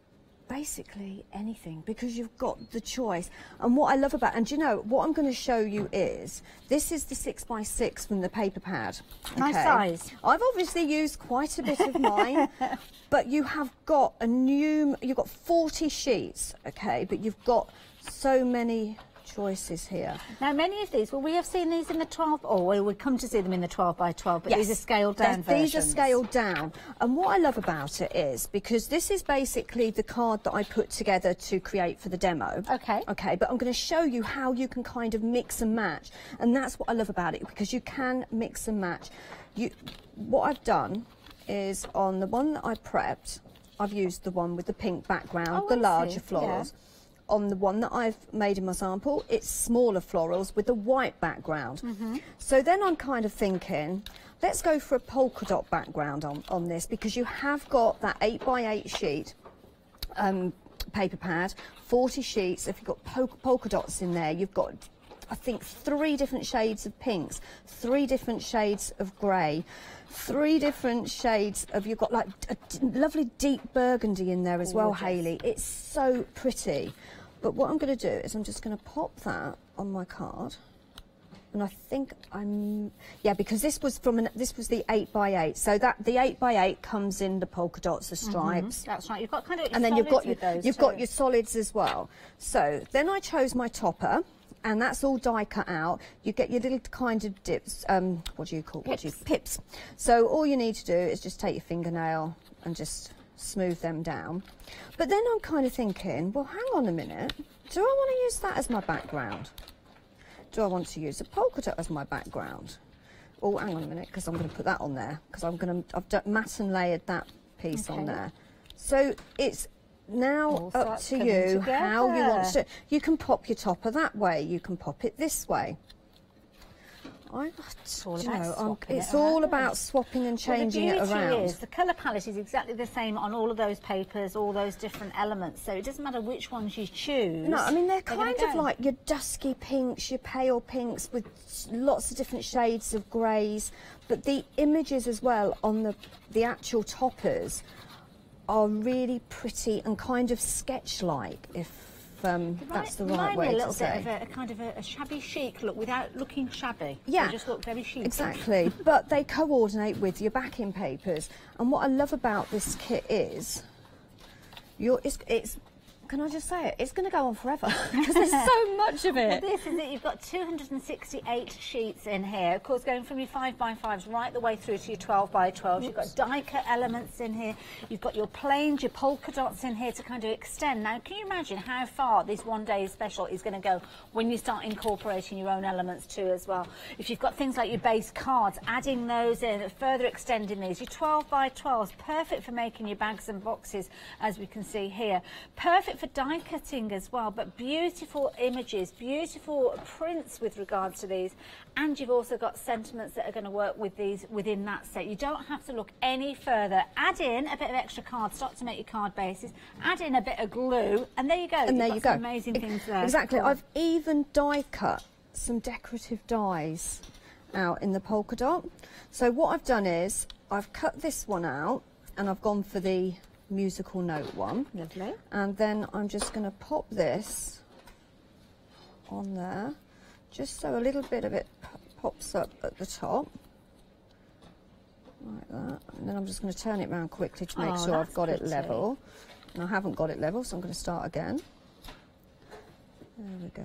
basically anything because you've got the choice. And what I love about, and you know what I'm going to show you is, this is the 6x6 from the paper pad. Nice size. I've obviously used quite a bit of mine, but you have got you've got 40 sheets, okay, but you've got so many choices here. Now, many of these, well, we have seen these in the 12, well, we come to see them in the 12 by 12, but yes, these are scaled down versions. These are scaled down. And what I love about it is, because this is basically the card that I put together to create for the demo. Okay. Okay, but I'm going to show you how you can kind of mix and match. And that's what I love about it, because you can mix and match. What I've done is, on the one that I prepped, I've used the one with the pink background, the larger florals. Yeah. On the one that I've made in my sample, it's smaller florals with the white background. So then I'm kind of thinking, let's go for a polka dot background on this, because you have got that 8x8 sheet paper pad, 40 sheets. If you've got polka dots in there, you've got, I think, 3 different shades of pinks, 3 different shades of grey, 3 different shades of, you've got like a lovely deep burgundy in there as well, Hayley. It's so pretty. But what I'm going to do is I'm just going to pop that on my card. and I think because this was this was the 8x8, so that the 8x8 comes in the polka dots, the stripes. That's right. You've got kind of and then you've got your solids as well. So then I chose my topper, and that's all die cut out. You get your little kind of dips. What do you call pips? So all you need to do is just take your fingernail and just smooth them down. But then I'm kind of thinking, well, hang on a minute. Do I want to use that as my background? Do I want to use a polka dot as my background? Oh, hang on a minute, because I'm going to put that on there, because I've matte and layered that piece on there. So it's now up to you how you want to. You can pop your topper that way. You can pop it this way. It's all about swapping and changing it around. The colour palette is exactly the same on all of those papers, all those different elements, so it doesn't matter which ones you choose. No, I mean, they're kind of like your dusky pinks, your pale pinks with lots of different shades of greys, but the images as well on the actual toppers are really pretty and kind of sketch-like, if that's the right way to say. Remind me a little bit of a kind of a shabby chic look without looking shabby. Yeah, they just look very chic. Exactly. But they coordinate with your backing papers. And what I love about this kit is, can I just say it? It's going to go on forever because there's so much of it. Well, this is it. You've got 268 sheets in here. Of course, going from your 5x5s right the way through to your 12x12s. You've got die cut elements in here. You've got your planes, your polka dots in here to kind of extend. Now, can you imagine how far this one day special is going to go when you start incorporating your own elements too as well? If you've got things like your base cards, adding those in, further extending these. Your 12x12s, perfect for making your bags and boxes, as we can see here. Perfect for die cutting as well, but beautiful images, beautiful prints with regards to these, and you've also got sentiments that are going to work with these within that set. You don't have to look any further. Add in a bit of extra cardstock to make your card bases, add in a bit of glue, and there you go. And there you go. Amazing things there. Exactly. I've even die cut some decorative dies out in the polka dot. So what I've done is I've cut this one out and I've gone for the musical note one. Lovely. And then I'm just going to pop this on there, just so a little bit of it pops up at the top, like that. And then I'm just going to turn it around quickly to make sure I've got it level. And I haven't got it level, so I'm going to start again. There we go.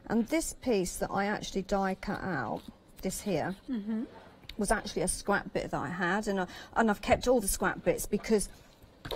And this piece that I actually die cut out, this here, was actually a scrap bit that I had, and I've kept all the scrap bits because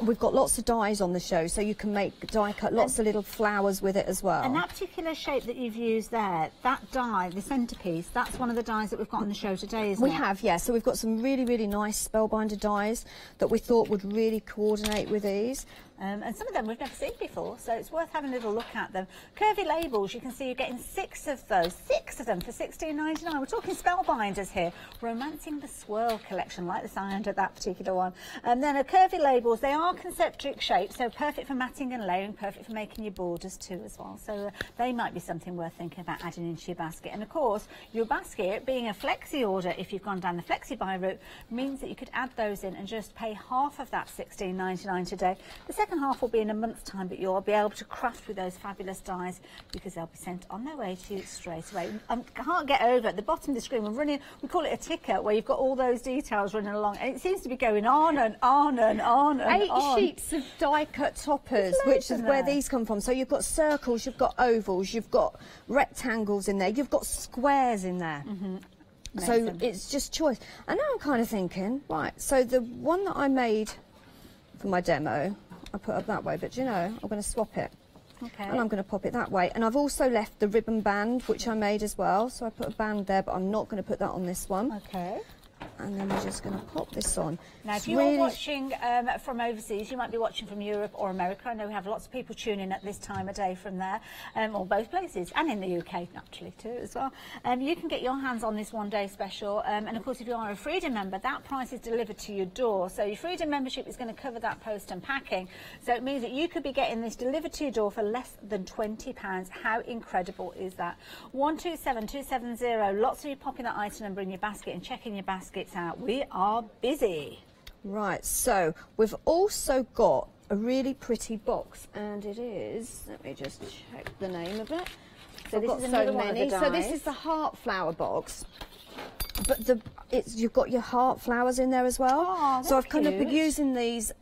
we've got lots of dies on the show, so you can die cut lots of little flowers with it as well. And that particular shape that you've used there, that die, the centrepiece, that's one of the dies that we've got on the show today, isn't it? We have, yeah. So we've got some really, really nice spellbinder dies that we thought would really coordinate with these. And some of them we've never seen before, so it's worth having a little look at them. Curvy labels, you can see you're getting 6 of those, 6 of them for $16.99. We're talking spellbinders here. Romancing the Swirl collection, like the sound of that particular one. And then curvy labels, they are concentric shapes, so perfect for matting and layering, perfect for making your borders too as well. So they might be something worth thinking about adding into your basket. And of course, your basket, being a flexi order, if you've gone down the flexi buy route, means that you could add those in and just pay half of that $16.99 today. The second half will be in a month's time, but you'll be able to craft with those fabulous dies because they'll be sent on their way to you straight away. I can't get over at the bottom of the screen, we call it a ticker, where you've got all those details running along, and it seems to be going on and on and on and 8 sheets of die cut toppers, which is where these come from. So you've got circles, you've got ovals, you've got rectangles in there, you've got squares in there. So it's just choice. And now I'm kind of thinking, right, so the one that I made for my demo, I put up that way, but you know, I'm going to swap it. Okay. And I'm going to pop it that way. And I've also left the ribbon band, which I made as well. So I put a band there, but I'm not going to put that on this one. Okay. And then we're just going to pop this on. Now, if you're watching from overseas, you might be watching from Europe or America. I know we have lots of people tuning in at this time of day from there, or both places, and in the UK, naturally, too, as well. You can get your hands on this one-day special. And, of course, if you are a Freedom member, that price is delivered to your door. So your Freedom membership is going to cover that post and packing. So it means that you could be getting this delivered to your door for less than £20. How incredible is that? 127270. Lots of you popping that item number in your basket and checking your baskets out. We are busy. Right, so we've also got a really pretty box, and it is, let me just check the name of it, because I've got so many. So this is the heart flower box. But you've got your heart flowers in there as well. Oh, so I've kind of been using these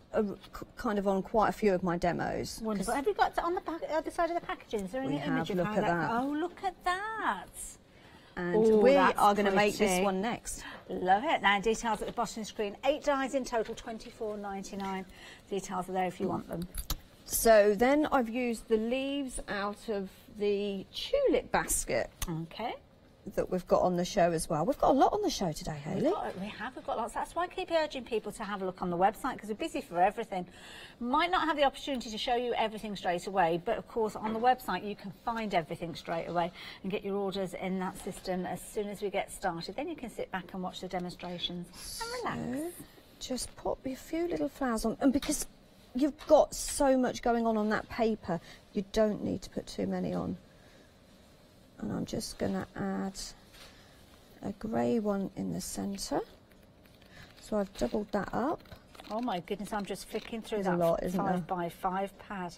kind of on quite a few of my demos. Wonderful. Have you got on the other side of the packaging? Is there any image of look at that. Oh, look at that. And we are going to make this one next. Love it. Now, details at the bottom of the screen. 8 dies in total, £24.99. Details are there if you want them. So then I've used the leaves out of the tulip basket. Okay. That we've got on the show as well. We've got a lot on the show today, Hayley. We've got lots. That's why I keep urging people to have a look on the website, because we're busy for everything. Might not have the opportunity to show you everything straight away, but of course on the website you can find everything straight away and get your orders in that system as soon as we get started. Then you can sit back and watch the demonstrations and relax. Just pop a few little flowers on, and because you've got so much going on that paper, you don't need to put too many on. And I'm just going to add a grey one in the centre. So I've doubled that up. Oh my goodness, I'm just flicking through There's that a lot, isn't 5x5 pad.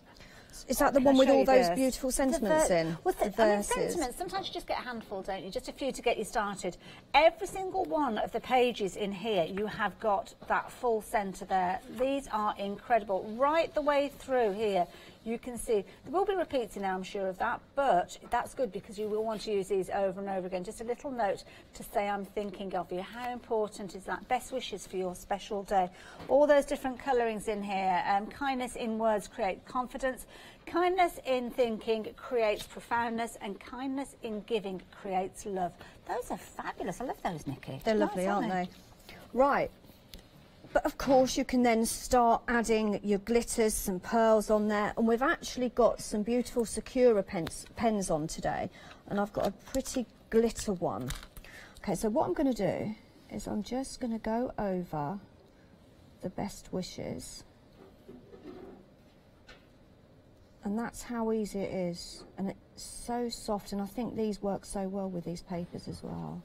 Is that the one with all those beautiful sentiments in? Well, sentiments, sometimes you just get a handful, don't you? Just a few to get you started. Every single one of the pages in here, you have got that full centre there. These are incredible. Right the way through here, you can see, there will be repeats in there, I'm sure of that, but that's good because you will want to use these over and over again. Just a little note to say I'm thinking of you. How important is that? Best wishes for your special day. All those different colourings in here. Kindness in words create confidence. Kindness in thinking creates profoundness, and kindness in giving creates love. Those are fabulous. I love those, Nikki. They're lovely, aren't they? Right. But of course you can then start adding your glitters, some pearls on there, and we've actually got some beautiful Sakura pens on today, and I've got a pretty glitter one. Okay, so what I'm going to do is I'm just going to go over the best wishes, and that's how easy it is, and it's so soft, and I think these work so well with these papers as well.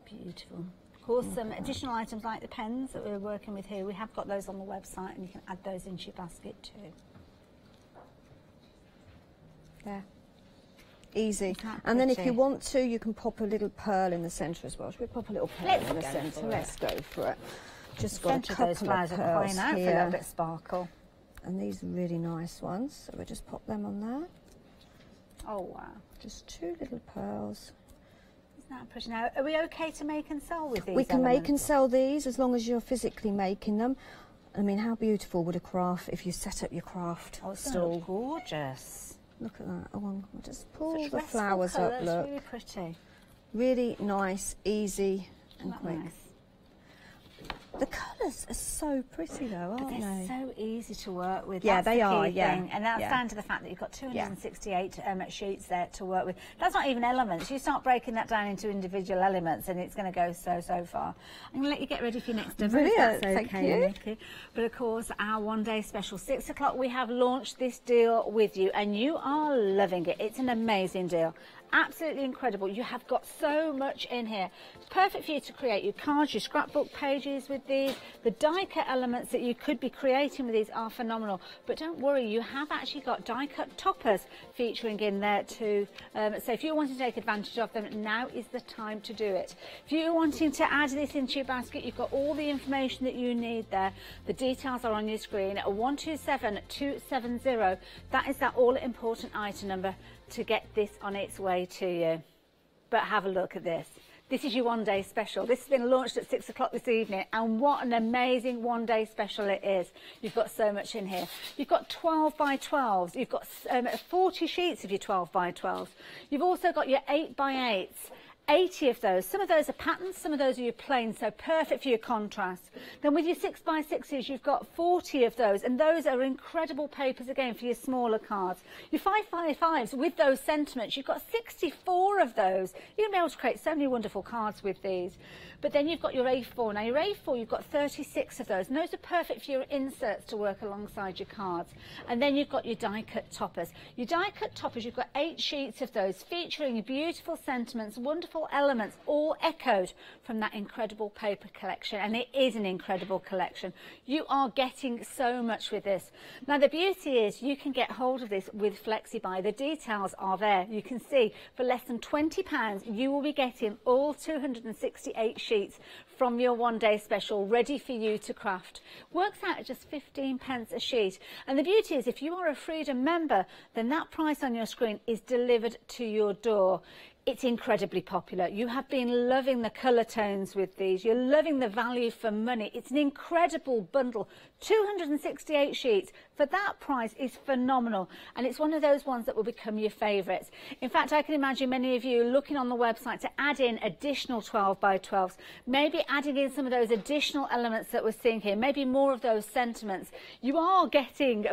Beautiful. Of course, some additional items like the pens that we're working with here, we have got those on the website, and you can add those into your basket too. There. Easy. And then if you want to, you can pop a little pearl in the centre as well. Should we pop a little pearl in the centre? Let's go for it. Just got a couple of pearls here. For a little bit of sparkle. And these are really nice ones, so we'll just pop them on there. Oh wow. Just 2 little pearls. Pretty. Now, are we okay to make and sell with these? We can make and sell these as long as you're physically making them. I mean, how beautiful would a craft if you set up your craft stall? Gorgeous. Look at that. I'll just pull the flowers up. Look, really pretty. Really nice, easy, and quick. Nice? The colours are so pretty though, aren't they? They're so easy to work with. Yeah, that's they the are, key thing. And that's down to the fact that you've got 268 sheets there to work with. That's not even elements. You start breaking that down into individual elements and it's going to go so far. I'm going to let you get ready for your next demo. Brilliant, thank you. Nikki. But of course, our one-day special, 6 o'clock, we have launched this deal with you and you are loving it. It's an amazing deal. Absolutely incredible. You have got so much in here. It's perfect for you to create your cards, your scrapbook pages with these. The die cut elements that you could be creating with these are phenomenal. But don't worry, you have actually got die cut toppers featuring in there too. So if you're wanting to take advantage of them, now is the time to do it. If you're wanting to add this into your basket, you've got all the information that you need there. The details are on your screen. 127270. That is that all important item number to get this on its way to you. But have a look at this. This is your one-day special. This has been launched at 6 o'clock this evening, and what an amazing one-day special it is. You've got so much in here. You've got 12 by 12s. You've got 40 sheets of your 12 by 12s. You've also got your 8 by 8s. 80 of those. Some of those are patterns, some of those are your plain, so perfect for your contrast. Then with your 6 by 6s, you've got 40 of those, and those are incredible papers again for your smaller cards. Your 5 by 5s with those sentiments, you've got 64 of those. You're going to be able to create so many wonderful cards with these. But then you've got your A4. Now your A4, you've got 36 of those, and those are perfect for your inserts to work alongside your cards. And then you've got your die-cut toppers. Your die-cut toppers, you've got 8 sheets of those featuring beautiful sentiments, wonderful wonderful elements, all echoed from that incredible paper collection. And it is an incredible collection. You are getting so much with this. Now, the beauty is you can get hold of this with FlexiBuy. The details are there. You can see for less than £20, you will be getting all 268 sheets from your one-day special ready for you to craft. Works out at just 15p a sheet. And the beauty is if you are a Freedom member, then that price on your screen is delivered to your door. It's incredibly popular. You have been loving the colour tones with these. You're loving the value for money. It's an incredible bundle. 268 sheets for that price is phenomenal. And it's one of those ones that will become your favourites. In fact, I can imagine many of you looking on the website to add in additional 12x12s, maybe adding in some of those additional elements that we're seeing here, maybe more of those sentiments. You are getting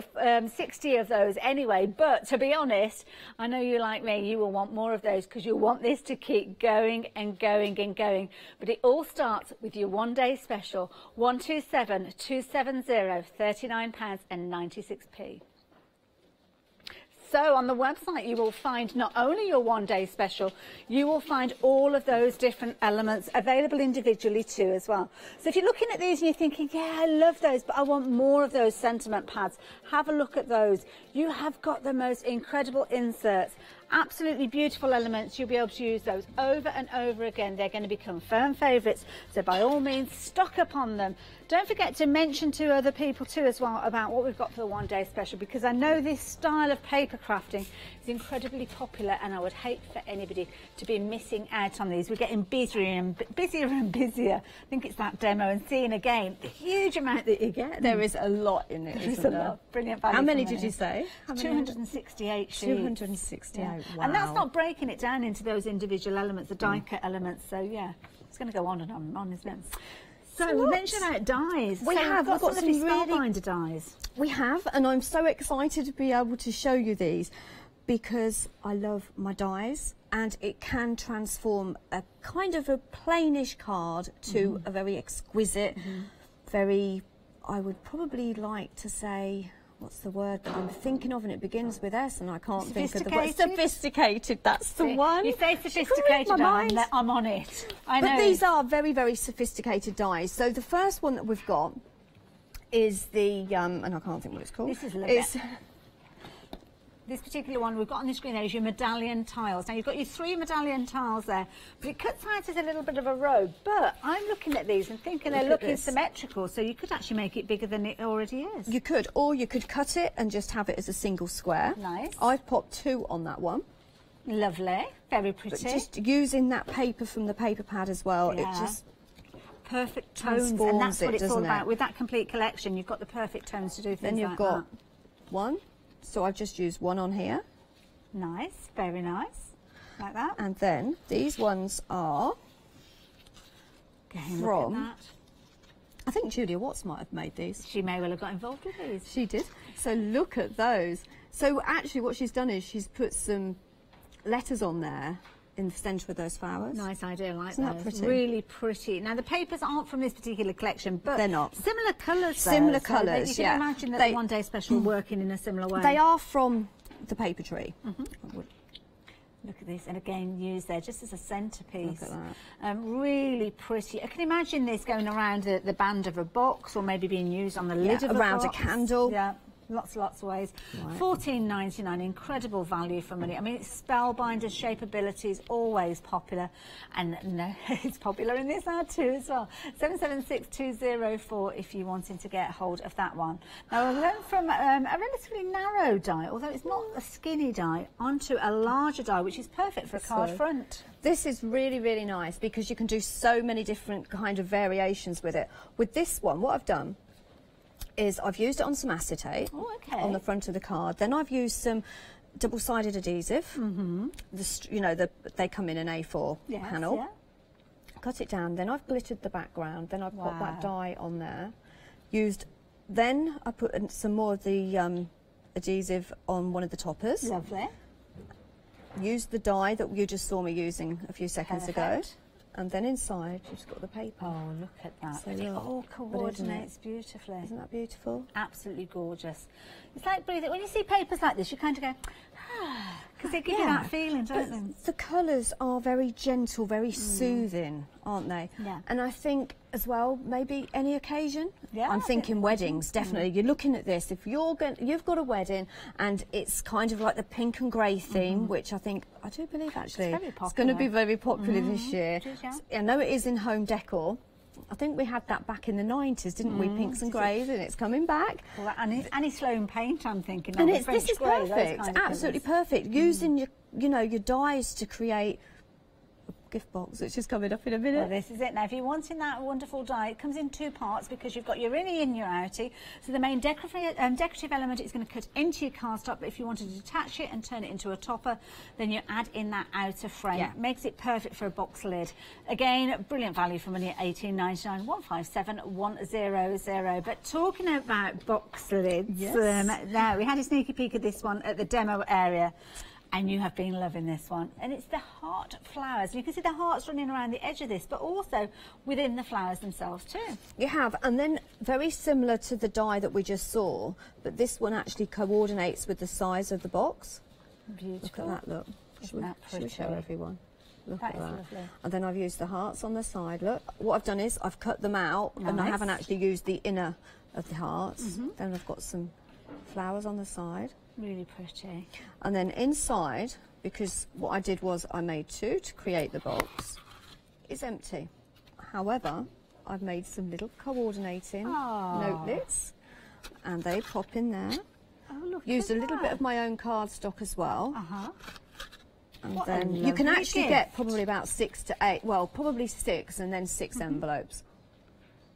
60 of those anyway, but to be honest, I know you like me, you will want more of those because you want this to keep going and going and going. But it all starts with your one-day special, 127 270 £39.96. So on the website you will find not only your one-day special, you will find all of those different elements available individually too as well. So if you're looking at these and you're thinking, yeah, I love those, but I want more of those sentiment pads, have a look at those. You have got the most incredible inserts. Absolutely beautiful elements. You'll be able to use those over and over again. They're going to become firm favourites, so by all means stock up on them. Don't forget to mention to other people too as well about what we've got for the one-day special, because I know this style of paper crafting is incredibly popular and I would hate for anybody to be missing out on these. We're getting busier and busier and busier. I think it's that demo and seeing again the huge amount that you get. There is a lot in it, isn't there? A lot. Brilliant value. How many did you say? 268 sheets. 268, yeah. wow. And that's not breaking it down into those individual elements, the die cut elements. So yeah, it's going to go on and on and on, isn't it? So we mentioned about dies. We've got some really really spellbinder dies. We have, and I'm so excited to be able to show you these because I love my dies, and it can transform a kind of a plainish card to a very exquisite, very, I would probably like to say, what's the word that I'm thinking of, and it begins with S and I can't think of the word. Sophisticated, that's the one. You say sophisticated, I'm on it. I know. But these are very, very sophisticated dies. So the first one that we've got is the, and I can't think what it's called. This is lovely. This particular one we've got on the screen there is your medallion tiles. Now you've got your 3 medallion tiles there, but it cuts out as a little bit of a row. But I'm looking at these and thinking they're looking symmetrical, so you could actually make it bigger than it already is. You could, or you could cut it and just have it as a single square. Nice. I've popped 2 on that one. Lovely, very pretty. But just using that paper from the paper pad as well, it just perfect tones, and that's what it's all about. With that complete collection, you've got the perfect tones to do things like that. Then you've got 1. So I've just used 1 on here. Nice, very nice, like that. And then these ones are from, I think Julia Watts might have made these. She may well have got involved with these. She did. So look at those. So actually what she's done is she's put some letters on there in the centre of those flowers. Nice idea, like Isn't those. that pretty? Really pretty. Now the papers aren't from this particular collection, but they're not. Similar colours. Similar so colours. You can imagine that the one-day special working in a similar way. They are from the paper tree. Look at this, and again used there just as a centrepiece. Look at that. Really pretty. I can imagine this going around the band of a box, or maybe being used on the lid of a around box. a candle. Yeah. Lots of ways. Right. $14.99, incredible value for money. I mean, it's spellbinder, shapeability is always popular, and no, it's popular in this ad too as well. 776204 if you're wanting to get hold of that one. Now we've gone from a relatively narrow die, although it's not a skinny die, onto a larger die, which is perfect for a card front. This is really, really nice because you can do so many different kind of variations with it. With this one, what I've done is I've used it on some acetate on the front of the card. Then I've used some double-sided adhesive. You know, they come in an A4 panel. Yeah. Cut it down. Then I've glittered the background. Then I've got that die on there. Then I put some more of the adhesive on one of the toppers. Lovely. Used the die that you just saw me using a few seconds ago. And then inside, you've just got the paper. Oh, look at that. So it all coordinates beautifully. Isn't that beautiful? Absolutely gorgeous. It's like breathing. When you see papers like this, you kind of go, Because they give you that feeling, don't they? The colours are very gentle, very soothing, aren't they? Yeah. And I think as well, maybe any occasion. Yeah, I'm thinking weddings, definitely. You're looking at this. If you've got a wedding and it's kind of like the pink and grey theme, which I do believe actually it's going to be very popular this year. I know it is in home decor. I think we had that back in the 90s, didn't we? Pinks and greys, and it's coming back. Well, Annie Sloan paint, I'm thinking. And this is perfect, absolutely perfect. Using your dyes to create a gift box, which is coming up in a minute. Well, this is it. Now, if you're wanting that wonderful die, it comes in two parts because you've got your innie and your outie. So the main decorative element is going to cut into your cardstock, but if you want to detach it and turn it into a topper, then you add in that outer frame. Yeah. Makes it perfect for a box lid. Again, brilliant value for money at $18.99, 157,100. But talking about box lids, now we had a sneaky peek at this one at the demo area. And you have been loving this one. And it's the heart flowers. You can see the hearts running around the edge of this, but also within the flowers themselves too. You have, and then very similar to the die that we just saw, but this one actually coordinates with the size of the box. Beautiful. Look at that, look. Should we show everyone? Look at that. Lovely. And then I've used the hearts on the side. Look, what I've done is I've cut them out, and I haven't actually used the inner of the hearts. Then I've got some flowers on the side. Really pretty. And then inside, because what I did was I made two to create the box, it's empty. However, I've made some little coordinating notelets, and they pop in there. Oh, look. Used a little bit of my own cardstock as well. And what then you can actually get probably about 6 to 8, well, probably 6 and then 6 envelopes.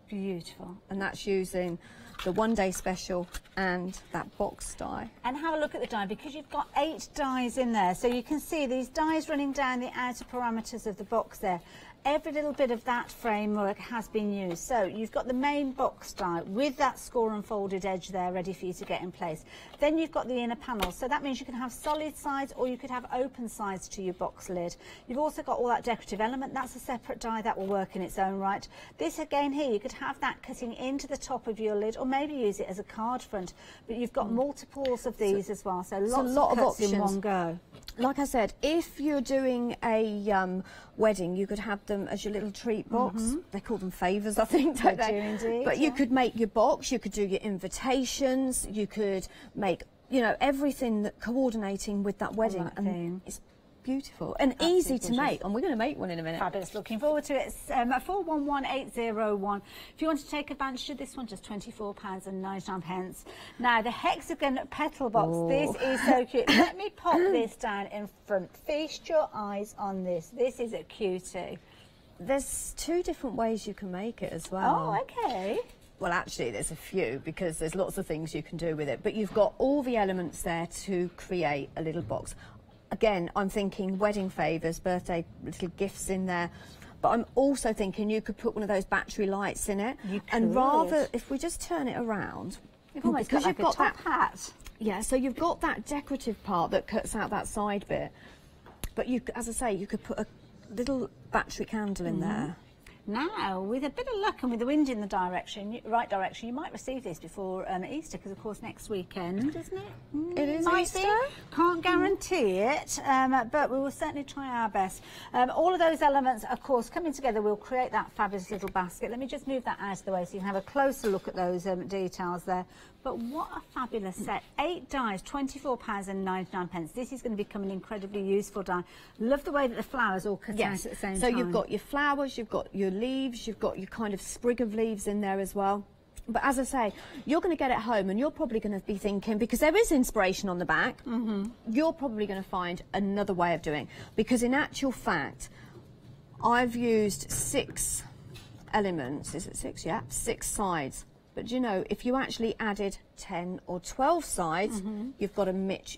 Beautiful. And that's using the one-day special and that box die. And have a look at the die, because you've got 8 dies in there. So you can see these dies running down the outer parameters of the box there. Every little bit of that framework has been used. So you've got the main box die with that score and folded edge there ready for you to get in place. Then you've got the inner panel. So that means you can have solid sides or you could have open sides to your box lid. You've also got all that decorative element. That's a separate die that will work in its own right. This again here, you could have that cutting into the top of your lid or maybe use it as a card front. But you've got multiples of these as well. So lots of cuts in one go. Like I said, if you're doing a wedding, you could have them as your little treat box. They call them favours, I think, don't they? Do indeed, but you could make your box, you could do your invitations, you could make, everything that coordinating with that wedding. And it's beautiful and easy to make, and we're going to make one in a minute. Fabulous, looking forward to it. It's 411801. If you want to take advantage of this one, just £24.99. Now the hexagon petal box, this is so cute. Let me pop this down in front. Feast your eyes on this. This is a cutie. There's 2 different ways you can make it as well. Oh, okay. Well, actually, there's a few, because there's lots of things you can do with it, but you've got all the elements there to create a little box. Again, I'm thinking wedding favours, birthday little gifts in there, but I'm also thinking you could put one of those battery lights in it. You could. And rather, if we just turn it around, you've almost got like a top hat. Yeah, so you've got that decorative part that cuts out that side bit, but you, as I say, you could put a little battery candle in there. Now, with a bit of luck and with the wind in the right direction, you might receive this before Easter, because of course next weekend, isn't it? It is Easter. Can't guarantee it, but we will certainly try our best. All of those elements, of course, coming together will create that fabulous little basket. Let me just move that out of the way so you can have a closer look at those details there. But what a fabulous set. 8 dies, £24.99. This is going to become an incredibly useful die. Love the way that the flowers all cut out at the same time. So you've got your flowers, you've got your leaves, you've got your kind of sprig of leaves in there as well. But as I say, you're going to get it home and you're probably going to be thinking, because there is inspiration on the back, you're probably going to find another way of doing. Because in actual fact, I've used 6 elements. Is it 6? Yeah, 6 sides. But you know, if you actually added 10 or 12 sides, you've got a much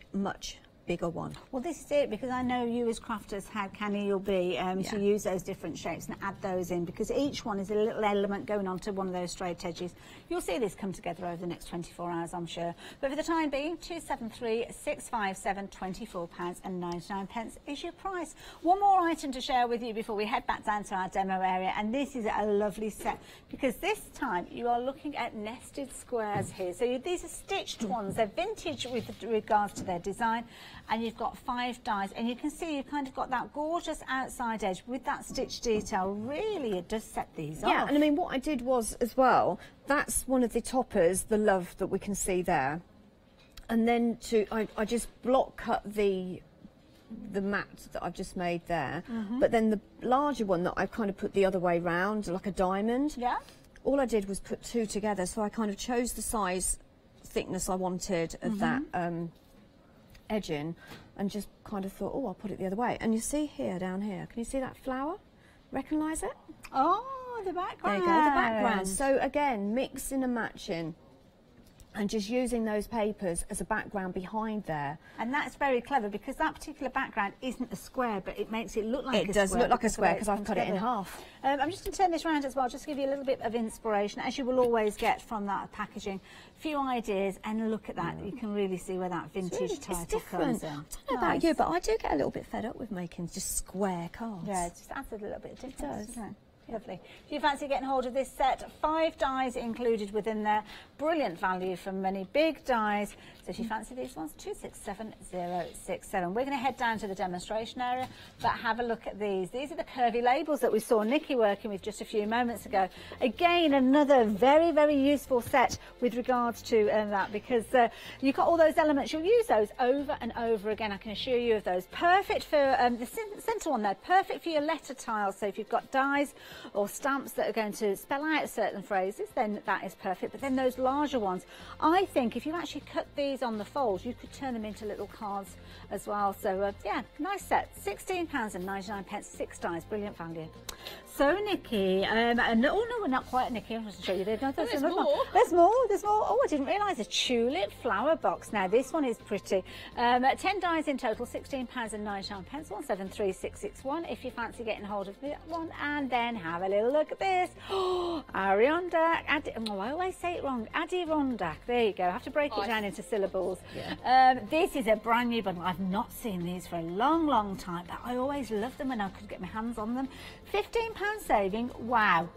bigger one. Well, this is it, because I know you as crafters how canny you'll be to use those different shapes and add those in, because each one is a little element going onto one of those straight edges. You'll see this come together over the next 24 hours, I'm sure. But for the time being, 273,657, £24.99 is your price. One more item to share with you before we head back down to our demo area, and this is a lovely set, because this time you are looking at nested squares here. So these are stitched ones. They're vintage with regards to their design. and you've got 5 dies, and you can see you've kind of got that gorgeous outside edge with that stitch detail. Really, it does set these off. Yeah, and I mean, what I did was as well, that's one of the toppers, the love that we can see there. And then I just block cut the mat that I've just made there, but then the larger one that I've kind of put the other way round, like a diamond. Yeah. All I did was put 2 together, so I kind of chose the size thickness I wanted of that edging, and just kind of thought, oh, I'll put it the other way. And you see here, down here, can you see that flower? Recognise it? Oh, the background. There you go, the background. So again, mixing and matching, and just using those papers as a background behind there. And that's very clever, because that particular background isn't a square, but it makes it look like a square. It does look like a square because I've cut it in half. I'm just going to turn this around as well, just to give you a little bit of inspiration, as you will always get from that packaging. A few ideas, and look at that. You can really see where that vintage title comes in. I don't know about you, but I do get a little bit fed up with making just square cards. Yeah, it just adds a little bit of difference. It does. Doesn't it? Lovely. If you fancy getting hold of this set, 5 dies included within there. Brilliant value from many big dies. So if you fancy these ones, 267067. We're going to head down to the demonstration area, but have a look at these. These are the curvy labels that we saw Nikki working with just a few moments ago. Again, another very, very useful set with regards to that, because you've got all those elements. You'll use those over and over again, I can assure you of those. Perfect for the centre one there, perfect for your letter tiles. So if you've got dies or stamps that are going to spell out certain phrases, then that is perfect. But then those larger ones, I think if you actually cut these on the folds, you could turn them into little cards as well. So yeah, nice set. £16.99, 6 dies, brilliant value. So Nikki, oh no, we're not quite Nikki. I'm just show you there. No, there's more. There's more. Oh, I didn't realise a tulip flower box. Now this one is pretty. 10 dies in total, £16.99, 173661. If you fancy getting hold of that one, and then have a little look at this. Oh, Adirondack. Oh, I always say it wrong. Adirondack. There you go. I have to break it down into syllables. Yeah. This is a brand new bundle. I've not seen these for a long, long time, but I always loved them when I could get my hands on them. £15 saving. Wow.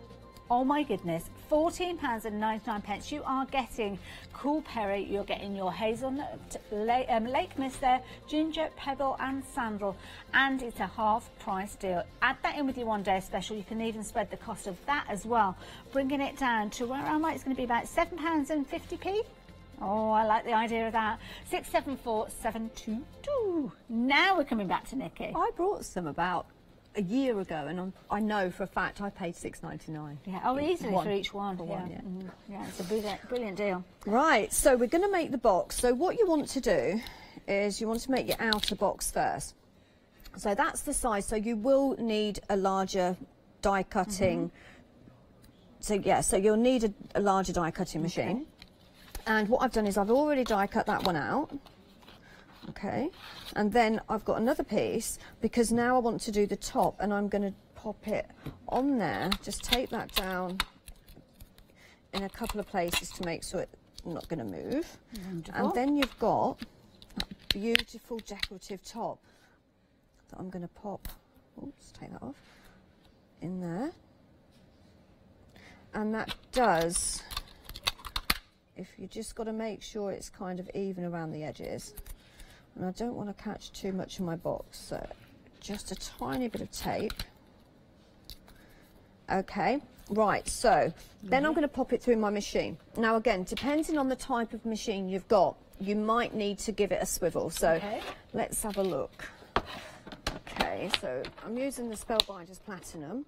Oh my goodness, £14.99. You are getting Cool Perry, you're getting your hazelnut, lake mist there, ginger, pebble and sandal, and it's a half price deal. Add that in with your one day special. You can even spread the cost of that as well, bringing it down to where am I? It's going to be about £7.50p. Oh, I like the idea of that. 674722. Now we're coming back to Nikki. I brought some about a year ago, and I know for a fact I paid £6.99. Yeah, oh, easily for each one. Yeah. Yeah, it's a brilliant deal. Right, so we're going to make the box. So what you want to do is you want to make your outer box first. So that's the size. So you will need a larger die cutting. So yeah, so you'll need a larger die cutting machine. And what I've done is I've already die cut that one out. Okay, and then I've got another piece, because now I want to do the top, and I'm going to pop it on there. Just take that down in a couple of places to make sure it's not going to move. Wonderful. And then you've got that beautiful decorative top that I'm going to pop, oops, take that off, in there. And that does, if you just got to make sure it's kind of even around the edges. And I don't want to catch too much in my box, so just a tiny bit of tape. Okay, right, so then I'm going to pop it through my machine. Now again, depending on the type of machine you've got, you might need to give it a swivel. So let's have a look. Okay, so I'm using the Spellbinders Platinum.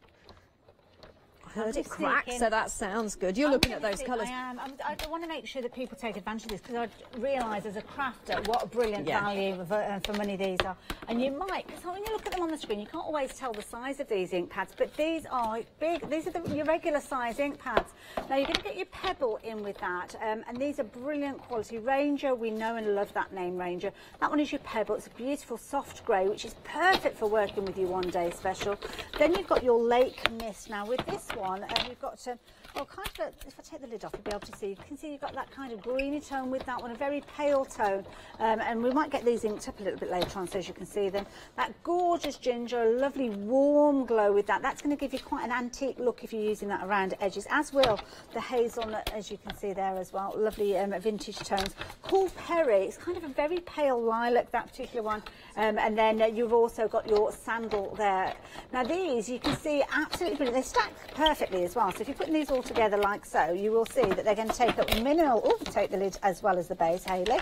I heard it crack, so that sounds good. You're looking at those colours. I am. I want to make sure that people take advantage of this, because I realise as a crafter what a brilliant value for money these are. And you might, because when you look at them on the screen, you can't always tell the size of these ink pads, but these are big. These are your regular size ink pads. Now you're going to get your pebble in with that, and these are brilliant quality. Ranger, we know and love that name, Ranger. That one is your pebble. It's a beautiful soft grey, which is perfect for working with your one day special. Then you've got your lake mist. Now with this one, we've got well, kind of, if I take the lid off, you'll be able to see. You can see you've got that kind of greeny tone with that one, a very pale tone. And we might get these inked up a little bit later on so as you can see them. That gorgeous ginger, a lovely warm glow with that. That's going to give you quite an antique look if you're using that around edges, as will the hazelnut, as you can see there as well. Lovely vintage tones. Cool Perry, it's kind of a very pale lilac, that particular one. And then you've also got your sandal there. Now these, you can see absolutely brilliant. They stack perfectly as well. So if you're putting these all together like so, you will see that they're going to take up minimal, take the lid as well as the base, Hayley.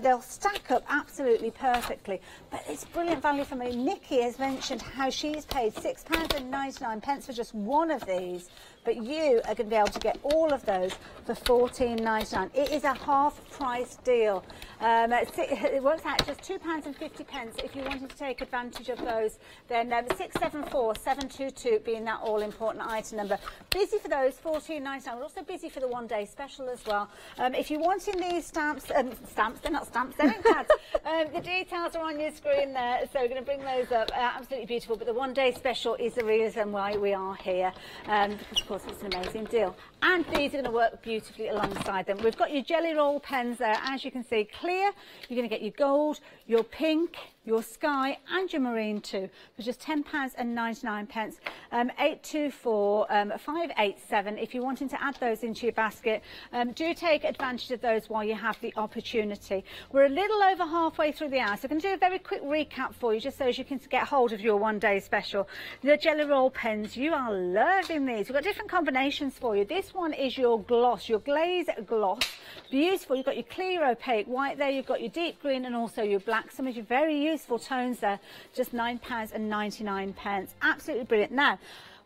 They'll stack up absolutely perfectly. But it's brilliant value for money. Nikki has mentioned how she's paid £6.99 for just one of these. But you are going to be able to get all of those for £14.99. It is a half-price deal. It works out just £2.50 if you wanted to take advantage of those. Then 674722 being that all-important item number. Busy for those, £14.99. We're also busy for the one-day special as well. If you're wanting these stamps, they're not stamps, they're ink pads. The details are on your screen there, so we're going to bring those up. Absolutely beautiful. But the one-day special is the reason why we are here, because of course it's an amazing deal. And these are going to work beautifully alongside them. We've got your jelly roll pens there, as you can see, clear. You're going to get your gold, your pink, your sky and your marine too for just £10.99. 824587 if you're wanting to add those into your basket. Do take advantage of those while you have the opportunity. We're a little over halfway through the hour, so I'm going to do a very quick recap for you just so as you can get hold of your one-day special. The jelly roll pens, you are loving these. We've got different combinations for you. This one is your gloss, your glaze gloss. Beautiful. You've got your clear opaque white there, you've got your deep green and also your black. Some of your very useful tones there, just £9.99. Absolutely brilliant. Now,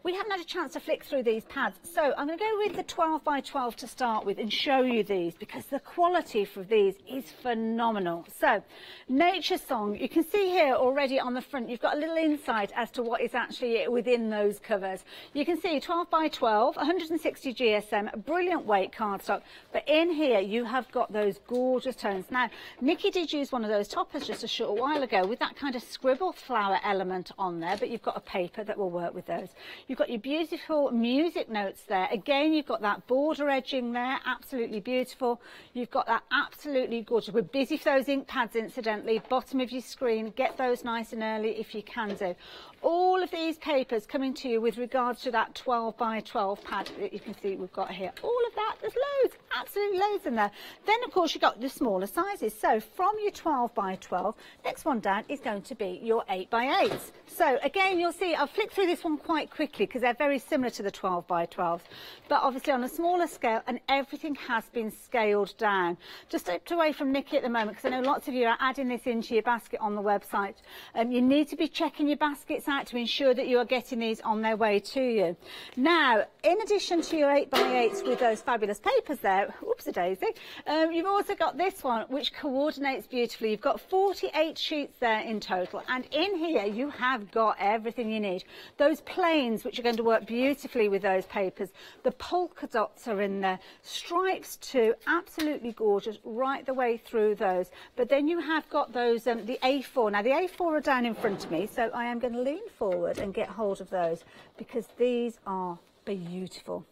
we haven't had a chance to flick through these pads, so I'm going to go with the 12 by 12 to start with and show you these because the quality for these is phenomenal. So, Nature Song, you can see here already on the front, you've got a little insight as to what is actually within those covers. You can see 12 by 12, 160 GSM, brilliant weight cardstock, but in here you have got those gorgeous tones. Now, Nikki did use one of those toppers just a short while ago with that kind of scribble flower element on there, but you've got a paper that will work with those. You've got your beautiful music notes there. Again, you've got that border edging there, absolutely beautiful. You've got that absolutely gorgeous. We're busy for those ink pads, incidentally. Bottom of your screen, get those nice and early if you can do. All of these papers coming to you with regards to that 12 by 12 pad that you can see we've got here. All of that, there's loads, absolutely loads in there. Then, of course, you've got the smaller sizes. So from your 12 by 12, next one down is going to be your 8 by 8s. So again, you'll see, I'll flick through this one quite quickly because they're very similar to the 12 by 12s, but obviously on a smaller scale, and everything has been scaled down. Just stepped away from Nikki at the moment because I know lots of you are adding this into your basket on the website. You need to be checking your baskets out to ensure that you are getting these on their way to you. Now, in addition to your 8 by 8s with those fabulous papers there, whoops-a-daisy, you've also got this one which coordinates beautifully. You've got 48 sheets there in total, and in here you have got everything you need. Those planes which are going to work beautifully with those papers. The polka dots are in there. Stripes too, absolutely gorgeous right the way through those. But then you have got those, the A4. Now the A4 are down in front of me, so I am going to lean forward and get hold of those because these are beautiful.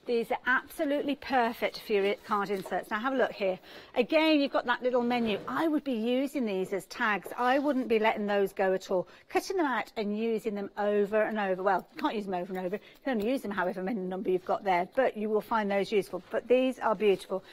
These are absolutely perfect for your card inserts. Now have a look here. Again, you've got that little menu. I would be using these as tags. I wouldn't be letting those go at all. Cutting them out and using them over and over. Well, you can't use them over and over. You can only use them however many number you've got there, but you will find those useful. But these are beautiful.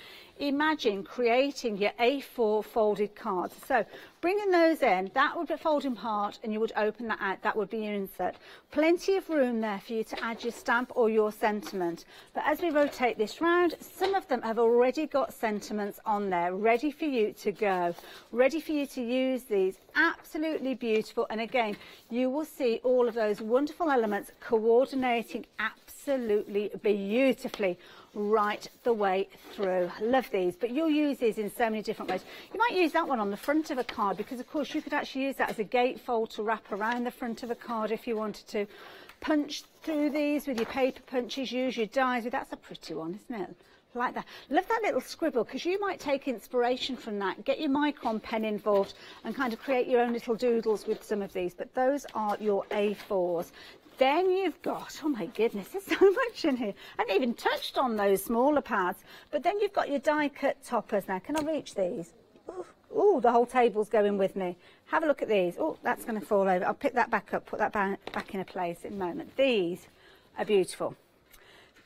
Imagine creating your A4 folded cards. So bringing those in, that would be folding part and you would open that out. That would be your insert. Plenty of room there for you to add your stamp or your sentiment. But as we rotate this round, some of them have already got sentiments on there, ready for you to go, ready for you to use these. Absolutely beautiful. And again, you will see all of those wonderful elements coordinating absolutely beautifully right the way through. Love these, but you'll use these in so many different ways. You might use that one on the front of a card because of course you could actually use that as a gatefold to wrap around the front of a card if you wanted to. Punch through these with your paper punches, use your dies with. That's a pretty one, isn't it? like that. Love that little scribble, because you might take inspiration from that, get your micron pen involved and kind of create your own little doodles with some of these. But those are your A4s. Then you've got, oh my goodness, there's so much in here. I haven't even touched on those smaller pads. But then you've got your die cut toppers. Now, can I reach these? Oh, the whole table's going with me. Have a look at these. Oh, that's going to fall over. I'll pick that back up, put that back in a place in a moment. These are beautiful.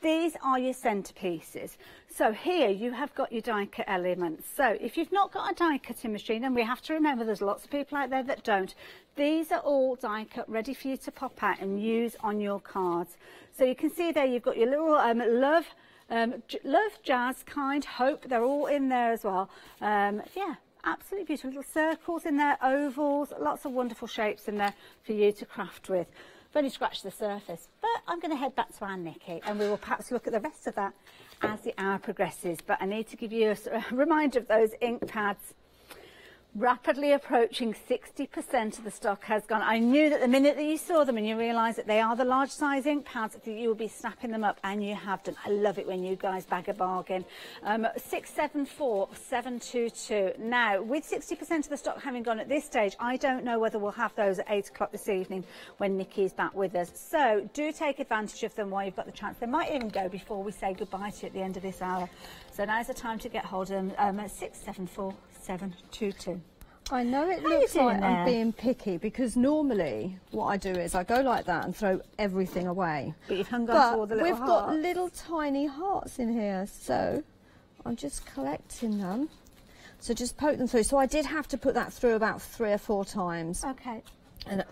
These are your centerpieces. So here you have got your die cut elements. So if you've not got a die cutting machine, and we have to remember there's lots of people out there that don't, these are all die cut ready for you to pop out and use on your cards. So you can see there you've got your little love, jazz, kind, hope, they're all in there as well. Yeah, absolutely beautiful. Little circles in there, ovals, lots of wonderful shapes in there for you to craft with. I've only scratched the surface, but I'm going to head back to our Nikki and we will perhaps look at the rest of that as the hour progresses. But I need to give you a reminder of those ink pads. Rapidly approaching 60% of the stock has gone. I knew that the minute that you saw them and you realised that they are the large size ink pads, that you will be snapping them up, and you have done. I love it when you guys bag a bargain. 674722. Now, with 60% of the stock having gone at this stage, I don't know whether we'll have those at 8 o'clock this evening when Nikki's back with us. So do take advantage of them while you've got the chance. They might even go before we say goodbye to you at the end of this hour. So now's the time to get hold of them. 674722. I know it looks like I'm being picky, because normally what I do is I go like that and throw everything away. But you've hung on to all the little hearts. We've got little tiny hearts in here, so I'm just collecting them. So just poke them through. So I did have to put that through about 3 or 4 times. Okay. And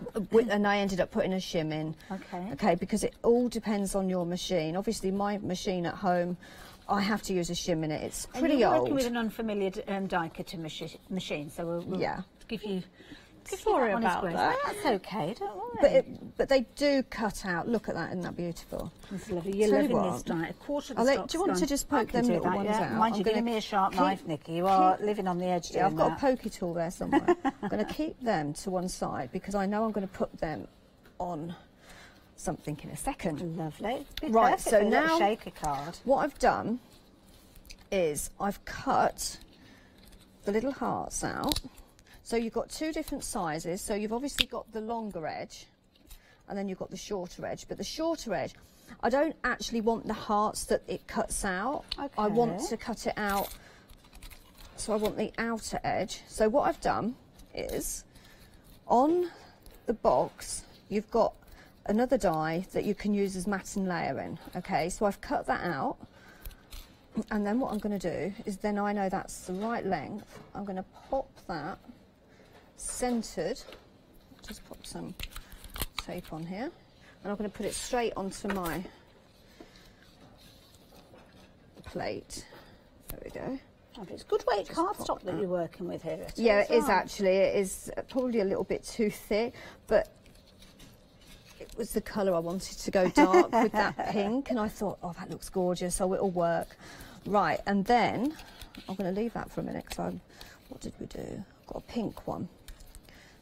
I ended up putting a shim in. Okay. Okay, because it all depends on your machine. Obviously, my machine at home, I have to use a shim in it. It's pretty old. You're working with an unfamiliar die cutting machine, so we'll give you. Sorry about that. That's okay, don't worry. But they do cut out. Look at that, isn't that beautiful? That's lovely. You're loving this die. A quarter of the stock's do you want to just poke them little ones out? Mind you, give me a sharp knife, Nikki. You are living on the edge. Yeah, I've got a pokey tool there somewhere. I'm going to keep them to one side because I know I'm going to put them on something in a second. Lovely. Right, so now shaker card. What I've done is I've cut the little hearts out. So you've got 2 different sizes. So you've obviously got the longer edge and then you've got the shorter edge. But the shorter edge, I don't actually want the hearts that it cuts out. Okay. I want to cut it out, so I want the outer edge. So what I've done is on the box, you've got another die that you can use as mat and layering. Okay, so I've cut that out. And then what I'm going to do is, then I know that's the right length, I'm going to pop that centred, just pop some tape on here, and I'm going to put it straight onto my plate. There we go. Oh, it's good weight cardstock that you're working with here. Yeah, it is actually. It is probably a little bit too thick, but it was the colour I wanted to go dark with that pink, and I thought, oh, that looks gorgeous, so it'll work. Right, and then I'm going to leave that for a minute because what did we do? I've got a pink one.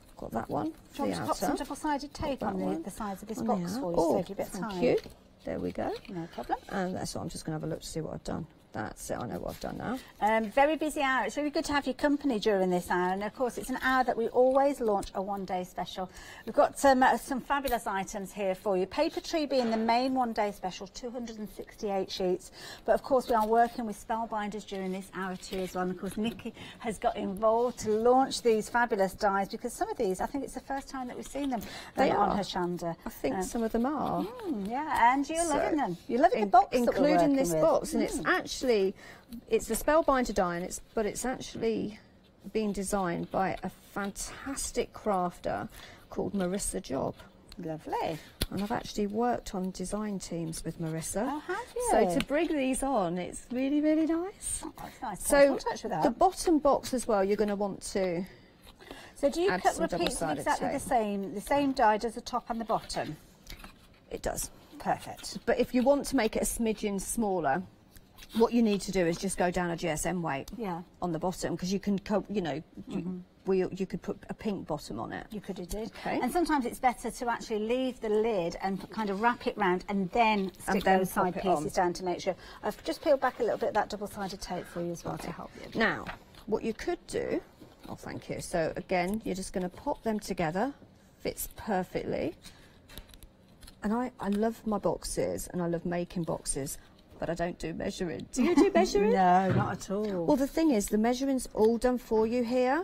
I've got that one for the outer. Pop some double-sided tape on the sides of this box for you, save you a bit of time. Thank you. There we go. No problem. And that's what I'm just going to have a look to see what I've done. That's it, I know what I've done now. Very busy hour. It's really good to have your company during this hour, and of course it's an hour that we always launch a one-day special. We've got some fabulous items here for you. Paper Tree being the main one-day special, 268 sheets, but of course we are working with spellbinders during this hour too as well, and of course Nikki has got involved to launch these fabulous dies, because some of these, I think it's the first time that we've seen them on Hochanda. I think some of them are. Yeah, and you're loving them. You're loving the box including this box, and it's it's the spellbinder die, but it's actually been designed by a fantastic crafter called Marissa Job. Lovely. And I've actually worked on design teams with Marissa. Oh, have you? So to bring these on, it's really, really nice. Oh, that's nice. So the bottom box as well, you're going to want to. So do you repeat exactly the same die does the top and the bottom? It does. Perfect. But if you want to make it a smidgen smaller, what you need to do is just go down a GSM weight on the bottom, because you can, you could put a pink bottom on it. You could have did. Okay. And sometimes it's better to actually leave the lid and kind of wrap it round and then stick those side pieces down to make sure. I've just peeled back a little bit of that double-sided tape for you as well to help you. Now, what you could do, oh thank you, so again, you're just going to pop them together, fits perfectly. And I love my boxes and I love making boxes, but I don't do measuring. Do you do measuring? No, not at all. Well, the thing is, the measuring's all done for you here.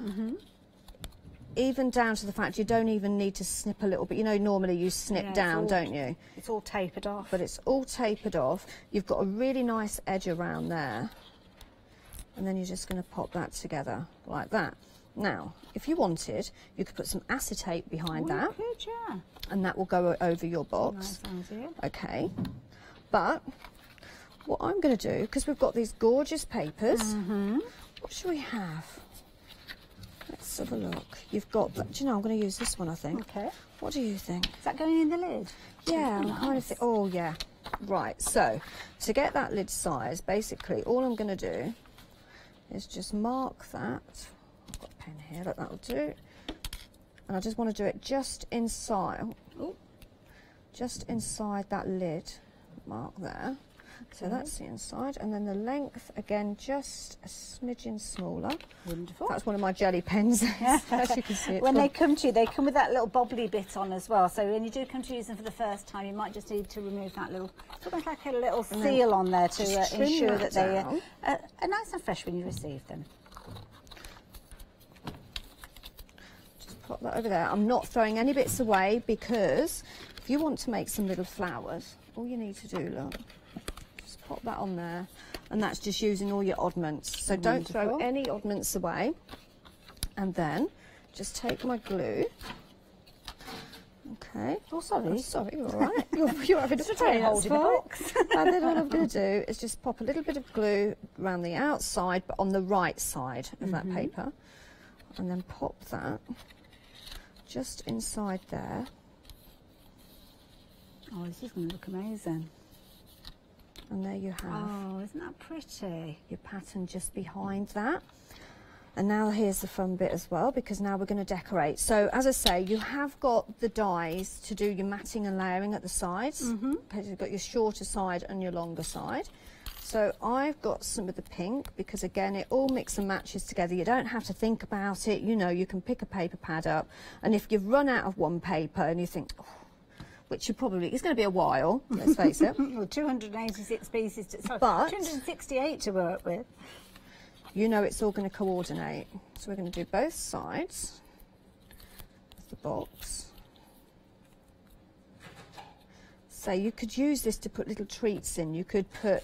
Even down to the fact you don't even need to snip a little bit. You know, normally you snip down, don't you? It's all tapered off. But it's all tapered off. You've got a really nice edge around there. And then you're just going to pop that together like that. Now, if you wanted, you could put some acetate behind that. You could, yeah. And that will go over your box. Nice idea. Okay. But what I'm going to do, because we've got these gorgeous papers, what should we have? Let's have a look. You've got, do you know, I'm going to use this one, I think. Okay. What do you think? Is that going in the lid? Yeah, I'm kind of oh yeah. Right, so to get that lid size, basically all I'm going to do is just mark that. I've got a pen here, look, that'll do. And I just want to do it just inside, just inside that lid, mark there. So that's the inside, and then the length, again, just a smidgen smaller. Wonderful. That's one of my jelly pens, as you can see. When they come to you, they come with that little bobbly bit on as well. So when you do come to use them for the first time, you might just need to remove that little, almost like a little seal on there to ensure that they are nice and fresh when you receive them. Just pop that over there. I'm not throwing any bits away because if you want to make some little flowers, all you need to do, look, pop that on there, and that's just using all your oddments. So don't throw any oddments away. And then just take my glue. Okay. Oh, sorry. Oh, sorry, you're all right. You're having a play holding the box. And then all I'm going to do is just pop a little bit of glue around the outside, but on the right side of that paper, and then pop that just inside there. Oh, this is going to look amazing. And there you have. Oh, isn't that pretty? Your pattern just behind that. And now here's the fun bit as well, because now we're going to decorate. So as I say, you have got the dies to do your matting and layering at the sides. Because you've got your shorter side and your longer side. So I've got some of the pink, because again, it all mix and matches together. You don't have to think about it. You know, you can pick a paper pad up, and if you've run out of one paper and you think, oh, which you probably, it's going to be a while, let's face it. Well, 286 pieces, sorry, but 268 to work with. You know it's all going to coordinate. So we're going to do both sides of the box. So you could use this to put little treats in. You could put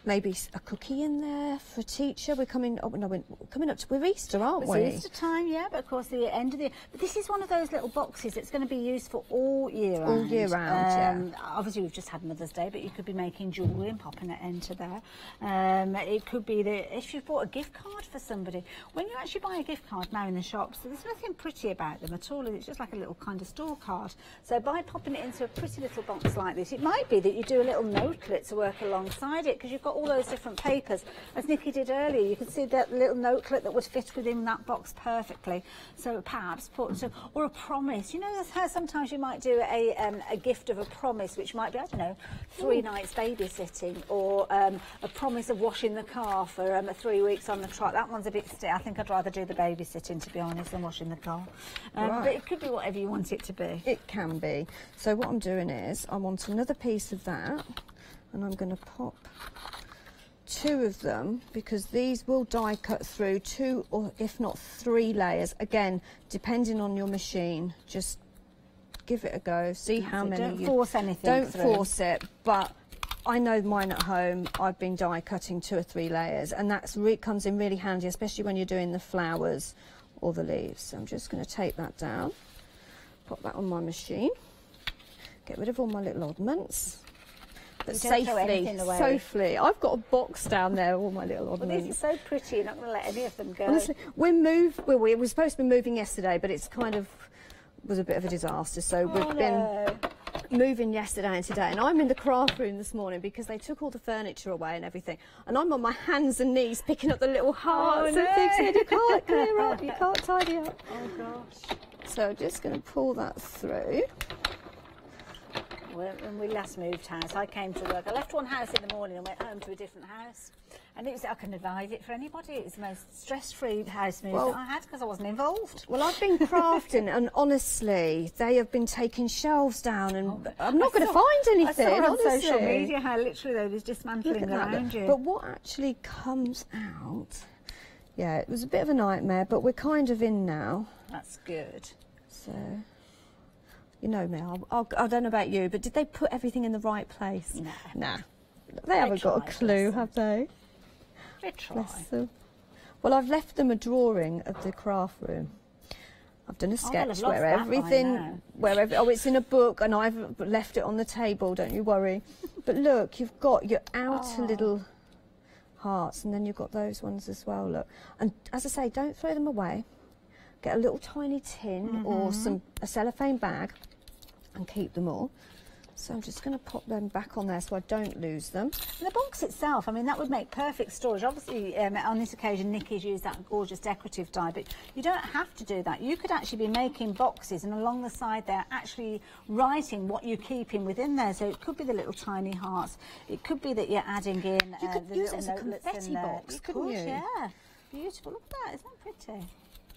maybe a cookie in there for a teacher. We're coming up, we're coming up to, we're Easter, aren't we? It's Easter time, yeah, but of course the end of the year. But this is one of those little boxes that's going to be used for all year round. All year round, yeah. Obviously we've just had Mother's Day, but you could be making jewellery and popping it into there. It could be that if you've bought a gift card for somebody, when you actually buy a gift card now in the shops, there's nothing pretty about them at all. It's just like a little kind of store card. So by popping it into a pretty little box like this, it might be that you do a little notelet to work alongside it, because you've got all those different papers. As Nikki did earlier, you can see that little notelet that would fit within that box perfectly. So perhaps put, or a promise. You know, that's how sometimes you might do a gift of a promise, which might be, I don't know, 3 nights babysitting, or a promise of washing the car for 3 weeks on the trot. That one's a bit stiff. I think I'd rather do the babysitting, to be honest, than washing the car. But it could be whatever you want it to be. It can be. So what I'm doing is, I want another piece of that, and I'm going to pop 2 of them, because these will die cut through 2 or if not 3 layers. Again, depending on your machine, just give it a go. See how many. Don't force anything. Don't force it. But I know mine at home. I've been die cutting 2 or 3 layers, and that's comes in really handy, especially when you're doing the flowers or the leaves. So I'm just going to take that down, pop that on my machine, get rid of all my little oddments. But safely. I've got a box down there, all my little oddments. Well, these are so pretty, you're not going to let any of them go. Honestly, we were supposed to be moving yesterday, but it's kind of was a bit of a disaster. So we've been moving yesterday and today, and I'm in the craft room this morning because they took all the furniture away and everything, and I'm on my hands and knees picking up the little hearts and things that you can't clear up, you can't tidy up. Oh gosh. So just going to pull that through. When we last moved house, I came to work. I left one house in the morning and went home to a different house. And it was, I can advise it for anybody. It was the most stress-free house move that I had because I wasn't involved. Well, I've been crafting, and honestly, they have been taking shelves down, and I'm not going to find anything. I saw on honestly. social media how literally they was dismantling around you. But what actually comes out? Yeah, it was a bit of a nightmare, but we're kind of in now. That's good. So, you know me, I don't know about you, but did they put everything in the right place? No. Nah. They haven't got a clue, have they? They try. Bless them. Well, I've left them a drawing of the craft room. I've done a sketch where everything, oh, it's in a book, and I've left it on the table, don't you worry. But look, you've got your outer little hearts, and then you've got those ones as well, look. And as I say, don't throw them away. Get a little tiny tin or a cellophane bag and keep them all. So I'm just going to pop them back on there so I don't lose them. And the box itself, I mean, that would make perfect storage. Obviously, on this occasion, Nikki's used that gorgeous decorative die, but you don't have to do that. You could actually be making boxes, and along the side there, actually writing what you're keeping within there. So it could be the little tiny hearts. It could be that you're adding in You could the use little it as a notelets confetti in there. box, You couldn't could, you? Yeah. Beautiful. Look at that. Isn't that pretty?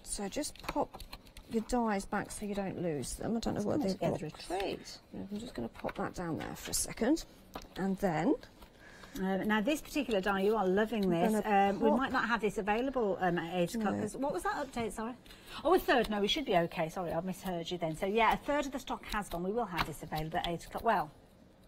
So just pop your dies back so you don't lose them. I don't know what they've got. Retreat. I'm just going to pop that down there for a second. And then... now, this particular die, you are loving this. We might not have this available at 8 o'clock. No. What was that update, sorry? Oh, a third. No, we should be okay. Sorry, I misheard you then. So, yeah, a third of the stock has gone. We will have this available at 8 o'clock. Well,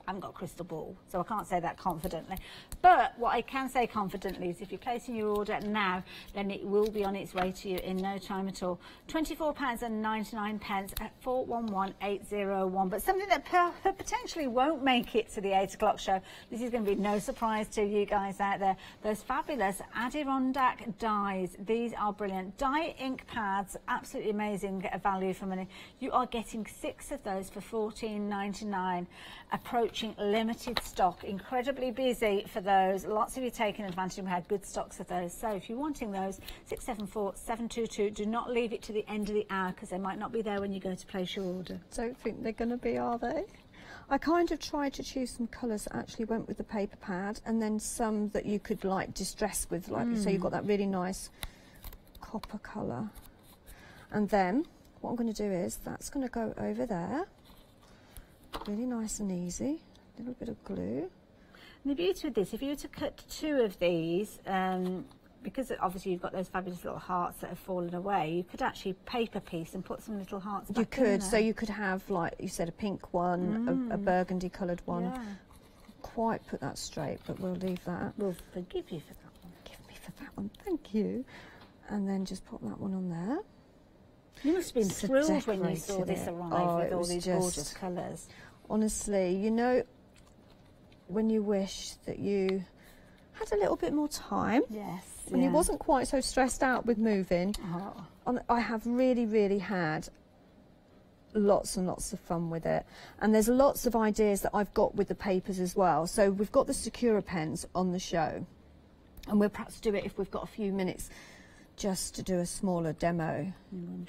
I haven't got a crystal ball, so I can't say that confidently. But what I can say confidently is if you're placing your order now, then it will be on its way to you in no time at all. £24.99 at 411801. But something that potentially won't make it to the 8 o'clock show. This is going to be no surprise to you guys out there. Those fabulous Adirondack dies. These are brilliant. Die ink pads, absolutely amazing value for money. You are getting 6 of those for £14.99. Approaching limited stock, incredibly busy for those. Lots of you taking advantage. We had good stocks of those. So if you're wanting those, 674-722. Do not leave it to the end of the hour because they might not be there when you go to place your order. Don't think they're going to be, are they? I kind of tried to choose some colours that actually went with the paper pad, and then some that you could like distress with, like so you've got that really nice copper colour. And then what I'm going to do is that's going to go over there. Really nice and easy. A little bit of glue. And the beauty of this, if you were to cut 2 of these, because obviously you've got those fabulous little hearts that have fallen away, you could actually paper piece and put some little hearts back in there. You could, so you could have, like you said, a pink one, a burgundy coloured one. Yeah. Quite put that straight, but we'll leave that. We'll forgive you for that one. Forgive me for that one, thank you. And then just pop that one on there. You must have been thrilled when you saw this arrive with all these gorgeous colours. Honestly, you know, when you wish that you had a little bit more time. Yes. When you wasn't quite so stressed out with moving. I have really, really had lots and lots of fun with it. And there's lots of ideas that I've got with the papers as well. So we've got the Sakura pens on the show. And we'll perhaps do it if we've got a few minutes just to do a smaller demo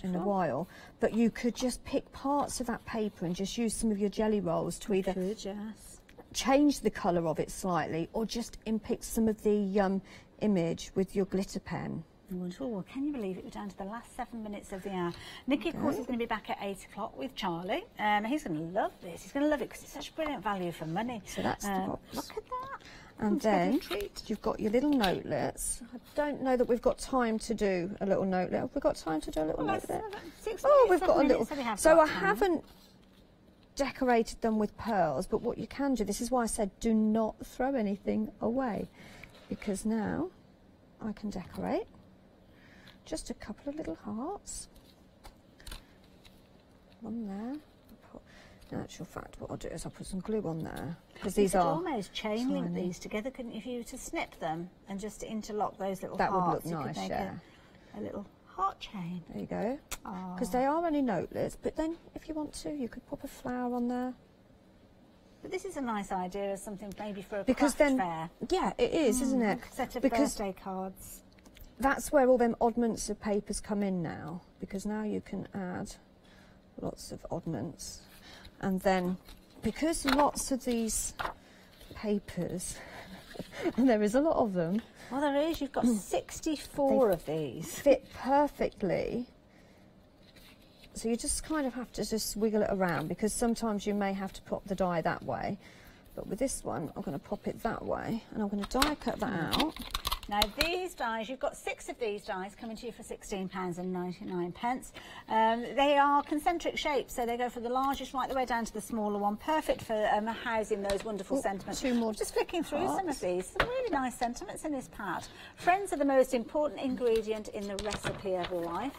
in a while. But you could just pick parts of that paper and just use some of your jelly rolls to either change the colour of it slightly or just pick some of the image with your glitter pen. Wonderful. Well, can you believe it? We're down to the last 7 minutes of the hour. Nikki, of course, is going to be back at 8 o'clock with Charlie. He's going to love this. He's going to love it because it's such brilliant value for money. So that's the box. Look at that. And then you've got your little notelets. I don't know that we've got time to do a little notelet. Have we got time to do a little notelet? We've got a little. So I haven't decorated them with pearls, but what you can do, this is why I said do not throw anything away, because now I can decorate just a couple of little hearts. One there. In actual fact, what I'll do is I'll put some glue on there, because these are almost chain link these together, couldn't you? If you were to snip them and just interlock those little hearts, would look you nice, could make a little heart chain. There you go. Because they are only notelets, but then if you want to, you could pop a flower on there. But this is a nice idea as something maybe for a because craft then, fair. yeah, it is, isn't it? Set of because birthday cards. that's where all them oddments of papers come in now, because now you can add lots of oddments. And then, because lots of these papers, and there is a lot of them. Well, there is. You've got 64 of these. Fit perfectly. So you just kind of have to just wiggle it around, because sometimes you may have to pop the die that way. But with this one, I'm going to pop it that way, and I'm going to die cut that out. Now these dies, you've got 6 of these dies coming to you for £16.99. They are concentric shapes, so they go from the largest right the way down to the smaller one. Perfect for housing those wonderful sentiments. 2 more. Just flicking through some of these. Some really nice sentiments in this pad. Friends are the most important ingredient in the recipe of life.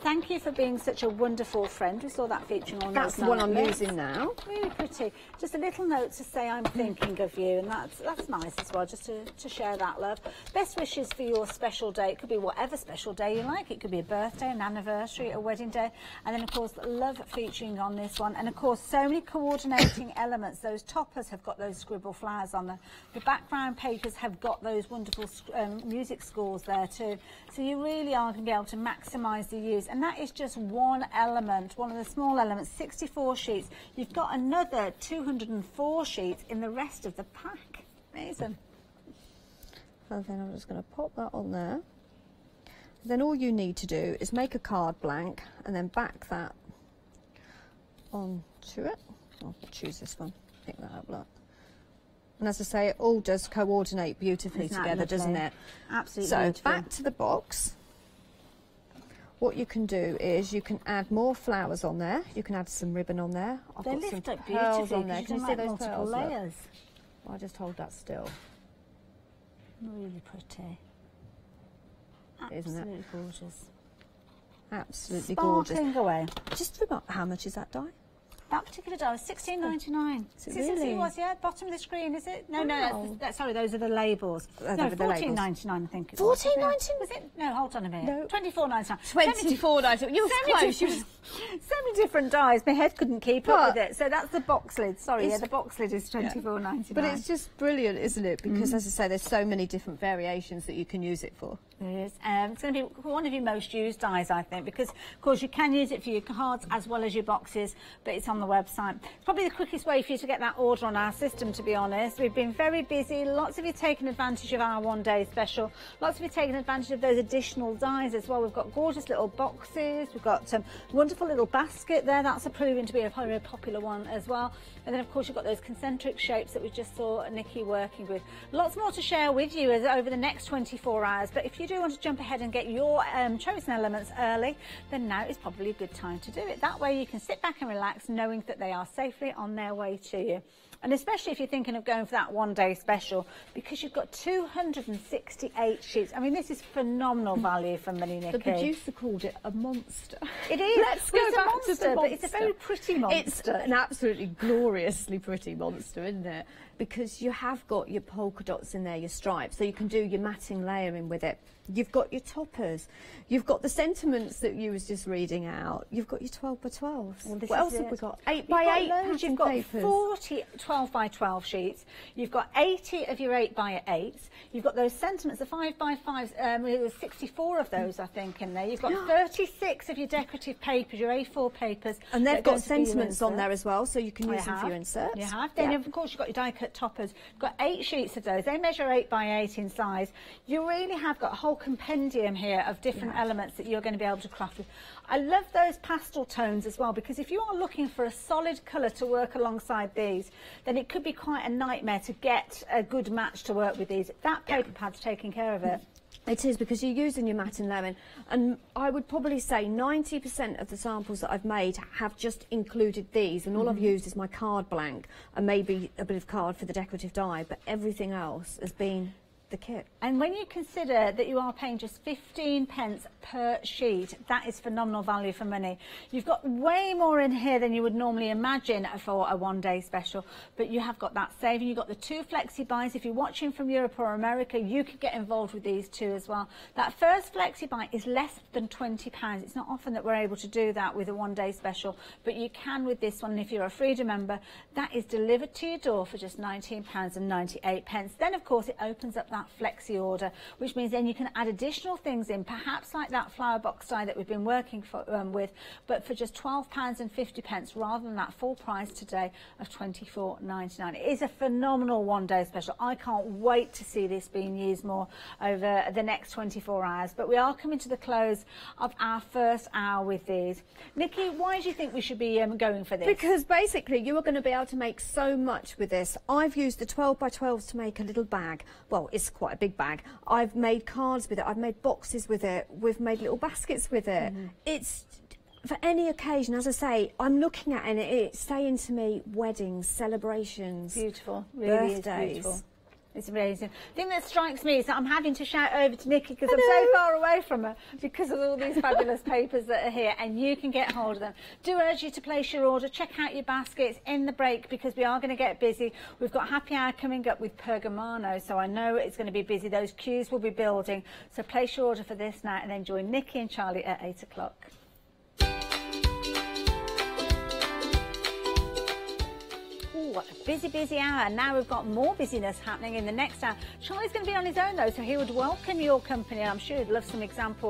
Thank you for being such a wonderful friend. We saw that featuring on That's those the one I'm magnets. using now. Really pretty. Just a little note to say I'm thinking of you, and that's nice as well, just to share that love. Best wishes for your special day. It could be whatever special day you like. It could be a birthday, an anniversary, a wedding day. And then, of course, love featuring on this one. And, of course, so many coordinating elements. Those toppers have got those scribble flowers on them. The background papers have got those wonderful music scores there too. So you really are going to be able to maximise the use. And that is just one element, one of the small elements, 64 sheets. You've got another 204 sheets in the rest of the pack. Amazing. And then I'm just going to pop that on there. Then all you need to do is make a card blank and then back that onto it. I'll choose this one, pick that up, look. And as I say, it all does coordinate beautifully together, doesn't it? Absolutely. So beautiful. back to the box. What you can do is you can add more flowers on there. You can add some ribbon on there. I've They got lift some up pearls beautifully. on there. Can you see like those multiple pearls? Look. layers? I'll just hold that still. Really pretty. Isn't it? Absolutely gorgeous. Absolutely gorgeous. Sparkling away. Just remark, how much is that die? That particular die was £16.99. Is it Yes, really? it was, yeah. Bottom of the screen, is it? No, Wow. no, sorry, those are the labels. Those No, are the labels. £14.99, I think it was. £14.99? Was it? No, hold on a minute. No. £24.99. £24.99. You were close. You were... So many different dies. My head couldn't keep up with it. So that's the box lid. Sorry, It's- yeah, the box lid is £24.99. But it's just brilliant, isn't it? Because, as I say, there's so many different variations that you can use it for. There is. It's going to be one of your most used dies, I think, because, of course, you can use it for your cards as well as your boxes, but it's on the website. It's probably the quickest way for you to get that order on our system, to be honest. We've been very busy. Lots of you taking advantage of our one-day special. Lots of you taking advantage of those additional dies as well. We've got gorgeous little boxes. We've got wonderful little basket there. That's proving to be a very popular one as well. And then, of course, you've got those concentric shapes that we just saw Nikki working with. Lots more to share with you over the next 24 hours. But if you do want to jump ahead and get your chosen elements early, then now is probably a good time to do it. That way you can sit back and relax knowing that they are safely on their way to you. And especially if you're thinking of going for that one-day special, because you've got 268 sheets. I mean, this is phenomenal value from Nikki. The producer called it a monster. It is. Let's go back to the monster. But it's a very pretty monster. It's an absolutely gloriously pretty monster, isn't it? Because you have got your polka dots in there, your stripes, so you can do your matting layering with it. You've got your toppers. You've got the sentiments that you was just reading out. You've got your 12 by 12s. Well, what else have we got? 8 by 8 loads. You've got papers. 40 12 by 12 sheets. You've got 80 of your 8 by 8s. You've got those sentiments, the 5 by 5s. There's 64 of those, I think, in there. You've got 36 of your decorative papers, your A4 papers. And they've that are got going to be your sentiments on there inserts. as well, so you can use them for your inserts. You have. Then, of course, you've got your die-cut toppers. You've got 8 sheets of those. They measure 8 by 8 in size. You really have got a whole compendium here of different elements that you're going to be able to craft with. I love those pastel tones as well, because if you are looking for a solid colour to work alongside these, then it could be quite a nightmare to get a good match to work with these. That paper pad's taking care of it. It is, because you're using your matte and lemon, and I would probably say 90% of the samples that I've made have just included these, and all I've used is my card blank and maybe a bit of card for the decorative die, but everything else has been the kit. And when you consider that you are paying just 15 pence per sheet, that is phenomenal value for money. You've got way more in here than you would normally imagine for a one-day special, but you have got that saving. You've got the 2 flexi buys. If you're watching from Europe or America, you could get involved with these 2 as well. That first flexi buy is less than £20. It's not often that we're able to do that with a one-day special, but you can with this one. And if you're a Freedom member, that is delivered to your door for just £19.98. Then, of course, it opens up that flexi order, which means then you can add additional things in, perhaps like that flower box die that we've been working with, but for just £12.50 rather than that full price today of £24.99. It is a phenomenal one-day special. I can't wait to see this being used more over the next 24 hours. But we are coming to the close of our first hour with these. Nikki, why do you think we should be going for this? Because basically you are going to be able to make so much with this. I've used the 12 by 12s to make a little bag. Well, it's quite a big bag. I've made cards with it. I've made boxes with it. We've made little baskets with it. It's for any occasion. As I say, I'm looking at it and it's saying to me weddings, celebrations, beautiful, really birthdays. Is beautiful. It's amazing. The thing that strikes me is that I'm having to shout over to Nikki because I'm so far away from her because of all these fabulous papers that are here, and you can get hold of them. Do urge you to place your order. Check out your baskets in the break because we are going to get busy. We've got happy hour coming up with Pergamano, so I know it's going to be busy. Those queues will be building. So place your order for this now and then join Nikki and Charlie at 8 o'clock. What a busy hour. Now we've got more busyness happening in the next hour. Charlie's going to be on his own though, so he would welcome your company. I'm sure he'd love some examples.